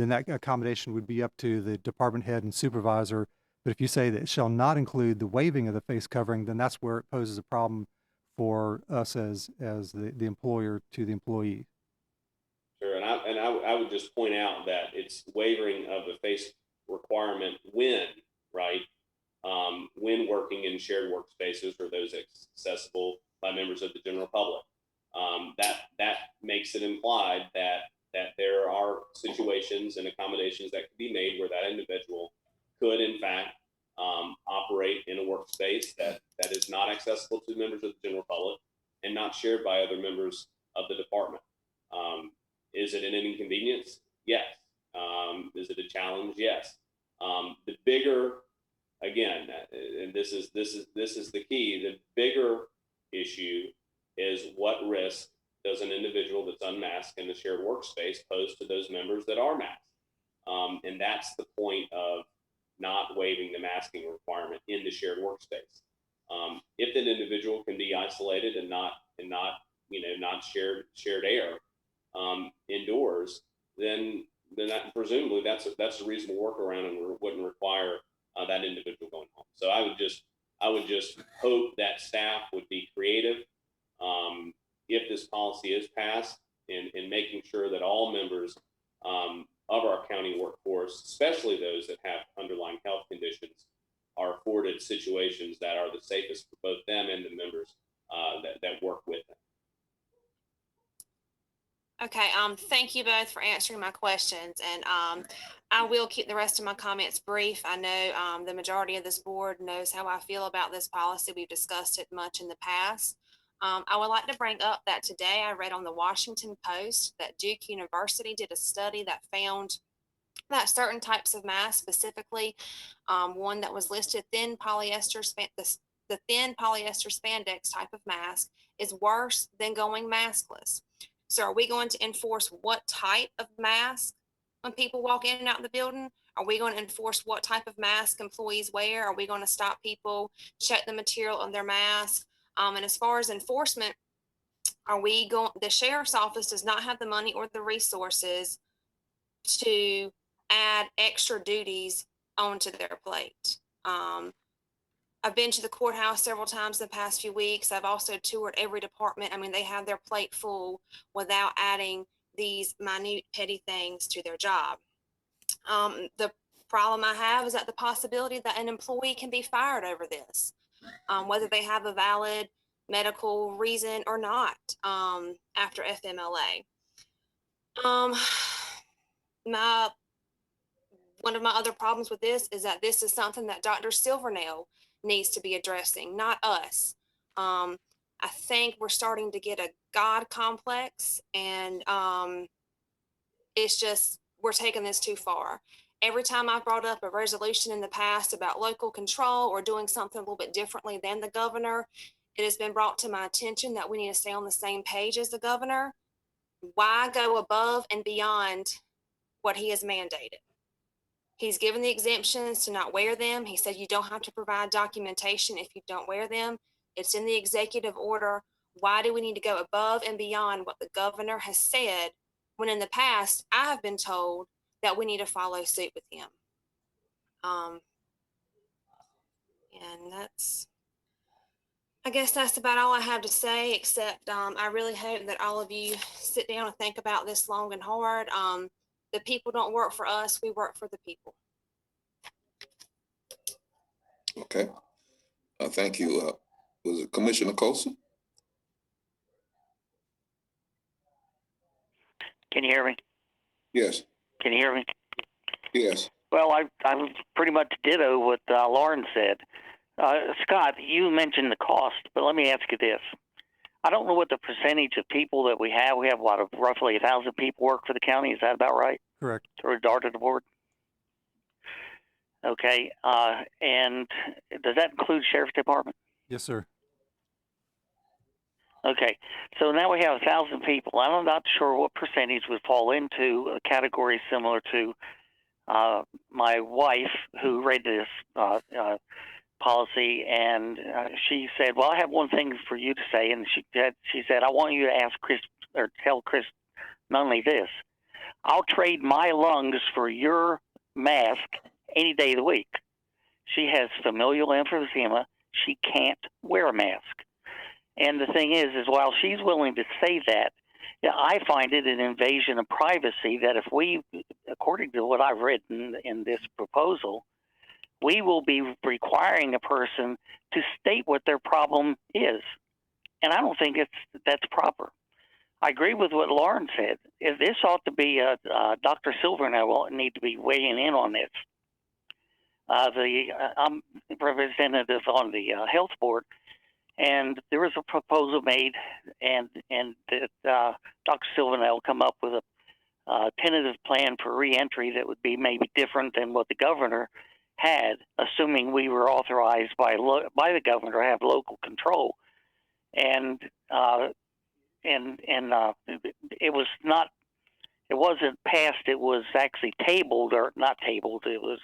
S1: that accommodation would be up to the department head and supervisor. But if you say that it shall not include the waiving of the face covering, then that's where it poses a problem for us as the employer to the employee.
S7: Sure, and I would just point out that it's waiving of the face requirement when, right, when working in shared workspaces or those accessible by members of the general public. That makes it implied that there are situations and accommodations that could be made where that individual could, in fact, operate in a workspace that is not accessible to members of the general public and not shared by other members of the department. Is it an inconvenience? Yes. Is it a challenge? Yes. The bigger, again, and this is the key. The bigger issue is what risk does an individual that's unmasked in the shared workspace pose to those members that are masked? And that's the point of not waiving the masking requirement in the shared workspace. If an individual can be isolated and not shared air indoors, then that, presumably that's a reasonable workaround and wouldn't require that individual going home. So I would just hope that staff would be creative if this policy is passed in making sure that all members of our county workforce, especially those that have underlying health conditions, are afforded situations that are the safest for both them and the members that work with them.
S6: Okay, thank you both for answering my questions, and I will keep the rest of my comments brief. I know the majority of this board knows how I feel about this policy. We've discussed it much in the past. I would like to bring up that today I read on the Washington Post that Duke University did a study that found that certain types of masks, specifically one that was listed thin polyester the thin polyester spandex type of mask is worse than going maskless. So are we going to enforce what type of mask when people walk in and out of the building? Are we going to enforce what type of mask employees wear? Are we going to stop people, check the material on their mask? And as far as enforcement, the sheriff's office does not have the money or the resources to add extra duties onto their plate. I've been to the courthouse several times in the past few weeks. I've also toured every department. I mean, they have their plate full without adding these minute petty things to their job. The problem I have is that the possibility that an employee can be fired over this, whether they have a valid medical reason or not, after FMLA. One of my other problems with this is that this is something that Dr. Silvernail needs to be addressing, not us. I think we're starting to get a God complex, and it's just, we're taking this too far. Every time I've brought up a resolution in the past about local control or doing something a little bit differently than the governor, it has been brought to my attention that we need to stay on the same page as the governor. Why go above and beyond what he has mandated? He's given the exemptions to not wear them. He said you don't have to provide documentation if you don't wear them. It's in the executive order. Why do we need to go above and beyond what the governor has said when in the past I have been told that we need to follow suit with him? And I guess that's about all I have to say, except I really hope that all of you sit down and think about this long and hard. The people don't work for us, we work for the people.
S2: Okay. Thank you. Was it Commissioner Colson?
S4: Can you hear me?
S2: Yes.
S4: Can you hear me?
S2: Yes.
S4: Well, I pretty much ditto what Lauren said. Scott, you mentioned the cost, but let me ask you this. I don't know what the percentage of people that we have. We have roughly 1,000 people work for the county. Is that about right?
S1: Correct.
S4: To regard to the board? Okay. And does that include sheriff's department?
S1: Yes, sir.
S4: Okay. So now we have 1,000 people. I'm not sure what percentage would fall into a category similar to my wife, who read this policy, and she said, "Well, I have one thing for you to say," and she said, "I want you to ask Chris or tell Chris Nunley this. I'll trade my lungs for your mask any day of the week." She has familial emphysema. She can't wear a mask. And the thing is while she's willing to say that, I find it an invasion of privacy that if we, according to what I've written in this proposal, we will be requiring a person to state what their problem is. And I don't think that's proper. I agree with what Lauren said. This ought to be Dr. Silvernail will need to be weighing in on this. I'm representative on the health board, and there was a proposal made, and Dr. Silvernail come up with a tentative plan for reentry that would be maybe different than what the governor had, assuming we were authorized by the governor to have local control, and it was not. It wasn't passed. It was actually tabled, or not tabled. It was.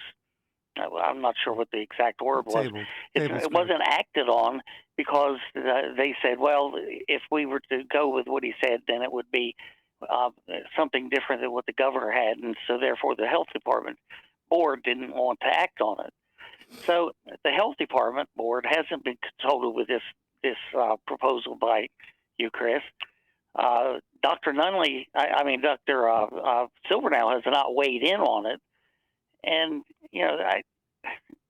S4: I'm not sure what the exact word was. It wasn't acted on because they said, well, if we were to go with what he said, then it would be something different than what the governor had, and so therefore the health department board didn't want to act on it. So the health department board hasn't been consulted with this proposal by you, Chris. Dr. Nunley, Dr. Silvernail has not weighed in on it. And,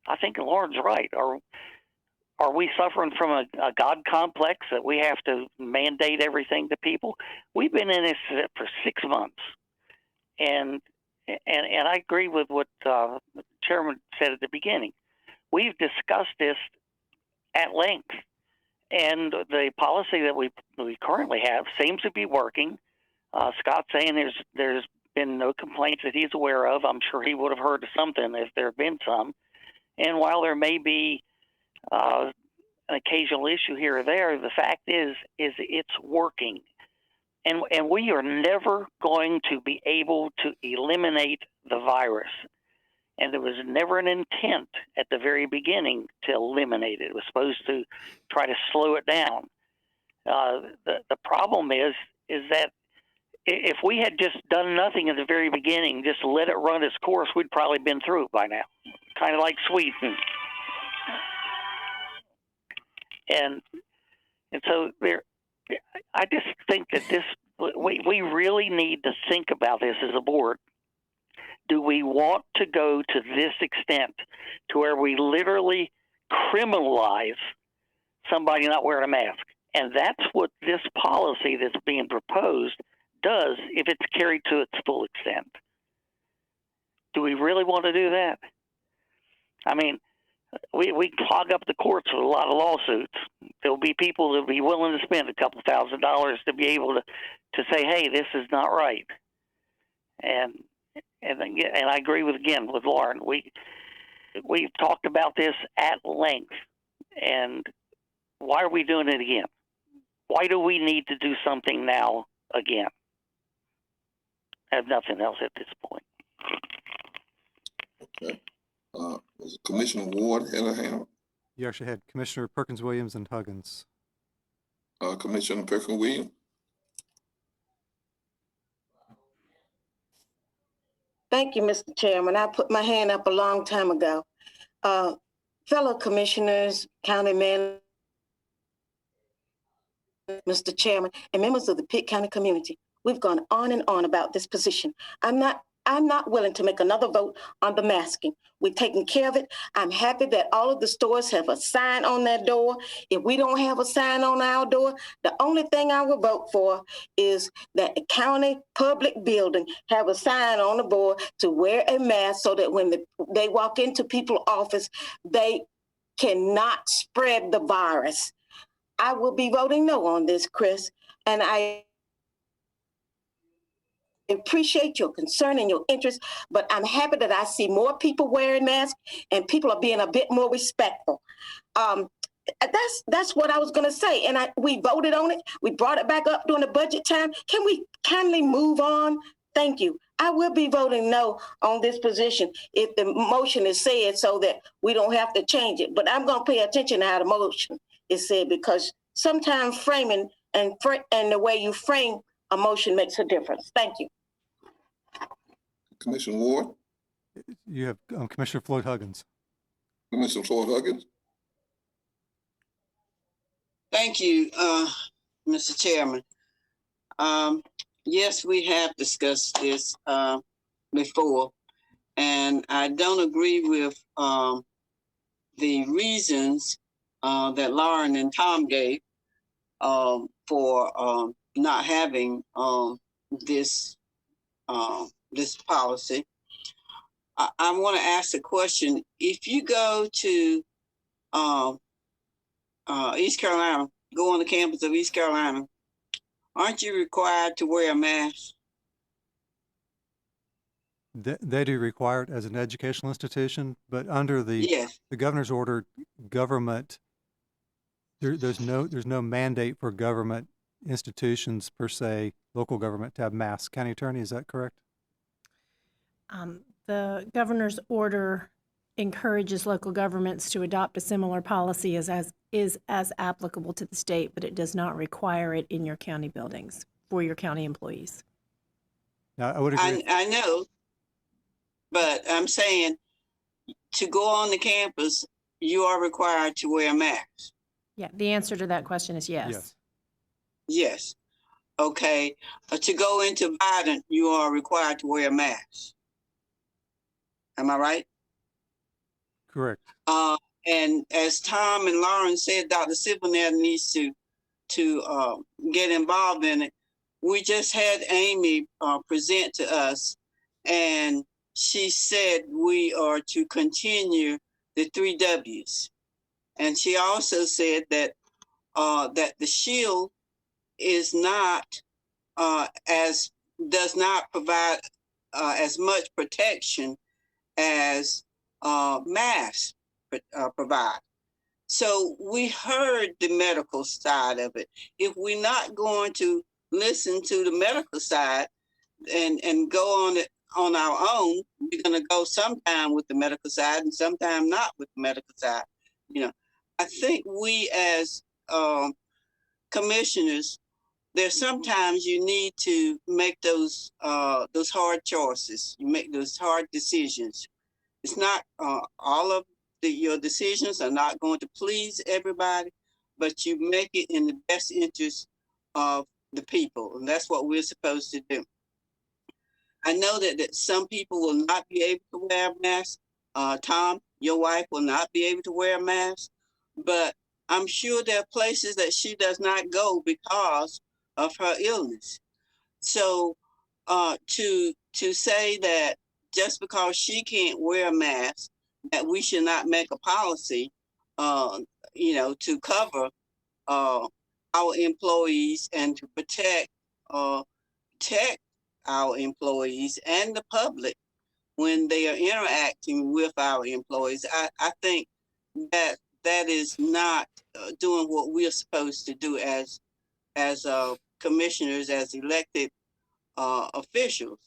S4: I think Lauren's right. Are we suffering from a God complex that we have to mandate everything to people? We've been in this for 6 months. And I agree with what the chairman said at the beginning. We've discussed this at length. And the policy that we currently have seems to be working. Scott's saying there's been no complaints that he's aware of. I'm sure he would have heard of something if there had been some. And while there may be an occasional issue here or there, the fact is it's working. And we are never going to be able to eliminate the virus. And there was never an intent at the very beginning to eliminate it. It was supposed to try to slow it down. The problem is that if we had just done nothing at the very beginning, just let it run its course, we'd probably been through it by now. Kind of like Sweden. And so I just think that we really need to think about this as a board. Do we want to go to this extent to where we literally criminalize somebody not wearing a mask? And that's what this policy that's being proposed does if it's carried to its full extent. Do we really want to do that? I mean, we clog up the courts with a lot of lawsuits. There'll be people that'll be willing to spend a couple $1,000s to be able to say, hey, this is not right. And I agree with Lauren. We've talked about this at length. And why are we doing it again? Why do we need to do something now again? I have nothing else at this point.
S2: Okay. Was Commissioner Ward had a hand?
S1: You actually had Commissioner Perkins Williams and Huggins.
S2: Commissioner Perkins Williams.
S5: Thank you, Mr. Chairman. I put my hand up a long time ago. fellow commissioners, county manager, Mr. Chairman, and members of the Pitt County community. We've gone on and on about this position. I'm not willing to make another vote on the masking. We've taken care of it. I'm happy that all of the stores have a sign on their door. If we don't have a sign on our door, the only thing I will vote for is that the county public building have a sign on the board to wear a mask so that when they walk into people's office, they cannot spread the virus. I will be voting no on this, Chris, and I appreciate your concern and your interest, but I'm happy that I see more people wearing masks and people are being a bit more respectful. That's what I was going to say, and we voted on it. We brought it back up during the budget time. Can we kindly move on? Thank you. I will be voting no on this position if the motion is said so that we don't have to change it, but I'm going to pay attention to how the motion is said because sometimes framing and the way you frame a motion makes a difference. Thank you.
S2: Commissioner Ward,
S1: You have Commissioner Floyd Huggins.
S2: Commissioner Floyd Huggins.
S10: Thank you, Mr. Chairman. Yes, we have discussed this before, and I don't agree with the reasons that Lauren and Tom gave for not having this this policy. I want to ask a question. If you go to East Carolina, go on the campus of East Carolina, aren't you required to wear a mask?
S1: They do require it as an educational institution, but under the governor's order, government there's no mandate for government institutions per se, local government to have masks. County Attorney, is that correct?
S11: The governor's order encourages local governments to adopt a similar policy as applicable to the state, but it does not require it in your county buildings for your county employees.
S1: Now, I would agree.
S10: I know, but I'm saying to go on the campus, you are required to wear a mask.
S11: Yeah, the answer to that question is yes.
S10: Yes. Okay. To go into Biden, you are required to wear a mask. Am I right?
S1: Correct.
S10: And as Tom and Lauren said, Dr. Sibonette needs to get involved in it. We just had Amy present to us, and she said we are to continue the 3 W's. And she also said that that the shield is not does not provide as much protection as masks provide. So we heard the medical side of it. If we're not going to listen to the medical side and go on it on our own, we're going to go sometime with the medical side and sometime not with the medical side. You know, I think we as commissioners, there's sometimes you need to make those hard choices. You make those hard decisions. It's not all of your decisions are not going to please everybody, but you make it in the best interest of the people, and that's what we're supposed to do. I know that some people will not be able to wear a mask. Tom, your wife will not be able to wear a mask, but I'm sure there are places that she does not go because of her illness. So to say that just because she can't wear a mask, that we should not make a policy, to cover our employees and to protect our employees and the public when they are interacting with our employees. I think that is not doing what we are supposed to do as commissioners, as elected officials.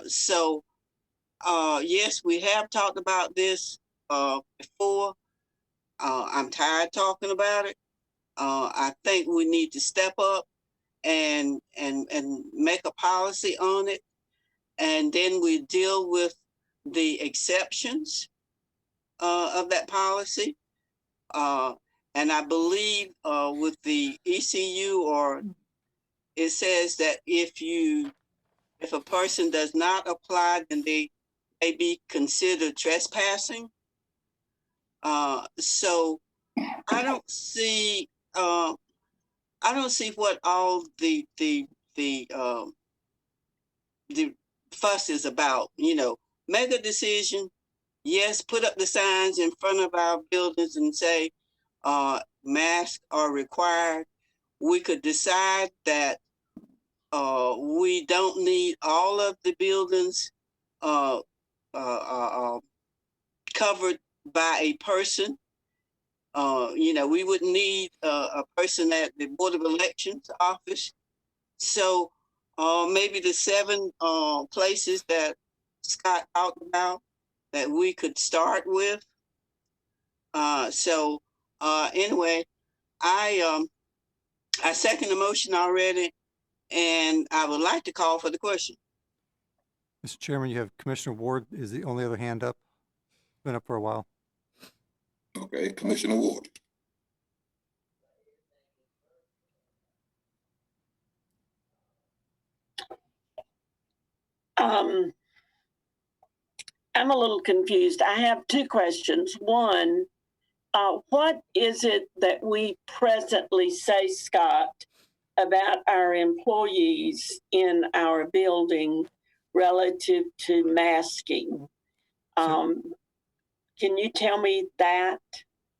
S10: So yes, we have talked about this before. I'm tired talking about it. I think we need to step up and make a policy on it, and then we deal with the exceptions. of that policy. And I believe with the ECU, or it says that if a person does not apply, then they may be considered trespassing. So I don't see what all the fuss is about. Make a decision. Yes, put up the signs in front of our buildings and say masks are required. We could decide that we don't need all of the buildings covered by a person. We wouldn't need a person at the Board of Elections office. So maybe the 7 places that Scott talked about that we could start with. Anyway, I second the motion already, and I would like to call for the question.
S1: Mr. Chairman, you have Commissioner Ward is the only other hand up. Been up for a while.
S2: Okay, Commissioner Ward.
S9: I'm a little confused. I have 2 questions. One, what is it that we presently say, Scott, about our employees in our building relative to masking? Can you tell me that?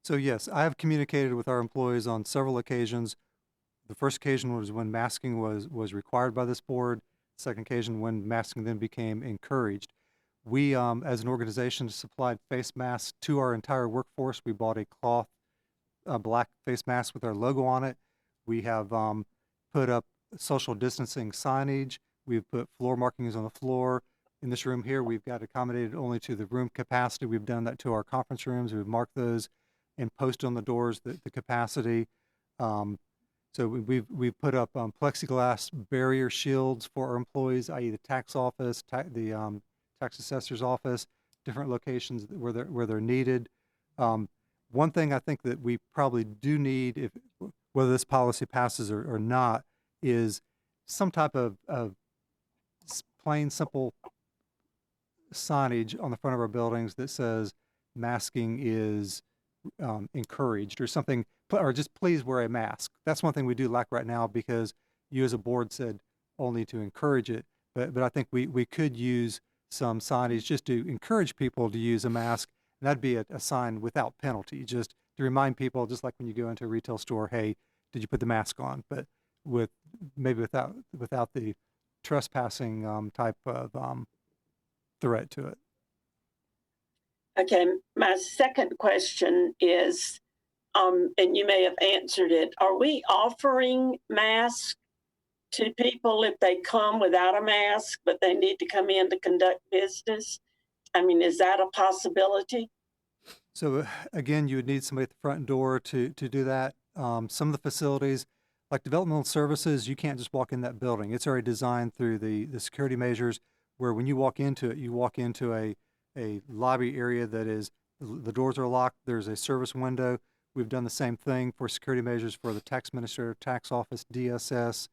S1: So yes, I have communicated with our employees on several occasions. The first occasion was when masking was required by this board. Second occasion when masking then became encouraged. We, as an organization, supplied face masks to our entire workforce. We bought a cloth black face mask with our logo on it. We have put up social distancing signage. We've put floor markings on the floor. In this room here, we've got accommodated only to the room capacity. We've done that to our conference rooms. We've marked those and posted on the doors the capacity. So we've put up plexiglass barrier shields for our employees, i.e. the tax office, the tax assessor's office, different locations where they're needed. One thing I think that we probably do need, whether this policy passes or not, is some type of plain, simple signage on the front of our buildings that says masking is encouraged or something, or just please wear a mask. That's one thing we do lack right now because you as a board said only to encourage it. But I think we could use some signage just to encourage people to use a mask. And that'd be a sign without penalty, just to remind people, just like when you go into a retail store, hey, did you put the mask on? But without the trespassing type of threat to it.
S9: Okay, my second question is, and you may have answered it, are we offering masks to people if they come without a mask, but they need to come in to conduct business? I mean, is that a possibility?
S1: So again, you would need somebody at the front door to do that. Some of the facilities, like developmental services, you can't just walk in that building. It's already designed through the security measures where when you walk into it, you walk into a lobby area that is, the doors are locked, there's a service window. We've done the same thing for security measures for the tax administrator, tax office, DSS.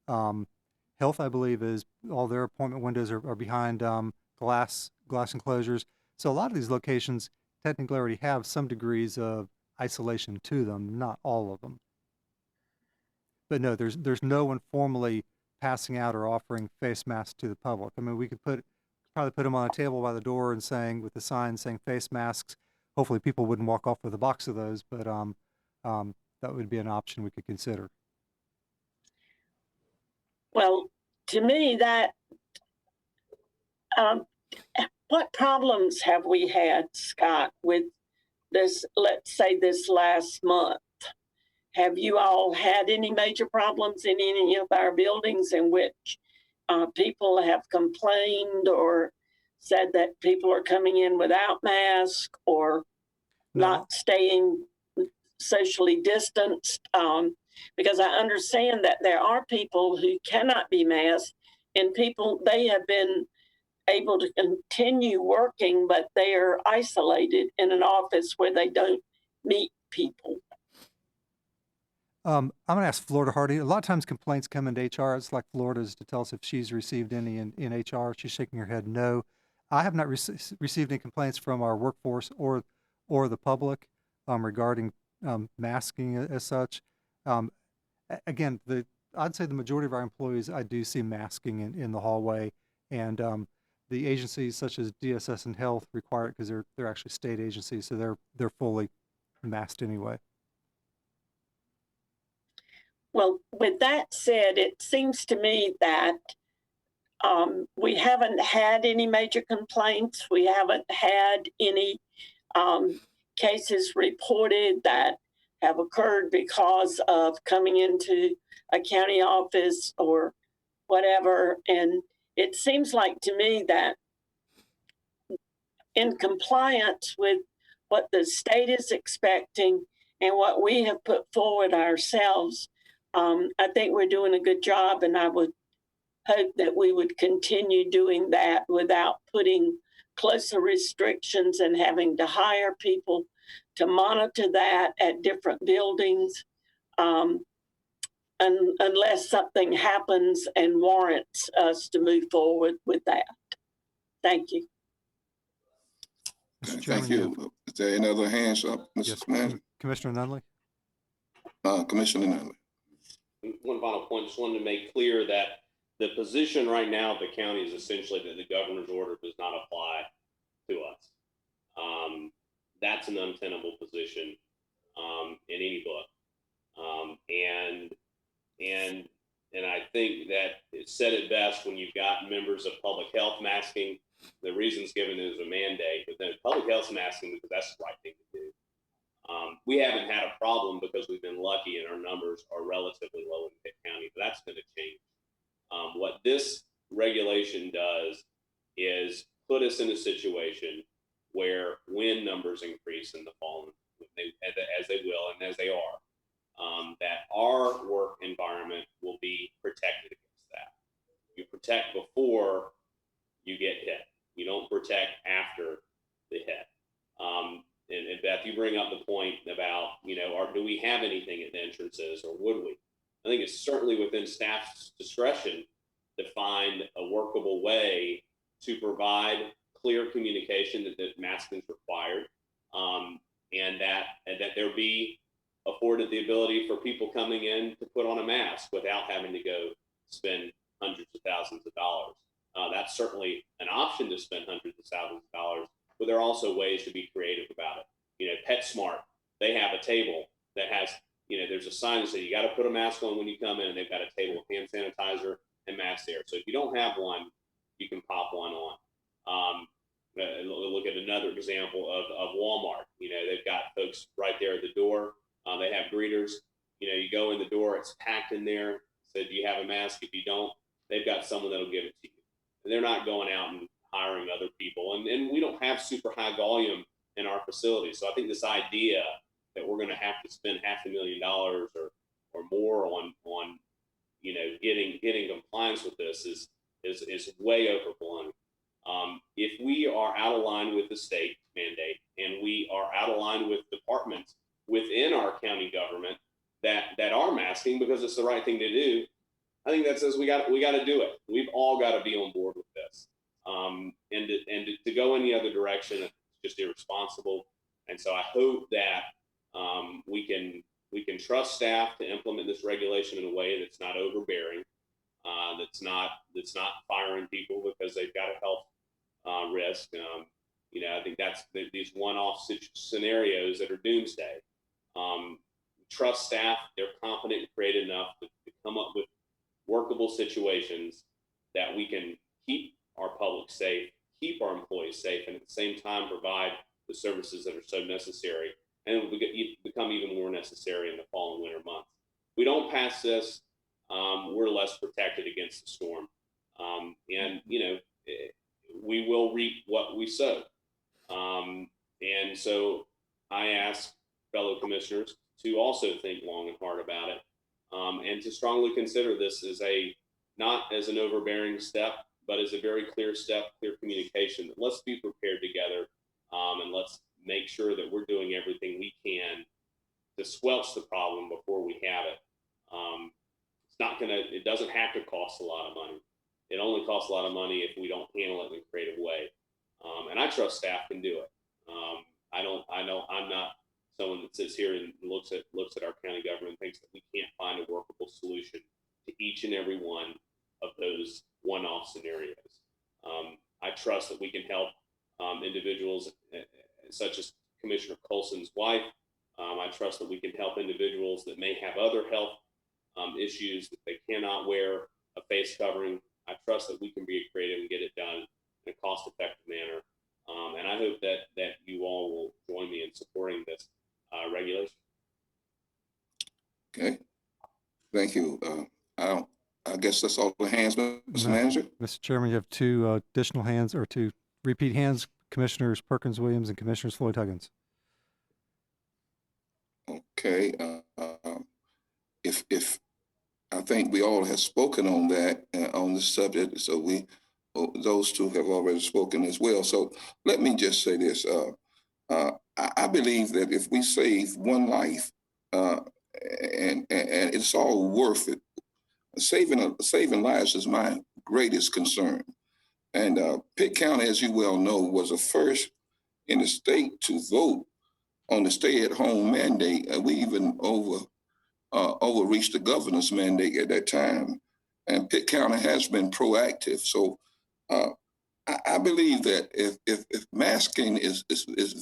S1: Health, I believe, is all their appointment windows are behind glass enclosures. So a lot of these locations technically already have some degrees of isolation to them, not all of them. But no, there's no one formally passing out or offering face masks to the public. I mean, we could probably put them on a table by the door and saying, with the sign saying face masks. Hopefully people wouldn't walk off with a box of those, but that would be an option we could consider.
S9: Well, to me, that what problems have we had, Scott, with this, let's say this last month? Have you all had any major problems in any of our buildings in which people have complained or said that people are coming in without masks or not staying socially distanced? Because I understand that there are people who cannot be masked, and people, they have been able to continue working, but they are isolated in an office where they don't meet people?
S1: I'm going to ask Florida Hardy. A lot of times complaints come into HR. It's like Florida's to tell us if she's received any in HR. She's shaking her head no. I have not received any complaints from our workforce or the public regarding masking as such. Again, I'd say the majority of our employees, I do see masking in the hallway, and the agencies such as DSS and Health require it because they're actually state agencies, so they're fully masked anyway.
S9: Well, with that said, it seems to me that we haven't had any major complaints. We haven't had any cases reported that have occurred because of coming into a county office or whatever. And it seems like to me that in compliance with what the state is expecting and what we have put forward ourselves, I think we're doing a good job, and I would hope that we would continue doing that without putting closer restrictions and having to hire people to monitor that at different buildings, unless something happens and warrants us to move forward with that. Thank you.
S1: Mr.
S2: Thank
S1: Chairman,
S2: you. Is there any other hands up, Mr.
S1: Yes,
S2: Manager?
S1: Commissioner Nunley.
S2: Commissioner Nunley.
S7: One final point, just wanted to make clear that the position right now of the county is essentially that the governor's order does not apply to us. That's an untenable position in any book. And I think that it said it best when you've got members of public health masking. The reasons given is a mandate, but then public health's masking because that's the right thing to do. We haven't had a problem because we've been lucky and our numbers are relatively low in Pitt County, but that's going to change. What this regulation does is put us in a situation where when numbers increase in the fall, as they will and as they are, that our work environment will be protected against that. You protect before you get hit. You don't protect after the hit. And Beth, you bring up the point about, do we have anything at the entrances or would we? I think it's certainly within staff's discretion to find a workable way to provide clear communication that masking is required, and that there be afforded the ability for people coming in to put on a mask without having to go spend hundreds of thousands of dollars. That's certainly an option to spend hundreds of thousands of dollars, but there are also ways to be creative about it. PetSmart, they have a table that has, there's a sign that says you got to put a mask on when you come in, and they've got a table of hand sanitizer and masks there. So if you don't have one, you can pop one on. Look at another example of Walmart. They've got folks right there at the door. They have greeters. You go in the door, it's packed in there. So do you have a mask? If you don't, they've got someone that'll give it to you. And they're not going out and hiring other people. And we don't have super high volume in our facility. So I think this idea that we're going to have to spend $500,000 or more on getting compliance with this is way overblown. If we are out of line with the state mandate and we are out of line with departments within our county government that are masking because it's the right thing to do, I think that says we got to do it. We've all got to be on board with this. And to go any other direction, it's just irresponsible. And so I hope that we can trust staff to implement this regulation in a way that's not overbearing, that's not firing people because they've got a health risk. I think that's these one-off scenarios that are doomsday. Trust staff; they're competent and creative enough to come up with workable situations that we can keep our public safe, keep our employees safe, and at the same time provide the services that are so necessary, and it will become even more necessary in the fall and winter months. If we don't pass this, we're less protected against the storm, and we will reap what we sow. And so I ask fellow commissioners to also think long and hard about it, and to strongly consider this as not as an overbearing step, but is a very clear step, clear communication that let's be prepared together, and let's make sure that we're doing everything we can to squelch the problem before we have it. It doesn't have to cost a lot of money. It only costs a lot of money if we don't handle it in a creative way. And I trust staff can do it. I know I'm not someone that sits here and looks at our county government and thinks that we can't find a workable solution to each and every one of those one-off scenarios. I trust that we can help individuals such as Commissioner Colson's wife. I trust that we can help individuals that may have other health issues that they cannot wear a face covering. I trust that we can be creative and get it done in a cost-effective manner. And I hope that you all will join me in supporting this regulation.
S2: Okay, thank you. I guess that's all the hands, Mr. Manager.
S1: Mr. Chairman, you have two additional hands, or two repeat hands, Commissioners Perkins Williams and Commissioners Floyd Huggins.
S2: Okay, if I think we all have spoken on that, on this subject, so those two have already spoken as well. So let me just say this. I believe that if we save one life, and it's all worth it. Saving lives is my greatest concern. And Pitt County, as you well know, was the first in the state to vote on the stay-at-home mandate. We even overreached the governor's mandate at that time. And Pitt County has been proactive. So I believe that if masking is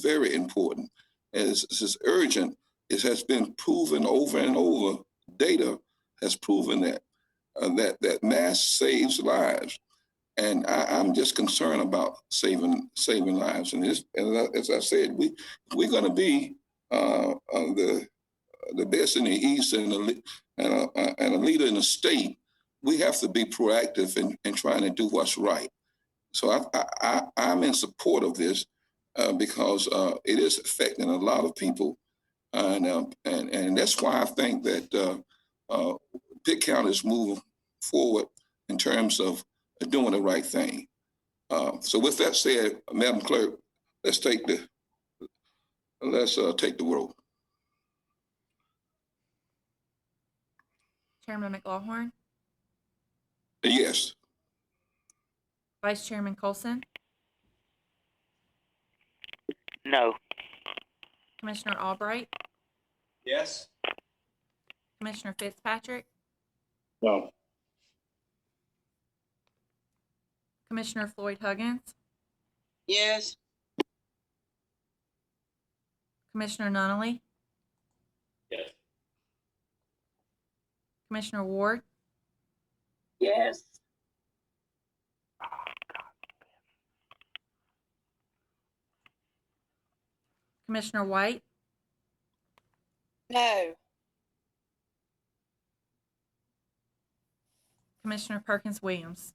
S2: very important, it's urgent, it has been proven over and over. Data has proven that that mask saves lives, and I'm just concerned about saving lives. And as I said, we're going to be the best in the East and a leader in the state. We have to be proactive in trying to do what's right. So I'm in support of this because it is affecting a lot of people, and that's why I think that Pitt County is moving forward in terms of doing the right thing. So with that said, Madam Clerk, let's take the roll.
S3: Chairman McLaughlin,
S2: Yes.
S3: Vice Chairman Colson,
S4: No.
S3: Commissioner Albright,
S12: Yes.
S3: Commissioner Fitzpatrick,
S8: No.
S3: Commissioner Floyd Huggins,
S10: Yes.
S3: Commissioner Nunley,
S7: Yes.
S3: Commissioner Ward,
S9: Yes.
S3: Commissioner White,
S6: No.
S3: Commissioner Perkins Williams.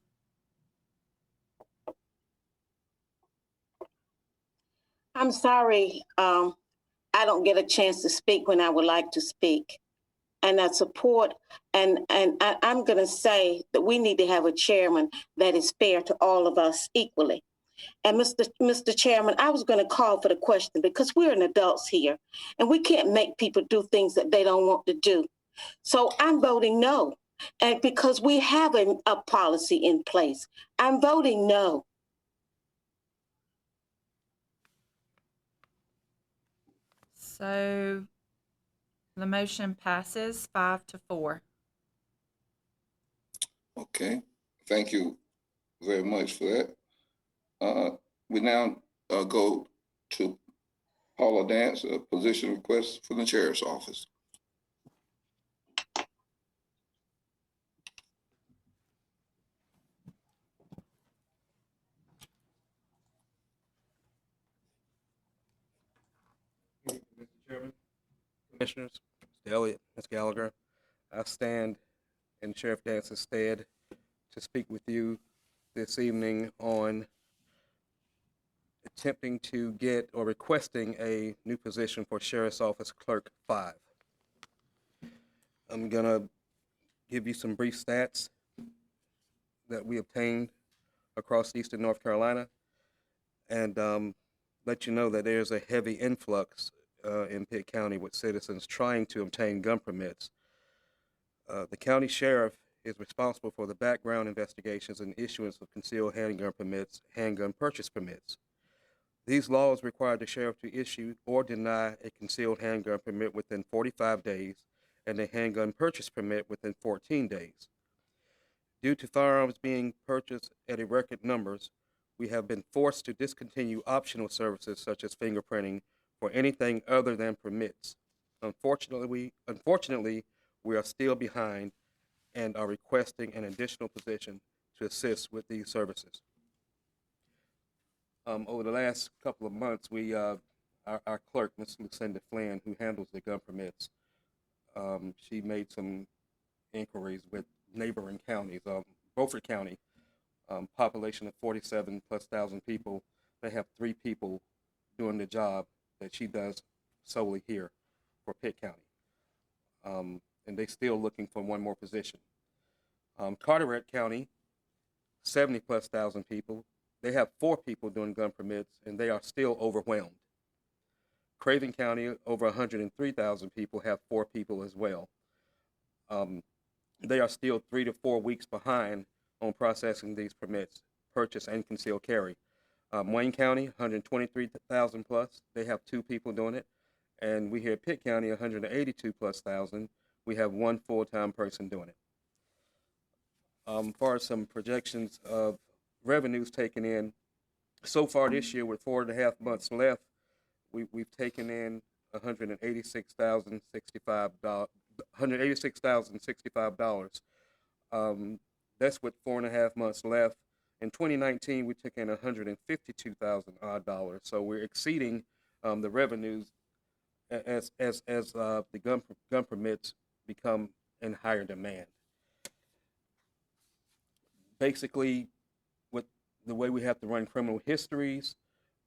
S5: I'm sorry, I don't get a chance to speak when I would like to speak. And I support, and I'm going to say that we need to have a chairman that is fair to all of us equally. And Mr. Chairman, I was going to call for the question because we're an adults here and we can't make people do things that they don't want to do. So I'm voting no. And because we have a policy in place, I'm voting no.
S3: So the motion passes 5-4.
S2: Okay. Thank you very much for that. We now go to Paula Dance, a position request for the chair's office.
S20: Mr. Chairman, Commissioners, Mr. Elliott, Ms. Gallagher, I stand in Sheriff Dance's stead to speak with you this evening on attempting to get or requesting a new position for Sheriff's Office Clerk 5. I'm gonna give you some brief stats that we obtained across eastern North Carolina, and let you know that there's a heavy influx in Pitt County with citizens trying to obtain gun permits. The county sheriff is responsible for the background investigations and issuance of concealed handgun permits, handgun purchase permits. These laws require the sheriff to issue or deny a concealed handgun permit within 45 days and a handgun purchase permit within 14 days. Due to firearms being purchased at a record numbers, we have been forced to discontinue optional services such as fingerprinting for anything other than permits. Unfortunately, we are still behind and are requesting an additional position to assist with these services. Over the last couple of months, our clerk, Ms. Lucinda Flynn, who handles the gun permits, she made some inquiries with neighboring counties. Beaufort County, population of 47 plus thousand people, they have 3 people doing the job that she does solely here for Pitt County. And they're still looking for one more position. Carteret County, 70 plus thousand people, they have 4 people doing gun permits, and they are still overwhelmed. Craven County, over 103,000 people, have 4 people as well. They are still 3 to 4 weeks behind on processing these permits, purchase and concealed carry. Wayne County, 123,000 plus, they have 2 people doing it. And we here at Pitt County, 182 plus thousand, we have 1 full-time person doing it. As far as some projections of revenues taken in, so far this year with 4.5 months left, we've taken in $186,065. That's with 4.5 months left. In 2019, we took in $152,000 So we're exceeding the revenues as the gun permits become in higher demand. Basically, with the way we have to run criminal histories,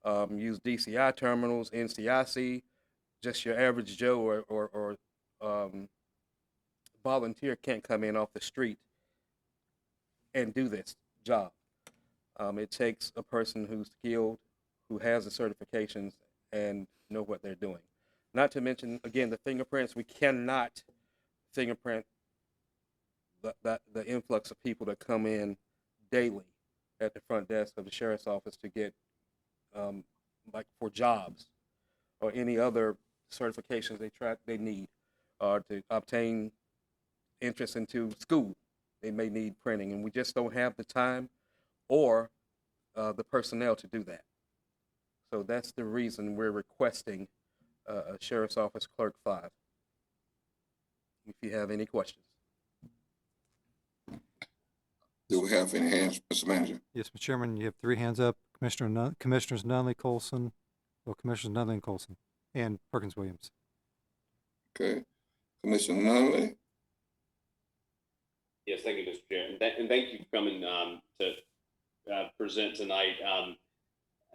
S20: use DCI terminals, NCIC, just your average Joe or volunteer can't come in off the street and do this job. It takes a person who's skilled, who has the certifications and know what they're doing. Not to mention, again, the fingerprints. We cannot fingerprint the influx of people that come in daily at the front desk of the sheriff's office to get, like for jobs or any other certifications they need, or to obtain entrance into school. They may need printing, and we just don't have the time or the personnel to do that. So that's the reason we're requesting a Sheriff's Office Clerk 5. If you have any questions.
S2: Do we have any hands, Mr. Manager?
S1: Yes, Mr. Chairman, you have 3 hands up. Commissioners Nunley, Colson, Commissioners Nunley and Colson, and Perkins Williams.
S2: Okay. Commissioner Nunley?
S7: Yes, thank you, Mr. Chair. And thank you for coming to present tonight. I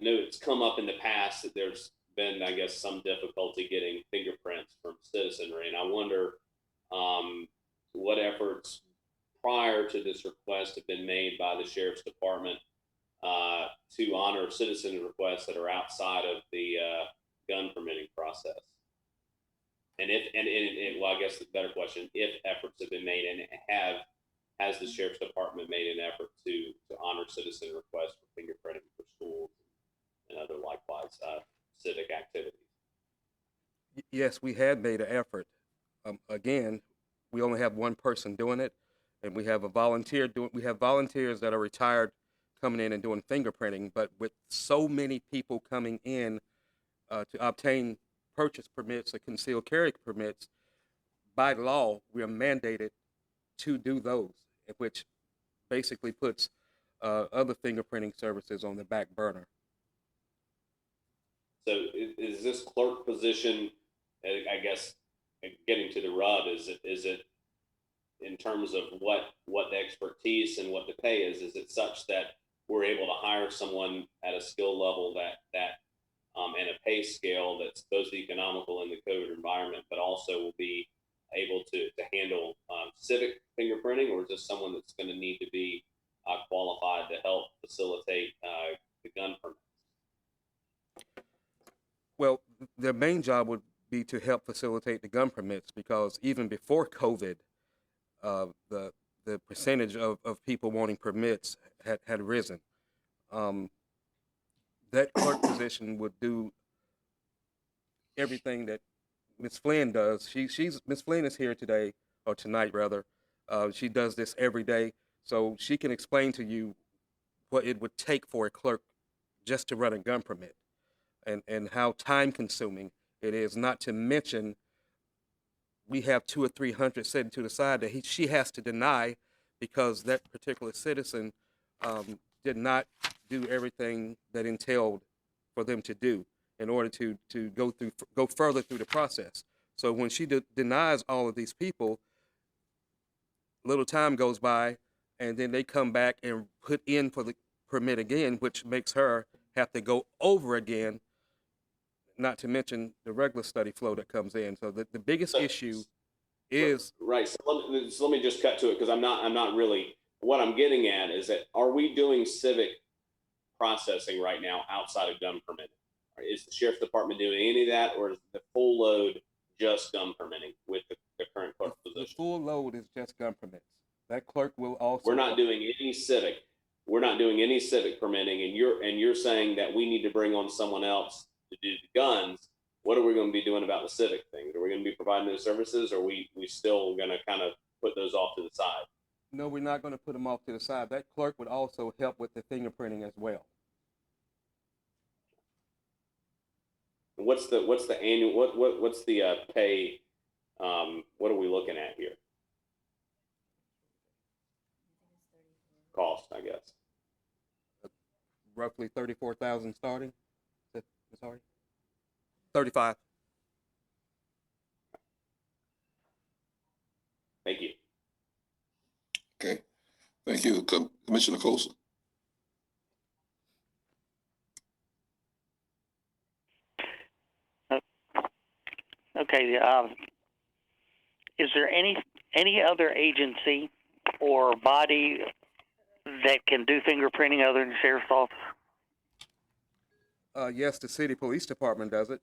S7: know it's come up in the past that there's been, I guess, some difficulty getting fingerprints from citizenry. And I wonder what efforts prior to this request have been made by the Sheriff's Department to honor citizen requests that are outside of the gun permitting process. And well, I guess the better question, if efforts have been made, and has the Sheriff's Department made an effort to honor citizen requests for fingerprinting for schools and other likewise civic activities?
S20: Yes, we had made an effort. Again, we only have one person doing it, and we have a volunteer doing. We have volunteers that are retired coming in and doing fingerprinting. But with so many people coming in to obtain purchase permits or concealed carry permits, by law, we are mandated to do those, which basically puts other fingerprinting services on the back burner.
S7: So is this clerk position, I guess, getting to the rub, is it in terms of what the expertise and what the pay is it such that we're able to hire someone at a skill level that and a pay scale that's both economical in the COVID environment, but also will be able to handle civic fingerprinting, or is this someone that's going to need to be qualified to help facilitate the gun permits?
S20: Well, their main job would be to help facilitate the gun permits, because even before COVID, the percentage of people wanting permits had risen. That clerk position would do everything that Ms. Flynn does. Ms. Flynn is here today, or tonight rather. She does this every day, so she can explain to you what it would take for a clerk just to run a gun permit, and how time consuming it is. Not to mention, we have 200 or 300 sitting to the side that she has to deny because that particular citizen did not do everything that entailed for them to do in order to go further through the process. So when she denies all of these people, little time goes by, and then they come back and put in for the permit again, which makes her have to go over again, not to mention the regular study flow that comes in. So the biggest issue is
S7: right. So let me just cut to it, because I'm not really, what I'm getting at is that, are we doing civic processing right now outside of gun permitting? Is the sheriff's department doing any of that, or is the full load just gun permitting with the current clerk position?
S20: The full load is just gun permits. That clerk will also.
S7: We're not doing any civic. We're not doing any civic permitting, and you're saying that we need to bring on someone else to do the guns. What are we going to be doing about the civic thing? Are we going to be providing those services, or are we still going to kind of put those off to the side?
S20: No, we're not going to put them off to the side. That clerk would also help with the fingerprinting as well.
S7: What's the annual what's the pay? What are we looking at here? Cost, I guess.
S20: Roughly 34,000 starting. Sorry. 35.
S7: Thank you.
S2: Okay. Thank you, Commissioner Colson.
S4: Okay. Is there any other agency or body that can do fingerprinting other than the sheriff's office?
S20: Yes, the city police department does it,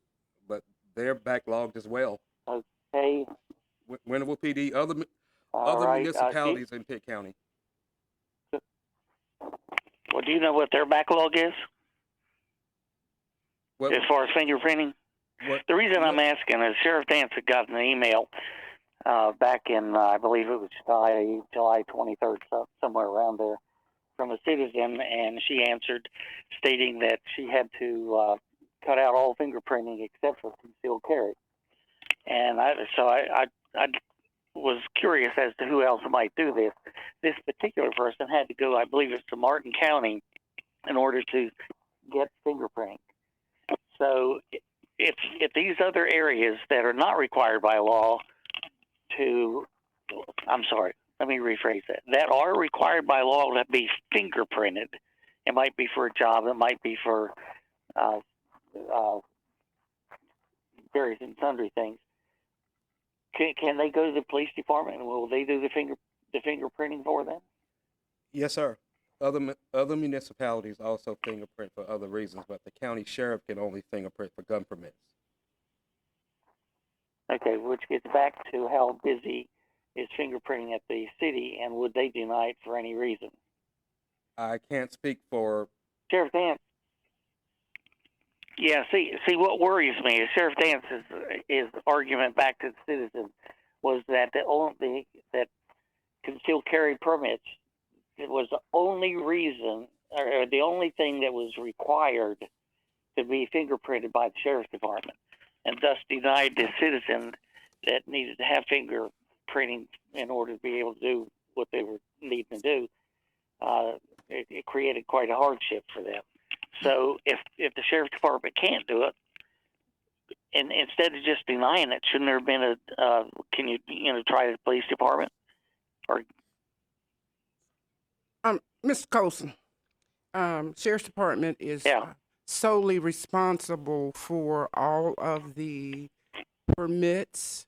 S20: but they're backlogged as well.
S4: Okay.
S20: Winnable PD, other
S4: right.
S20: municipalities in Pitt County.
S4: Well, do you know what their backlog is as far as fingerprinting? The reason I'm asking is Sheriff Dance had gotten an email back in, I believe it was July 23rd, somewhere around there, from a citizen, and she answered stating that she had to cut out all fingerprinting except for concealed carry. And I was curious as to who else might do this. This particular person had to go, I believe it's to Martin County, in order to get fingerprinting. So if these other areas that are not required by law I'm sorry, let me rephrase that are required by law to be fingerprinted, it might be for a job, it might be for various and sundry things. Can they go to the police department and will they do the fingerprinting for them?
S20: Yes, sir. Other municipalities also fingerprint for other reasons, but the county sheriff can only fingerprint for gun permits.
S4: Okay, which gets back to how busy is fingerprinting at the city, and would they deny it for any reason?
S20: I can't speak for
S4: Sheriff Dance. Yeah, see what worries me is Sheriff Dance's argument back to the citizen was that that concealed carry permits, it was the only reason or the only thing that was required to be fingerprinted by the sheriff's department, and thus denied the citizen that needed to have fingerprinting in order to be able to do what they were needing to do. It created quite a hardship for them. So if the sheriff's department can't do it, and instead of just denying it, shouldn't there have been can you try the police department? Or
S21: Mr. Colson, Sheriff's Department is solely responsible for all of the permits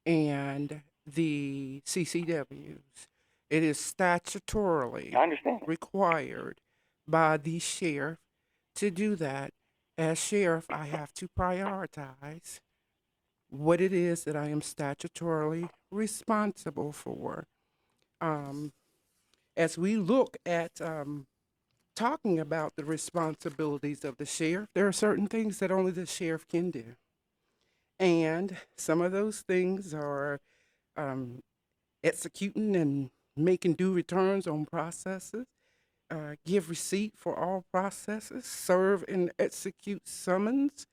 S21: and the CCWs. It is statutorily
S4: I understand.
S21: required by the sheriff to do that. As sheriff, I have to prioritize what it is that I am statutorily responsible for. As we look at talking about the responsibilities of the sheriff, there are certain things that only the sheriff can do. And some of those things are executing and making due returns on processes, give receipt for all processes, serve and execute summons,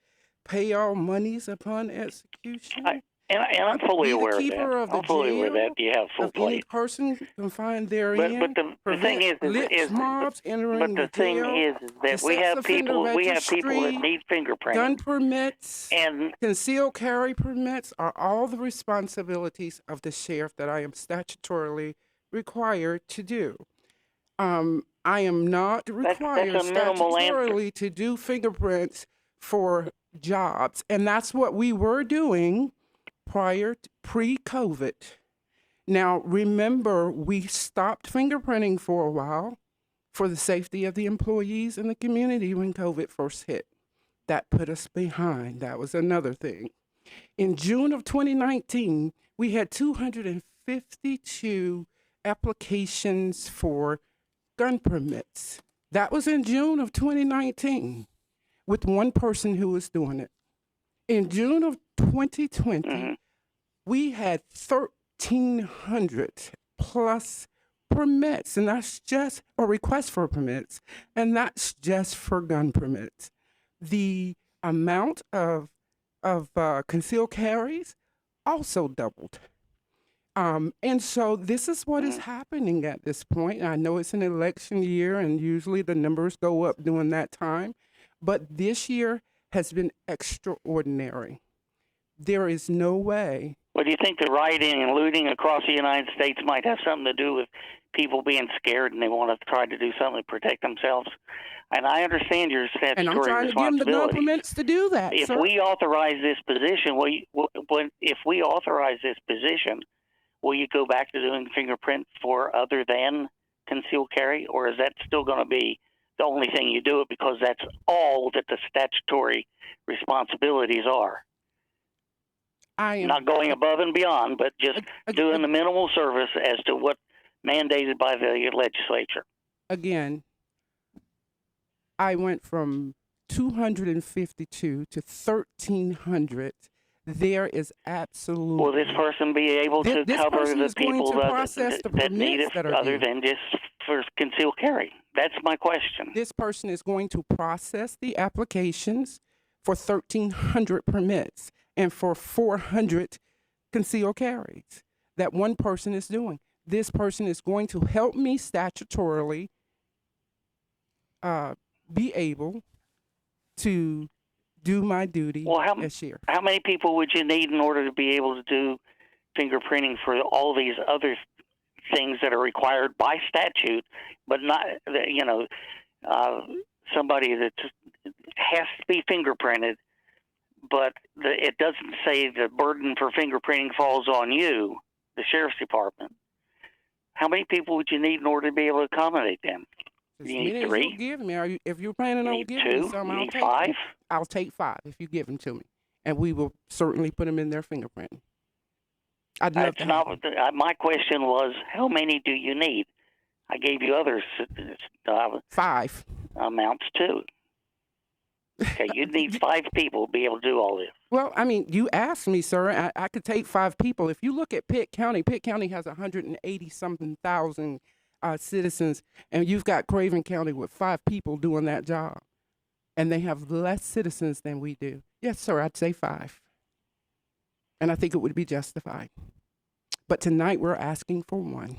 S21: pay all monies upon execution.
S4: And I'm fully
S21: be the
S4: aware of
S21: keeper
S4: that.
S21: of the
S4: I'm fully aware
S21: jail
S4: that you have full
S21: of any
S4: plate.
S21: person confined
S4: But
S21: therein.
S4: the thing is
S21: lynch mobs entering
S4: the thing
S21: jail.
S4: is that
S21: the
S4: we
S21: sex
S4: have
S21: offender
S4: people that
S21: registry,
S4: need fingerprinting.
S21: gun permits,
S4: and
S21: concealed carry permits are all the responsibilities of the sheriff that I am statutorily required to do. I am not required
S4: that's a minimal
S21: statutorily to do fingerprints for jobs, and that's what we were doing pre-COVID. Now, remember, we stopped fingerprinting for a while for the safety of the employees and the community when COVID first hit. That put us behind. That was another thing. In June of 2019, we had 252 applications for gun permits. That was in June of 2019 with one person who was doing it. In June of 2020, we had 1,300 plus permits, and that's just, or requests for permits, and that's just for gun permits. The amount of concealed carries also doubled. And so this is what is happening at this point. I know it's an election year, and usually the numbers go up during that time, but this year has been extraordinary. There is no way.
S4: Well, do you think the rioting and looting across the United States might have something to do with people being scared and they want to try to do something to protect themselves? And I understand your statutory
S21: And I'm trying to give them the gun permits to do that.
S4: If
S21: sir.
S4: we authorize this position, if we authorize this position, will you go back to doing fingerprints for other than concealed carry, or is that still going to be the only thing you do it because that's all that the statutory responsibilities are?
S21: I am
S4: not going above and beyond, but just doing the minimal service as to what mandated by the legislature.
S21: Again, I went from 252 to 1,300. There is absolutely.
S4: Will this person be able to cover the people that need it other than just for concealed carry? That's my question.
S21: This person is going to process the applications for 1,300 permits and for 400 concealed carries that one person is doing. This person is going to help me statutorily be able to do my duty as sheriff.
S4: How many people would you need in order to be able to do fingerprinting for all these other things that are required by statute, but not, somebody that has to be fingerprinted, but it doesn't say the burden for fingerprinting falls on you, the sheriff's department. How many people would you need in order to be able to accommodate them?
S21: As
S4: You
S21: many
S4: need
S21: as
S4: 3?
S21: you give me, if you're planning on giving me some, I'll take
S4: 5?
S21: I'll take 5 if you give them to me, and we will certainly put them in their fingerprint. I'd love
S4: That's not what my question was. How many do you need? I gave you others
S21: 5
S4: amounts too. Okay, you'd need 5 people to be able to do all this.
S21: Well, I mean, you asked me, sir. I could take 5 people. If you look at Pitt County has 180-something thousand citizens, and you've got Craven County with 5 people doing that job, and they have less citizens than we do. Yes, sir, I'd say 5. And I think it would be justified. But tonight we're asking for 1.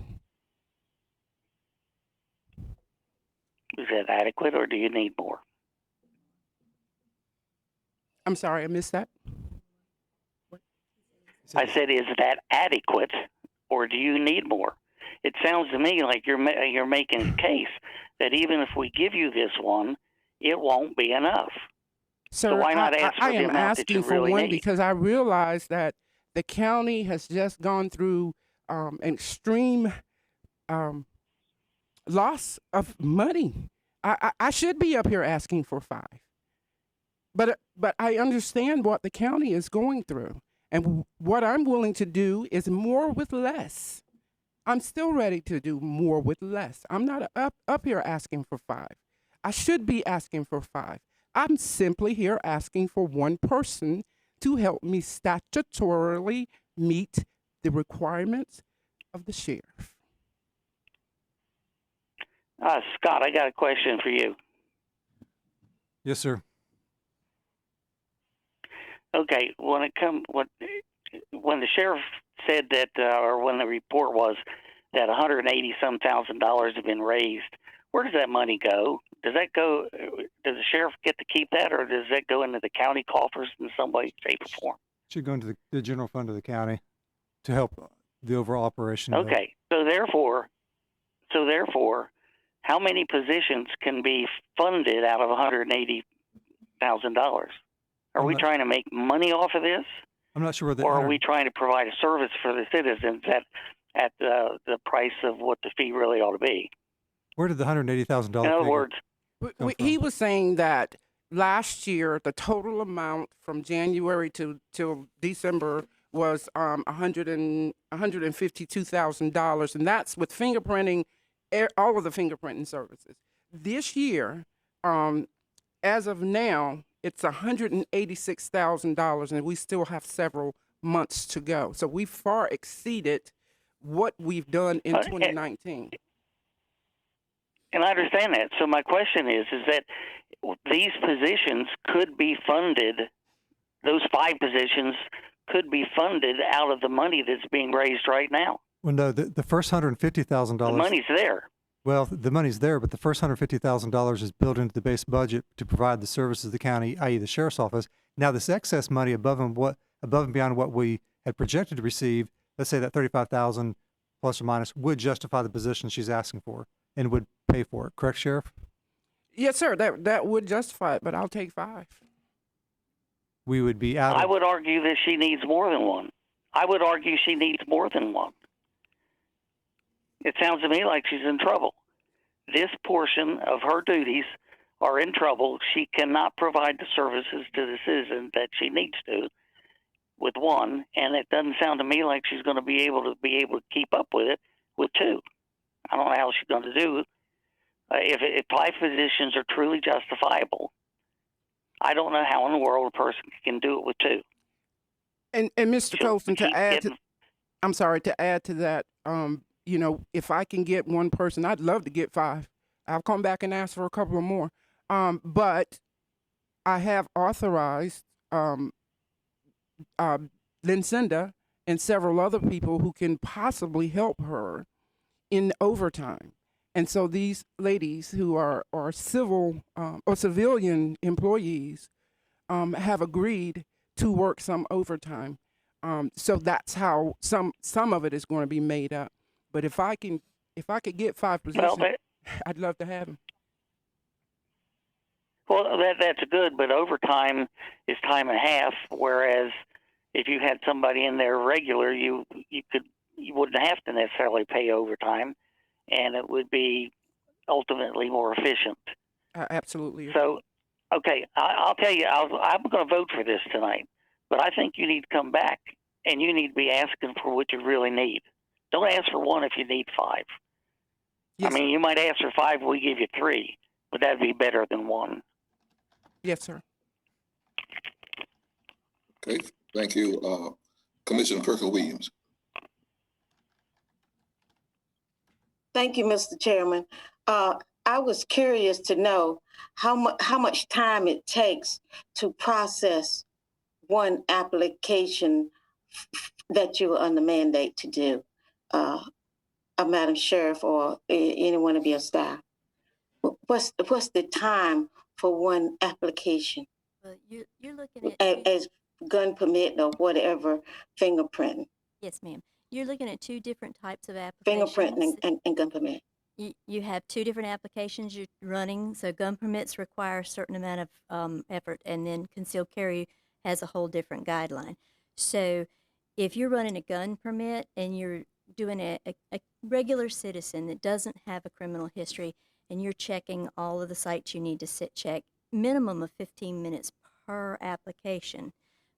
S4: Is that adequate, or do you need more?
S21: I'm sorry, I missed that.
S4: I said, is that adequate, or do you need more? It sounds to me like you're making a case that even if we give you this one, it won't be enough.
S21: Sir,
S4: so why not ask for
S21: I
S4: the
S21: am
S4: amount that you
S21: asking for
S4: really
S21: 1
S4: need?
S21: because I realize that the county has just gone through an extreme loss of money. I should be up here asking for 5. But I understand what the county is going through. And what I'm willing to do is more with less. I'm still ready to do more with less. I'm not up here asking for 5. I should be asking for 5. I'm simply here asking for one person to help me statutorily meet the requirements of the sheriff.
S4: Scott, I got a question for you.
S1: Yes, sir.
S4: Okay, when the sheriff said that, or when the report was that 180 some $1,000 have been raised, where does that money go? Does the sheriff get to keep that, or does that go into the county coffers in some way, shape, or form?
S1: Should go into the general fund of the county to help the overall operation.
S4: Okay, so therefore, how many positions can be funded out of $180,000? Are we trying to make money off of this?
S1: I'm not sure whether.
S4: Or are we trying to provide a service for the citizens at the price of what the fee really ought to be?
S1: Where did the $180,000?
S4: In other words,
S21: he was saying that last year the total amount from January till December was $152,000, and that's with fingerprinting, all of the fingerprinting services. This year, as of now, it's $186,000, and we still have several months to go. So we far exceeded what we've done in 2019.
S4: And I understand that. So my question is that these positions could be funded, those 5 positions could be funded out of the money that's being raised right now.
S1: Well, no, the first $150,000.
S4: The money's there.
S1: Well, the money's there, but the first $150,000 is built into the base budget to provide the services of the county, i.e. the sheriff's office. Now, this excess money above and beyond what we had projected to receive, let's say that $35,000 plus or minus, would justify the position she's asking for and would pay for it. Correct, Sheriff?
S21: Yes, sir. That would justify it, but I'll take 5.
S1: We would be out.
S4: I would argue that she needs more than one. I would argue she needs more than one. It sounds to me like she's in trouble. This portion of her duties are in trouble. She cannot provide the services to the citizen that she needs to with one, and it doesn't sound to me like she's going to be able to keep up with it with 2. I don't know how she's going to do. If 5 positions are truly justifiable, I don't know how in the world a person can do it with 2.
S21: And Mr. Colson, to add to that, if I can get one person, I'd love to get 5. I'll come back and ask for a couple of more. But I have authorized Lincinda and several other people who can possibly help her in overtime. And so these ladies who are civil or civilian employees have agreed to work some overtime. So that's how some of it is going to be made up. But if I could get 5 positions, I'd love to have them.
S4: Well, that's good, but overtime is time and a half. Whereas if you had somebody in there regular, you wouldn't have to necessarily pay overtime, and it would be ultimately more efficient.
S21: Absolutely.
S4: So, okay, I'll tell you, I'm going to vote for this tonight, but I think you need to come back and you need to be asking for what you really need. Don't ask for 1 if you need 5.
S21: Yes,
S4: I mean, you might ask for 5, we give you 3, but that'd be better than 1.
S21: Yes, sir.
S2: Okay, thank you. Commissioner Kirker-Williams.
S5: Thank you, Mr. Chairman. I was curious to know how much time it takes to process one application that you are under mandate to do, Madam Sheriff or any one of your staff. What's the time for one application?
S13: You're looking at
S5: as gun permit or whatever, fingerprinting.
S13: Yes, ma'am. You're looking at 2 different types of applications.
S5: Fingerprinting and gun permit.
S13: You have 2 different applications you're running. So gun permits require a certain amount of effort, and then concealed carry has a whole different guideline. So if you're running a gun permit and you're doing a regular citizen that doesn't have a criminal history, and you're checking all of the sites you need to sit check, minimum of 15 minutes per application.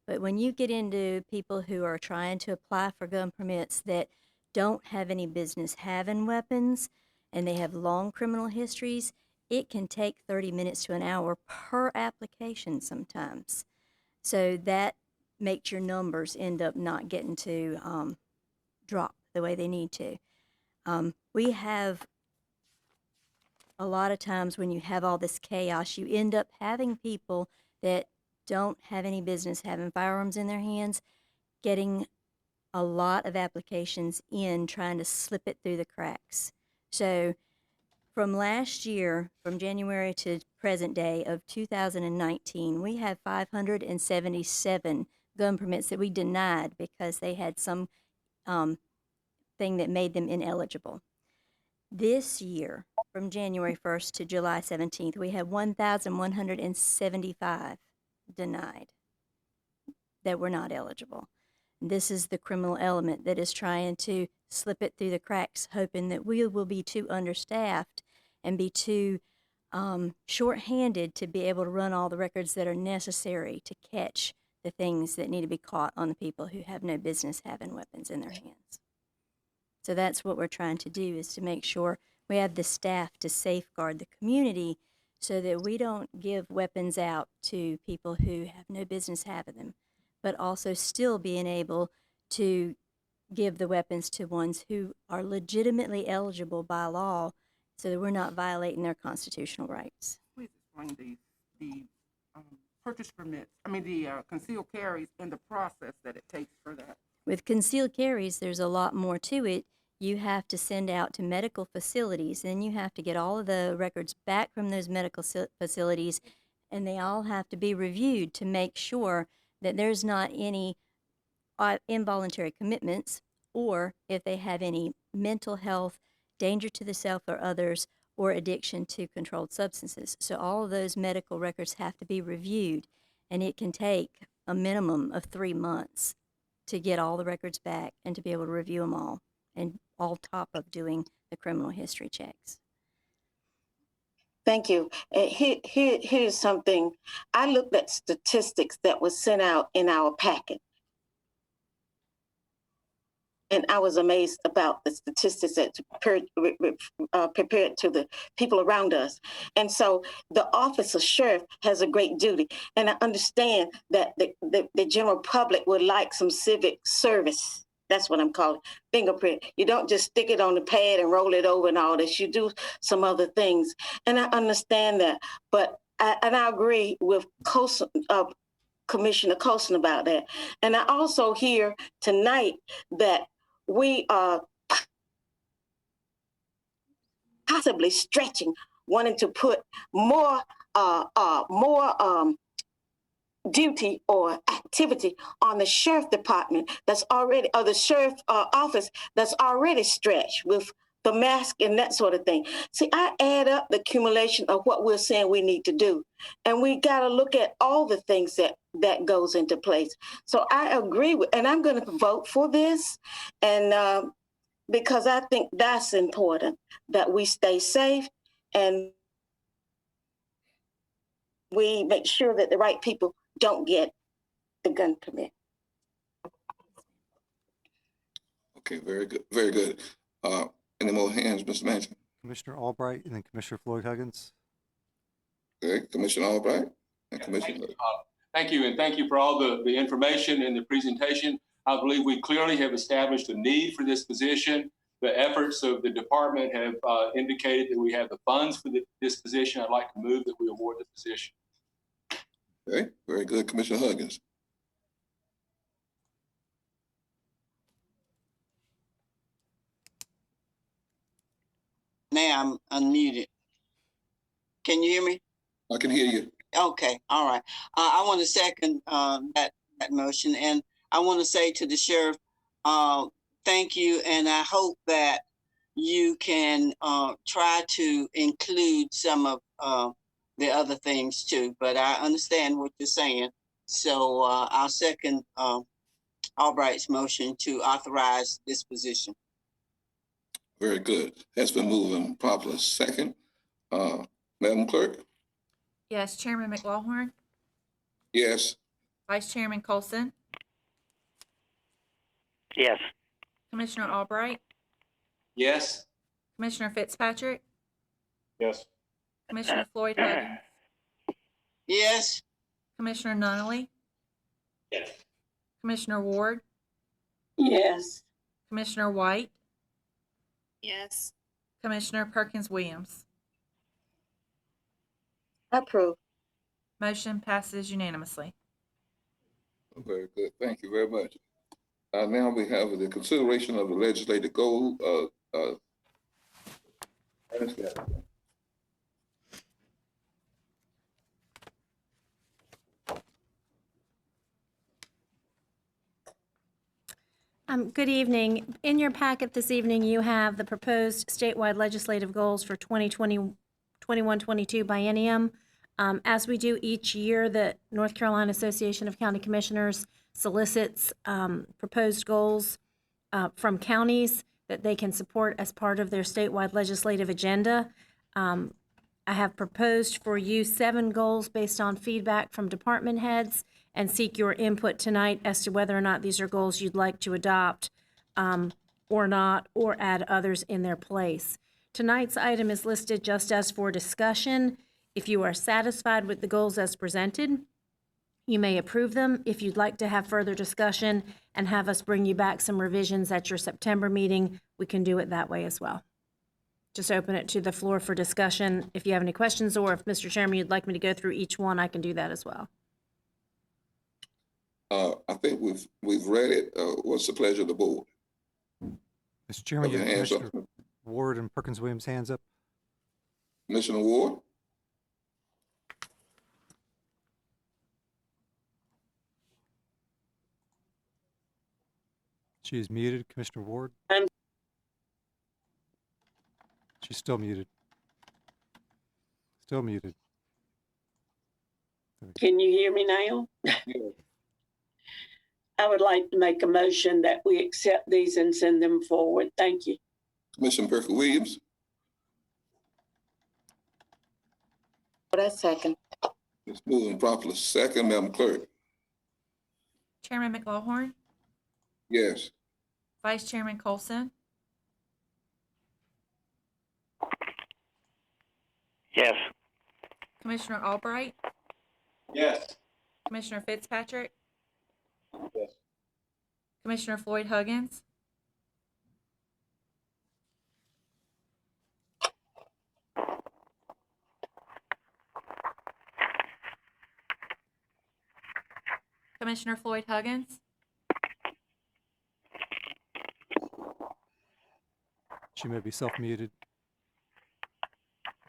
S13: But when you get into people who are trying to apply for gun permits that don't have any business having weapons and they have long criminal histories, it can take 30 minutes to an hour per application sometimes. So that makes your numbers end up not getting to drop the way they need to. We have a lot of times when you have all this chaos, you end up having people that don't have any business having firearms in their hands, getting a lot of applications in, trying to slip it through the cracks. So from last year, from January to present day of 2019, we have 577 gun permits that we denied because they had some thing that made them ineligible. This year, from January 1st to July 17th, we had 1,175 denied that were not eligible. This is the criminal element that is trying to slip it through the cracks, hoping that we will be too understaffed and be too short-handed to be able to run all the records that are necessary to catch the things that need to be caught on the people who have no business having weapons in their hands. So that's what we're trying to do, is to make sure we have the staff to safeguard the community so that we don't give weapons out to people who have no business having them, but also still being able to give the weapons to ones who are legitimately eligible by law so that we're not violating their constitutional rights.
S21: Please explain the purchase permits, the concealed carries and the process that it takes for that.
S13: With concealed carries, there's a lot more to it. You have to send out to medical facilities, then you have to get all of the records back from those medical facilities, and they all have to be reviewed to make sure that there's not any involuntary commitments, or if they have any mental health, danger to the self or others, or addiction to controlled substances. So all of those medical records have to be reviewed, and it can take a minimum of 3 months to get all the records back and to be able to review them all, and on top of doing the criminal history checks.
S5: Thank you. Here's something. I looked at statistics that was sent out in our packet, and I was amazed about the statistics that prepared to the people around us. And so the office of sheriff has a great duty. And I understand that the general public would like some civic service. That's what I'm calling fingerprint. You don't just stick it on the pad and roll it over and all this. You do some other things. And I understand that. But I agree with Commissioner Colson about that. And I also hear tonight that we are possibly stretching, wanting to put more duty or activity on the sheriff department that's already, or the sheriff office that's already stretched with the mask and that sort of thing. See, I add up the accumulation of what we're saying we need to do, and we got to look at all the things that goes into place. So I agree with, and I'm going to vote for this, and because I think that's important, that we stay safe and we make sure that the right people don't get the gun permit.
S2: Okay, very good, very good. Any more hands, Mr. Manson?
S1: Commissioner Albright and then Commissioner Floyd Huggins.
S2: Okay, Commissioner Albright and Commissioner.
S12: Thank you, and thank you for all the information and the presentation. I believe we clearly have established a need for this position. The efforts of the department have indicated that we have the funds for this position. I'd like to move that we award the position.
S2: Okay, very good. Commissioner Huggins.
S10: Now I'm unmuted. Can you hear me?
S2: I can hear you.
S10: Okay, all right. I want to second that motion, and I want to say to the sheriff, thank you, and I hope that you can try to include some of the other things too. But I understand what you're saying, so I'll second Albright's motion to authorize this position.
S2: Very good. That's been moved and properly second. Madam Clerk?
S3: Yes, Chairman McLaughlin,
S2: Yes.
S3: Vice Chairman Colson,
S4: Yes.
S3: Commissioner Albright,
S12: Yes.
S3: Commissioner Fitzpatrick,
S8: Yes.
S3: Commissioner Floyd Huggins,
S10: Yes.
S3: Commissioner Nunley,
S7: Yes.
S3: Commissioner Ward,
S9: Yes.
S3: Commissioner White,
S6: Yes.
S3: Commissioner Perkins Williams.
S5: Approve.
S3: Motion passes unanimously.
S2: Very good. Thank you very much. Now we have the consideration of the legislative goal.
S11: Good evening. In your packet this evening, you have the proposed statewide legislative goals for 2020, 21-22 biennium. As we do each year, the North Carolina Association of County Commissioners solicits proposed goals from counties that they can support as part of their statewide legislative agenda. I have proposed for you 7 goals based on feedback from department heads and seek your input tonight as to whether or not these are goals you'd like to adopt or not, or add others in their place. Tonight's item is listed just as for discussion. If you are satisfied with the goals as presented, you may approve them. If you'd like to have further discussion and have us bring you back some revisions at your September meeting, we can do it that way as well. Just open it to the floor for discussion. If you have any questions, or if, Mr. Chairman, you'd like me to go through each one, I can do that as well.
S2: I think we've read it. What's the pleasure of the board?
S1: Mr. Chairman, you have
S2: Hands up.
S1: Commissioner Ward and Perkins Williams' hands up.
S2: Commissioner Ward?
S1: She is muted. Commissioner Ward? She's still muted. Still muted.
S9: Can you hear me now? I would like to make a motion that we accept these and send them forward. Thank you.
S2: Commissioner Perkins Williams?
S5: That's second.
S2: It's moving properly second. Madam Clerk?
S3: Chairman McLaughlin,
S2: Yes.
S3: Vice Chairman Colson,
S4: Yes.
S3: Commissioner Albright,
S12: Yes.
S3: Commissioner Fitzpatrick,
S8: Yes.
S3: Commissioner Floyd Huggins, Commissioner Floyd Huggins,
S1: She may be self-muted.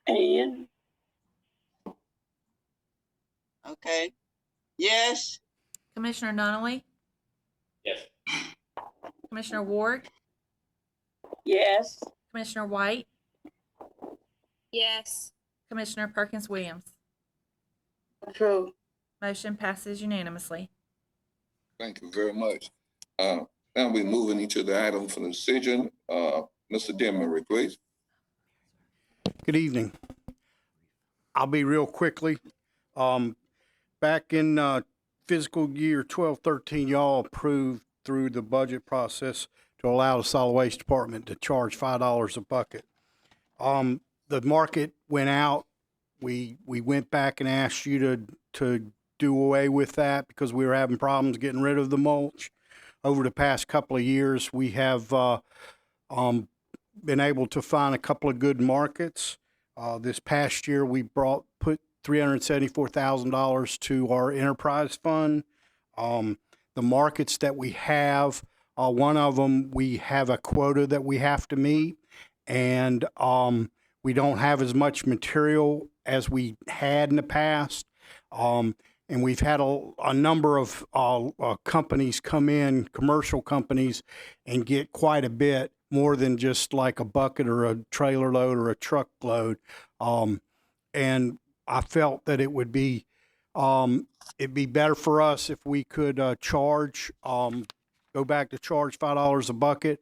S9: And
S10: Okay. Yes.
S3: Commissioner Nunley,
S7: Yes.
S3: Commissioner Ward,
S9: yes.
S3: Commissioner White,
S6: Yes.
S3: Commissioner Perkins Williams.
S5: Approve.
S3: Motion passes unanimously.
S2: Thank you very much. Now we're moving into the item for decision. Mr. Demery, please.
S15: Good evening. I'll be real quickly. Back in fiscal year 12-13, y'all approved through the budget process to allow the solid waste department to charge $5 a bucket. The market went out. We went back and asked you to do away with that because we were having problems getting rid of the mulch. Over the past couple of years, we have been able to find a couple of good markets. This past year, we put $374,000 to our enterprise fund. The markets that we have, one of them, we have a quota that we have to meet, and we don't have as much material as we had in the past. And we've had a number of companies come in, commercial companies, and get quite a bit more than just like a bucket or a trailer load or a truck load. And I felt that it would be it'd be better for us if we could go back to charge $5 a bucket.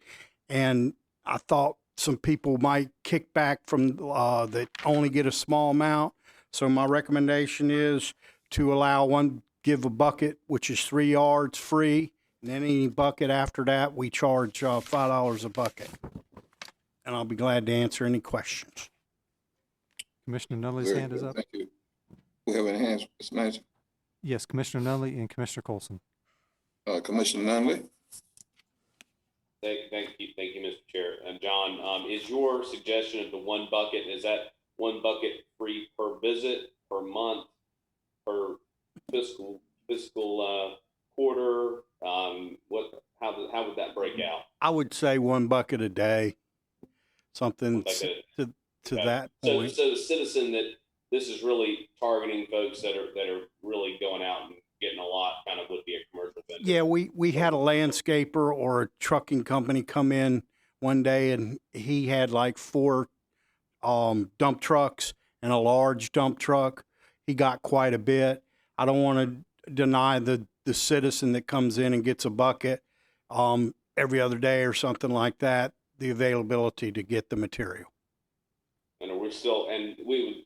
S15: And I thought some people might kick back from that only get a small amount. So my recommendation is to give a bucket, which is 3 yards free, and then any bucket after that, we charge $5 a bucket. And I'll be glad to answer any questions.
S1: Commissioner Nunley's
S2: Very
S1: hand is
S2: good.
S1: up.
S2: Thank you. We have any hands, Mr. Manager?
S1: Yes, Commissioner Nunley and Commissioner Colson.
S2: Commissioner Nunley?
S7: Thank you, Mr. Chair. And John, is your suggestion of the one bucket, is that one bucket free per visit, per month, per fiscal quarter? How would that break out?
S15: I would say 1 bucket a day, something to that point.
S7: So the citizen that this is really targeting folks that are really going out and getting a lot kind of would be a commercial vendor.
S15: Yeah, we had a landscaper or a trucking company come in one day, and he had like 4 dump trucks and a large dump truck. He got quite a bit. I don't want to deny the citizen that comes in and gets a bucket every other day or something like that, the availability to get the material.
S7: And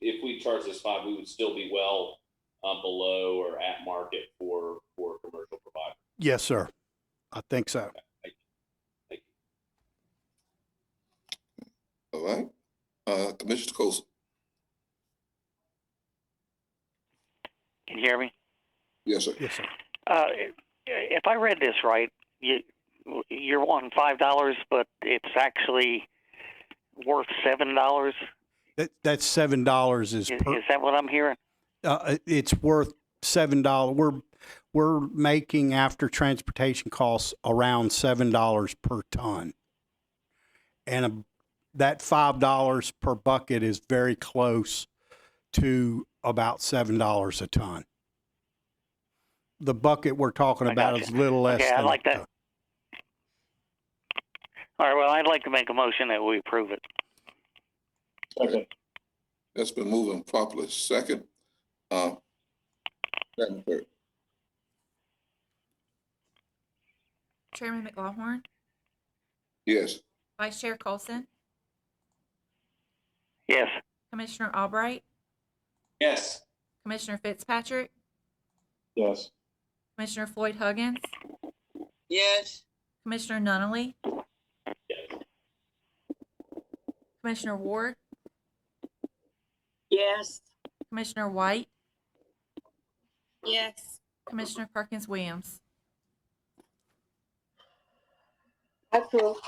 S7: if we charge this 5, we would still be well below or at market for commercial providers.
S15: Yes, sir. I think so.
S7: Okay. Thank you.
S2: All right. Commissioner Colson?
S4: Can you hear me?
S2: Yes, sir.
S15: Yes, sir.
S4: If I read this right, you're wanting $5, but it's actually worth $7.
S15: That's $7
S4: Is that what I'm hearing?
S15: It's worth $7. We're making after transportation costs around $7 per ton, and that $5 per bucket is very close to about $7 a ton. The bucket we're talking about is a little less.
S4: Okay, I
S15: than
S4: like
S15: a
S4: that.
S15: ton.
S4: All right, well, I'd like to make a motion that we approve it.
S8: Okay.
S2: That's been moving properly. Second. Madam Clerk?
S3: Chairman McLaughlin,
S2: Yes.
S3: Vice Chair Colson,
S4: Yes.
S3: Commissioner Albright,
S12: Yes.
S3: Commissioner Fitzpatrick,
S8: Yes.
S3: Commissioner Floyd Huggins,
S10: Yes.
S3: Commissioner Nunley,
S7: Yes.
S3: Commissioner Ward,
S9: Yes.
S3: Commissioner White,
S6: Yes.
S3: Commissioner Perkins Williams.
S5: I approve.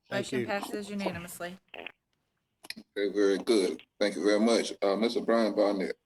S15: Thank
S3: Motion
S15: you.
S3: passes unanimously.
S2: Okay, very good. Thank you very much. Mr. Brian Barnett.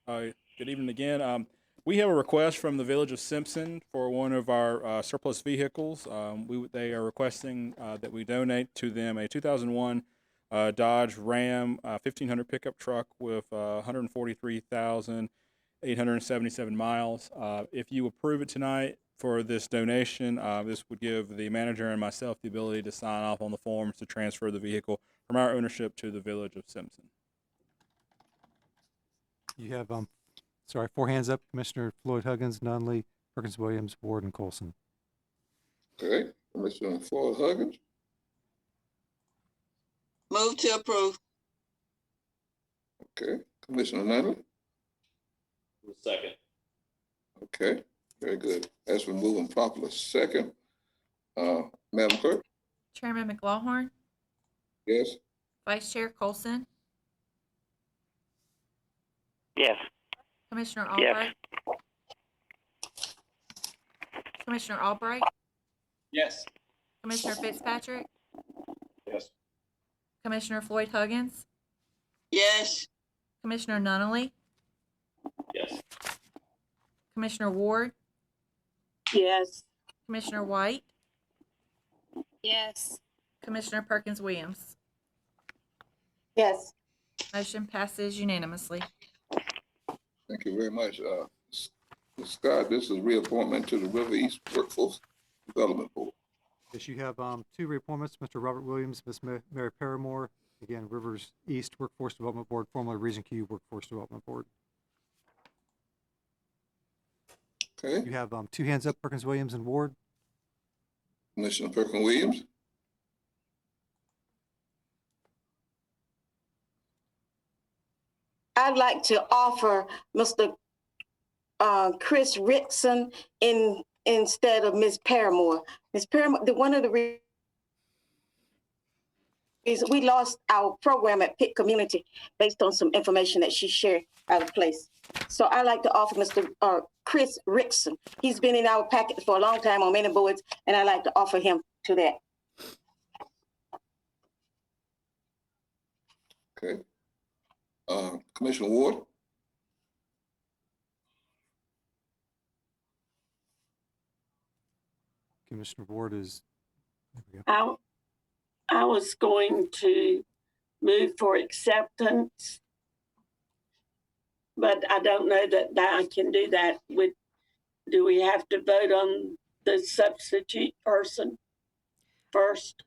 S14: Good evening again. We have a request from the Village of Simpson for one of our surplus vehicles. They are requesting that we donate to them a 2001 Dodge Ram 1500 pickup truck with 143,877 miles. If you approve it tonight for this donation, this would give the manager and myself the ability to sign off on the forms to transfer the vehicle from our ownership to the Village of Simpson.
S1: You have 4 hands up: Commissioner Floyd Huggins, Nunley, Perkins Williams, Ward, and Colson.
S2: Okay. Commissioner Floyd Huggins.
S10: Move to approve.
S2: Okay. Commissioner Nunley.
S7: Second.
S2: Okay. Very good. That's been moving properly. Second. Madam Clerk?
S3: Chairman McLaughlin,
S2: Yes.
S3: Vice Chair Colson,
S4: Yes.
S3: Commissioner
S4: Yes.
S3: Albright, Commissioner Albright,
S12: Yes.
S3: Commissioner Fitzpatrick,
S8: Yes.
S3: Commissioner Floyd Huggins,
S10: Yes.
S3: Commissioner Nunley,
S7: Yes.
S3: Commissioner Ward,
S9: Yes.
S3: Commissioner White,
S6: Yes.
S3: Commissioner Perkins Williams.
S5: Yes.
S3: Motion passes unanimously.
S2: Thank you very much. Ms. Scott, this is reappointment to the River East Workforce Development Board.
S1: Yes, you have 2 reappointments: Mr. Robert Williams, Ms. Mary Paramore. Again, Rivers East Workforce Development Board, formerly Region Q Workforce Development Board.
S2: Okay.
S1: You have 2 hands up: Perkins Williams and Ward.
S2: Commissioner Perkins Williams.
S5: I'd like to offer Mr. Chris Rickson instead of Ms. Paramore. Ms. Paramore, one of the reasons we lost our program at Pitt Community based on some information that she shared out of place. So I'd like to offer Mr. Chris Rickson. He's been in our packet for a long time on many boards, and I'd like to offer him to that.
S2: Okay. Commissioner Ward?
S1: Commissioner Ward is, there we go.
S9: I was going to move for acceptance, but I don't know that I can do that. Do we have to vote on the substitute person first?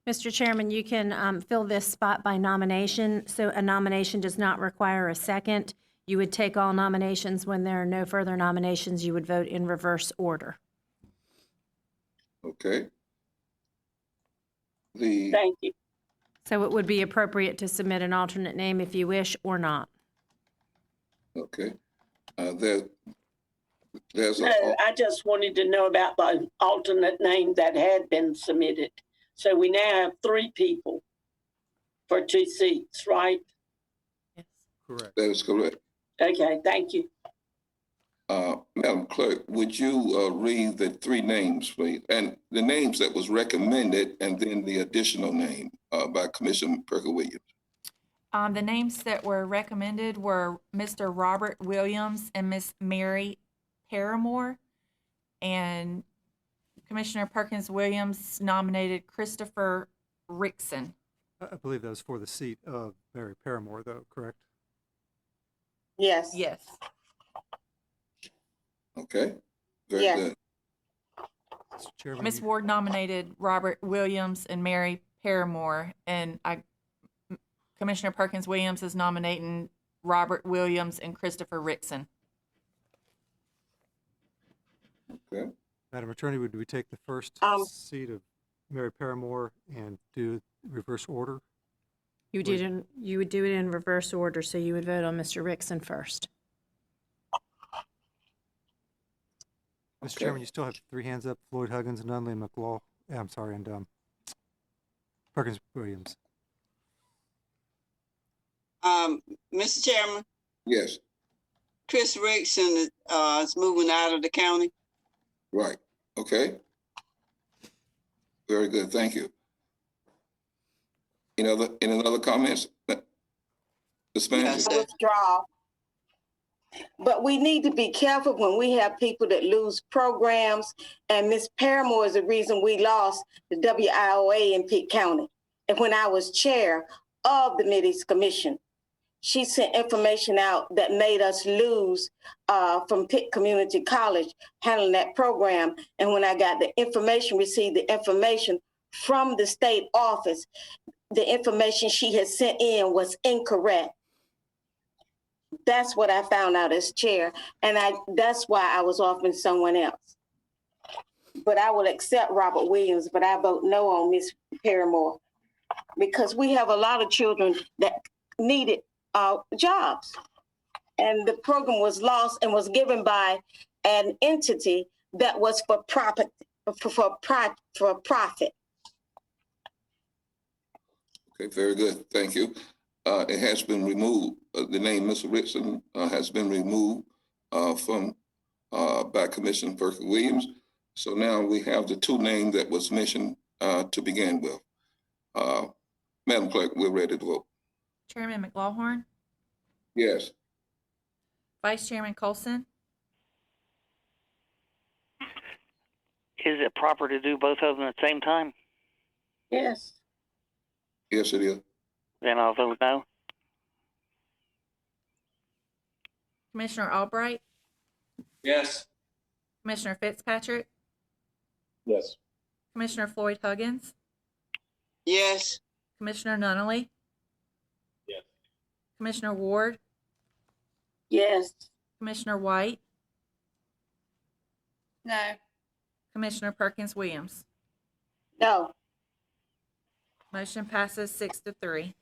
S11: Mr. Chairman, you can fill this spot by nomination. So a nomination does not require a second. You would take all nominations. When there are no further nominations, you would vote in reverse order.
S2: Okay.
S9: Thank you.
S11: So it would be appropriate to submit an alternate name if you wish or not.
S2: Okay. There's
S9: I just wanted to know about the alternate name that had been submitted. So we now have 3 people for 2 seats, right?
S11: Yes.
S1: Correct.
S2: That is correct.
S9: Okay, thank you.
S2: Madam Clerk, would you read the 3 names, please? And the names that was recommended and then the additional name by Commissioner Perker-Williams.
S3: The names that were recommended were Mr. Robert Williams and Miss Mary Paramore, and Commissioner Perkins Williams nominated Christopher Rickson.
S1: I believe that was for the seat of Mary Paramore, though, correct?
S5: Yes.
S3: Yes.
S2: Okay. Very
S5: Yes.
S2: good.
S1: Mr. Chairman,
S3: Miss Ward nominated Robert Williams and Mary Paramore, and Commissioner Perkins Williams is nominating Robert Williams and Christopher Rickson.
S2: Okay.
S1: Madam Attorney, would we take the first seat of Mary Paramore and do reverse order?
S11: You would do it in reverse order, so you would vote on Mr. Rickson first.
S1: Mr. Chairman, you still have 3 hands up: Floyd Huggins, Nunley, and McLaw. I'm sorry, and Perkins Williams.
S10: Mr. Chairman,
S2: Yes.
S10: Chris Rickson is moving out of the county.
S2: Right. Okay. Very good. Thank you. Any other comments? Ms. Manager?
S5: Withdraw. But we need to be careful when we have people that lose programs, and Ms. Paramore is the reason we lost the WIOA in Pitt County. And when I was chair of the Middies Commission, she sent information out that made us lose from Pitt Community College handling that program. And when I got the information, received the information from the state office, the information she had sent in was incorrect. That's what I found out as chair, and that's why I was offering someone else. But I will accept Robert Williams, but I vote no on Miss Paramore because we have a lot of children that needed jobs, and the program was lost and was given by an entity that was for profit.
S2: Okay, very good. Thank you. It has been removed. The name Mr. Rickson has been removed by Commissioner Perker-Williams. So now we have the 2 names that was mentioned to begin with. Madam Clerk, we're ready to vote.
S3: Chairman McLawhorn,
S2: Yes.
S3: Vice Chairman Colson,
S4: Is it proper to do both of them at the same time?
S9: Yes.
S2: Yes, it is.
S4: Then I'll vote no.
S3: Commissioner Albright,
S12: Yes.
S3: Commissioner Fitzpatrick,
S8: Yes.
S3: Commissioner Floyd Huggins,
S10: Yes.
S3: Commissioner Nunley,
S7: Yes.
S3: Commissioner Ward,
S9: Yes.
S3: Commissioner White,
S6: No.
S3: Commissioner Perkins Williams.
S5: No.
S3: Motion passes 6-3.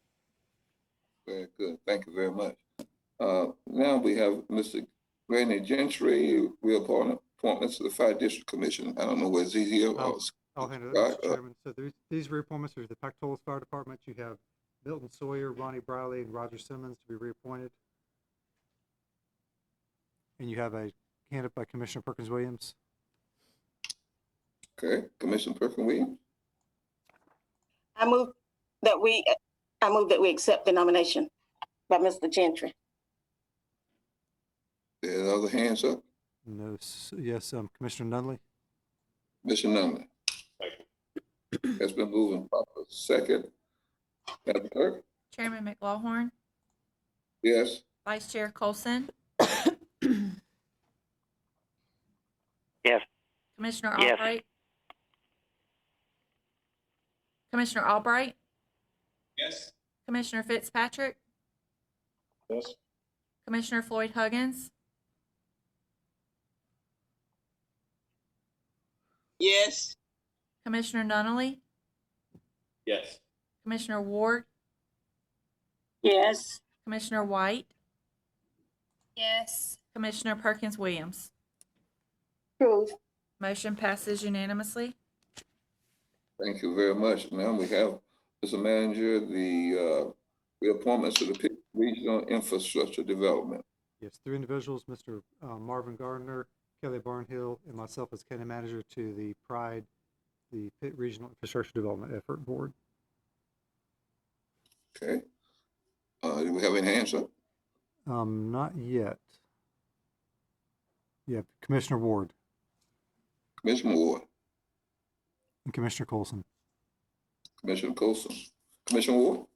S2: Very good. Thank you very much. Now we have Mr. Granny Gentry, reappointments to the Fire District Commission. I don't know whether he's here or.
S1: I'll handle it, Mr. Chairman. So these reappointments are the Pactolus Fire Department. You have Milton Sawyer, Ronnie Briley, and Roger Simmons to be reappointed. And you have a hand up by Commissioner Perkins Williams.
S2: Okay, Commissioner Perkins Williams.
S5: I move that we accept the nomination by Mr. Gentry.
S2: There are other hands up?
S1: No, yes, Commissioner Nunley.
S2: Commissioner Nunley. That's been moving properly. Second. Madam Clerk?
S3: Chairman McLaughlin,
S2: Yes.
S3: Vice Chair Colson,
S4: Yes.
S3: Commissioner
S4: Yes.
S3: Albright. Commissioner Albright,
S12: Yes.
S3: Commissioner Fitzpatrick,
S8: Yes.
S3: Commissioner Floyd Huggins,
S10: Yes.
S3: Commissioner Nunley,
S7: Yes.
S3: Commissioner Ward,
S9: Yes.
S3: Commissioner White,
S6: Yes.
S3: Commissioner Perkins Williams.
S5: Approved.
S3: Motion passes unanimously.
S2: Thank you very much. Now we have, Mr. Manager, the reappointments to the Pitt Regional Infrastructure Development.
S1: Yes, 3 individuals, Mr. Marvin Gardner, Kelly Barnhill, and myself as county manager to the PRIDE, the Pitt Regional Infrastructure Development Effort Board.
S2: Okay. Do we have any hands up?
S1: Not yet. Yeah, Commissioner Ward
S2: Commissioner Ward,
S1: and Commissioner Colson.
S2: Commissioner Colson, Commissioner Ward.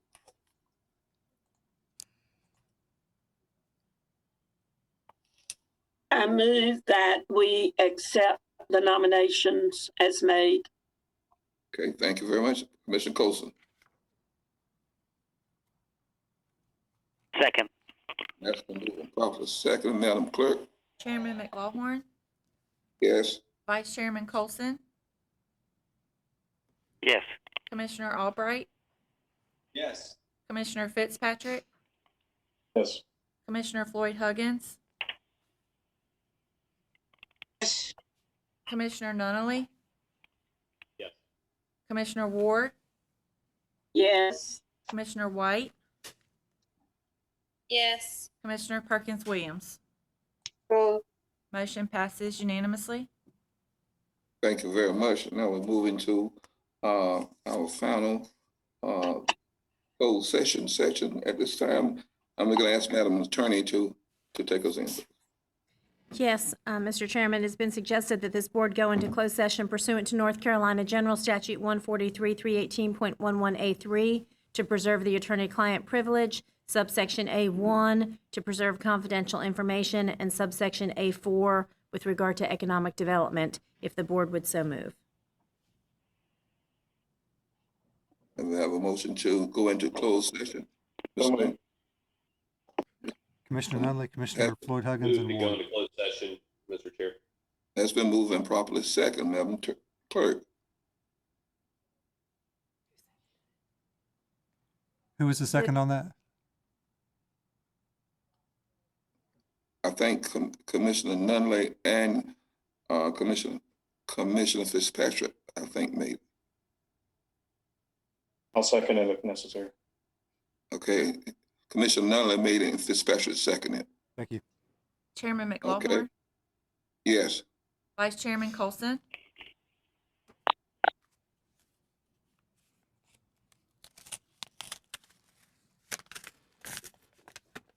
S9: I move that we accept the nominations as made.
S2: Okay, thank you very much. Commissioner Colson.
S4: Second.
S2: That's been moving properly. Second, Madam Clerk.
S3: Chairman McLaughlin,
S2: Yes.
S3: Vice Chairman Colson,
S4: Yes.
S3: Commissioner Albright,
S12: Yes.
S3: Commissioner Fitzpatrick,
S8: Yes.
S3: Commissioner Floyd Huggins,
S10: Yes.
S3: Commissioner Nunley,
S7: Yes.
S3: Commissioner Ward,
S9: Yes.
S3: Commissioner White,
S6: Yes.
S3: Commissioner Perkins Williams.
S5: Approved.
S3: Motion passes unanimously.
S2: Thank you very much. Now we're moving to our final closed session section. At this time, I'm going to ask Madam Attorney to take us in.
S11: Yes, Mr. Chairman, it's been suggested that this board go into closed session pursuant to North Carolina General Statute 143-318.11A3 to preserve the attorney-client privilege, subsection A1 to preserve confidential information, and subsection A4 with regard to economic development, if the board would so move.
S2: And we have a motion to go into closed session. Mr.
S1: Commissioner Nunley, Commissioner Floyd Huggins,
S7: Move
S1: and
S7: to go
S1: Ward.
S7: into closed session, Mr. Chair.
S2: That's been moved and properly second, Madam Clerk.
S1: Who was the second on that?
S2: I think Commissioner Nunley and Commissioner Fitzpatrick, I think maybe.
S8: I'll second it if necessary.
S2: Okay, Commissioner Nunley made it and Fitzpatrick seconded.
S1: Thank you.
S3: Chairman McLaughlin,
S2: Okay. Yes.
S3: Vice Chairman Colson,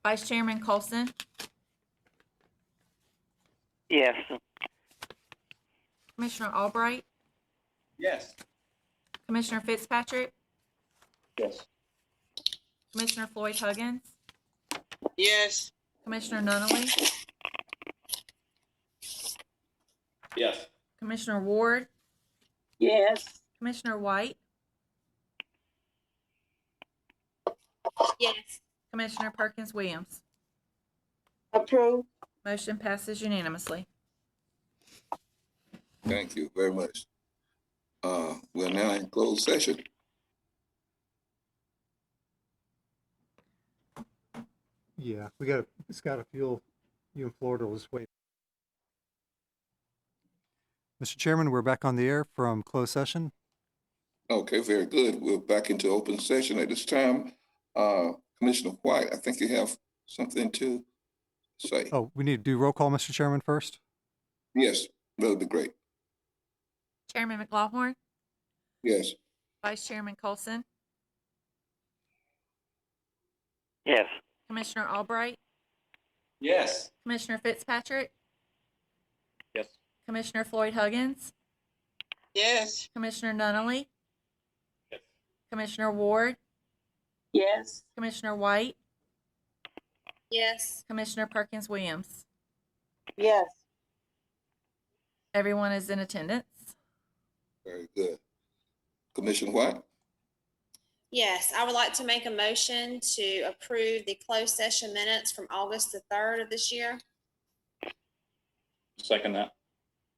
S3: Vice Chairman Colson,
S4: Yes.
S3: Commissioner Albright,
S12: Yes.
S3: Commissioner Fitzpatrick,
S8: Yes.
S3: Commissioner Floyd Huggins,
S10: Yes.
S3: Commissioner Nunley,
S7: Yes.
S3: Commissioner Ward,
S9: Yes.
S3: Commissioner White,
S6: Yes.
S3: Commissioner Perkins Williams.
S5: Approved.
S3: Motion passes unanimously.
S2: Thank you very much. We're now in closed session.
S1: Yeah, it's got a fuel. You in Florida will just wait. Mr. Chairman, we're back on the air from closed session.
S2: Okay, very good. We're back into open session at this time. Commissioner White, I think you have something to say.
S1: Oh, we need to do roll call, Mr. Chairman, first.
S2: Yes, that would be great.
S3: Chairman McLaughlin,
S2: Yes.
S3: Vice Chairman Colson,
S4: Yes.
S3: Commissioner Albright,
S12: Yes.
S3: Commissioner Fitzpatrick,
S14: Yes.
S3: Commissioner Floyd Huggins,
S10: Yes.
S3: Commissioner Nunley,
S14: Yes.
S3: Commissioner Ward,
S9: Yes.
S3: Commissioner White,
S6: Yes.
S3: Commissioner Perkins Williams.
S5: Yes.
S3: Everyone is in attendance.
S2: Very good. Commissioner White?
S6: Yes, I would like to make a motion to approve the closed session minutes from August the 3rd of this year.
S14: Second that.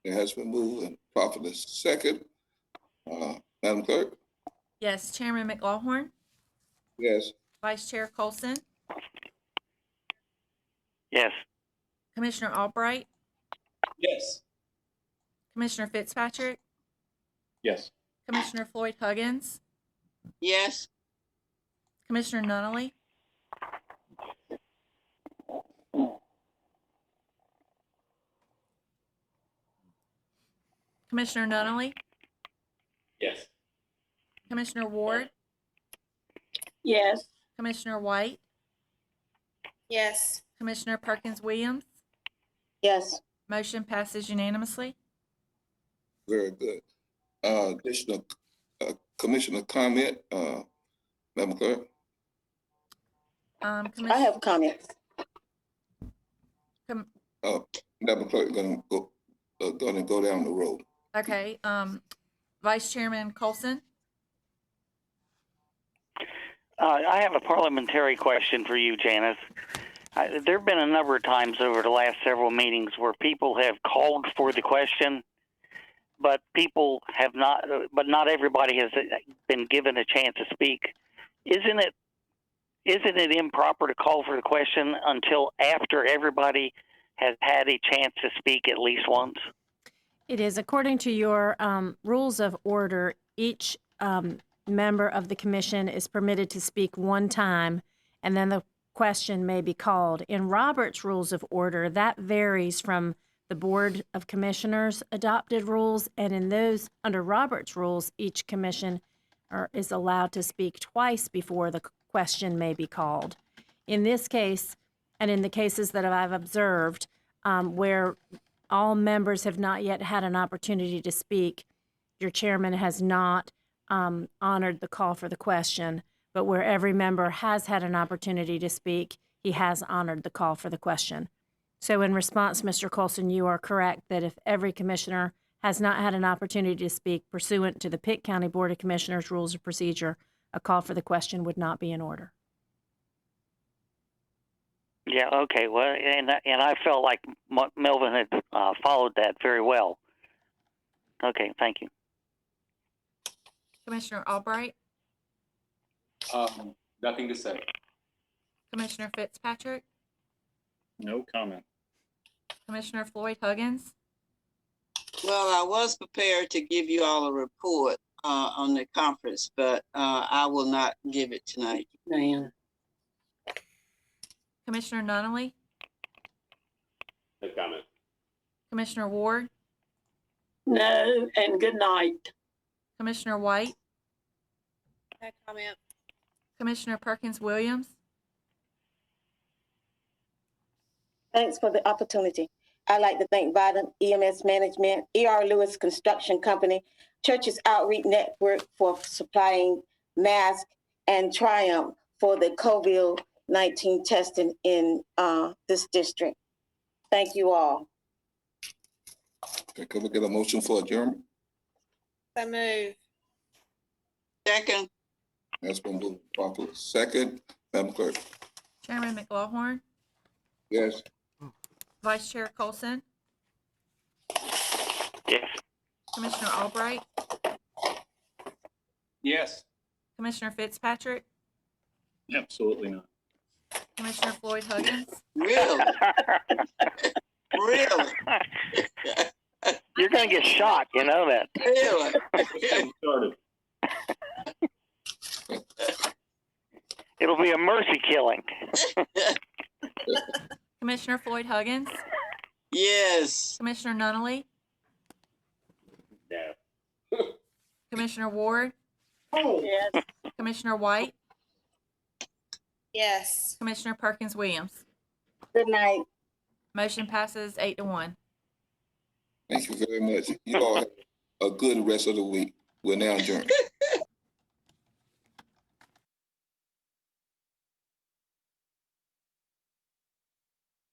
S2: It has been moved and properly second. Madam Clerk?
S3: Yes, Chairman McLaughlin,
S2: Yes.
S3: Vice Chair Colson,
S4: Yes.
S3: Commissioner Albright,
S12: Yes.
S3: Commissioner Fitzpatrick,
S14: Yes.
S3: Commissioner Floyd Huggins,
S10: Yes.
S3: Commissioner Nunley, Commissioner Nunley,
S14: Yes.
S3: Commissioner Ward,
S9: Yes.
S3: Commissioner White,
S6: Yes.
S3: Commissioner Perkins Williams.
S5: Yes.
S3: Motion passes unanimously.
S2: Very good. Additional commissioner comment, Madam Clerk?
S5: I have comments.
S2: Madam Clerk, gonna go down the road.
S3: Okay, Vice Chairman Colson.
S4: I have a parliamentary question for you, Janice. There have been a number of times over the last several meetings where people have called for the question, but people have not. But not everybody has been given a chance to speak. Isn't it improper to call for the question until after everybody has had a chance to speak at least once?
S11: It is. According to your rules of order, each member of the commission is permitted to speak one time, and then the question may be called. In Robert's Rules of Order, that varies from the Board of Commissioners adopted rules, and in those, under Robert's rules, each commission is allowed to speak twice before the question may be called. In this case, and in the cases that I've observed, where all members have not yet had an opportunity to speak, your chairman has not honored the call for the question, but where every member has had an opportunity to speak, he has honored the call for the question. So in response, Mr. Colson, you are correct that if every commissioner has not had an opportunity to speak pursuant to the Pitt County Board of Commissioners Rules of Procedure, a call for the question would not be in order.
S4: Yeah. Okay. Well, and I felt like Melvin had followed that very well. Okay. Thank you.
S3: Commissioner Albright,
S12: Nothing to say.
S3: Commissioner Fitzpatrick,
S14: No comment.
S3: Commissioner Floyd Huggins.
S10: Well, I was prepared to give you all a report on the conference, but I will not give it tonight.
S9: Man.
S3: Commissioner Nunley,
S7: No comment.
S3: Commissioner Ward,
S9: No, and good night.
S3: Commissioner White,
S6: No comment.
S3: Commissioner Perkins Williams.
S5: Thanks for the opportunity. I'd like to thank Biden EMS Management, E.R. Lewis Construction Company, Churches Outreach Network for supplying masks, and Triumph for the COVID-19 testing in this district. Thank you all.
S2: Okay, can we get a motion for adjournment?
S6: So move.
S10: Second.
S2: That's been moved properly second. Madam Clerk?
S3: Chairman McLaughlin,
S2: Yes.
S3: Vice Chair Colson,
S4: Yes.
S3: Commissioner Albright,
S12: Yes.
S3: Commissioner Fitzpatrick,
S14: Absolutely not.
S3: Commissioner Floyd Huggins,
S10: Really? Really?
S4: You're going to get shot, you know that.
S10: Really?
S4: It'll be a mercy killing.
S3: Commissioner Floyd Huggins,
S10: Yes.
S3: Commissioner Nunley,
S7: No.
S3: Commissioner Ward,
S9: Yes.
S3: Commissioner White,
S6: Yes.
S3: Commissioner Perkins Williams.
S5: Good night.
S3: Motion passes 8-1.
S2: Thank you very much. You all have a good rest of the week. We're now adjourned.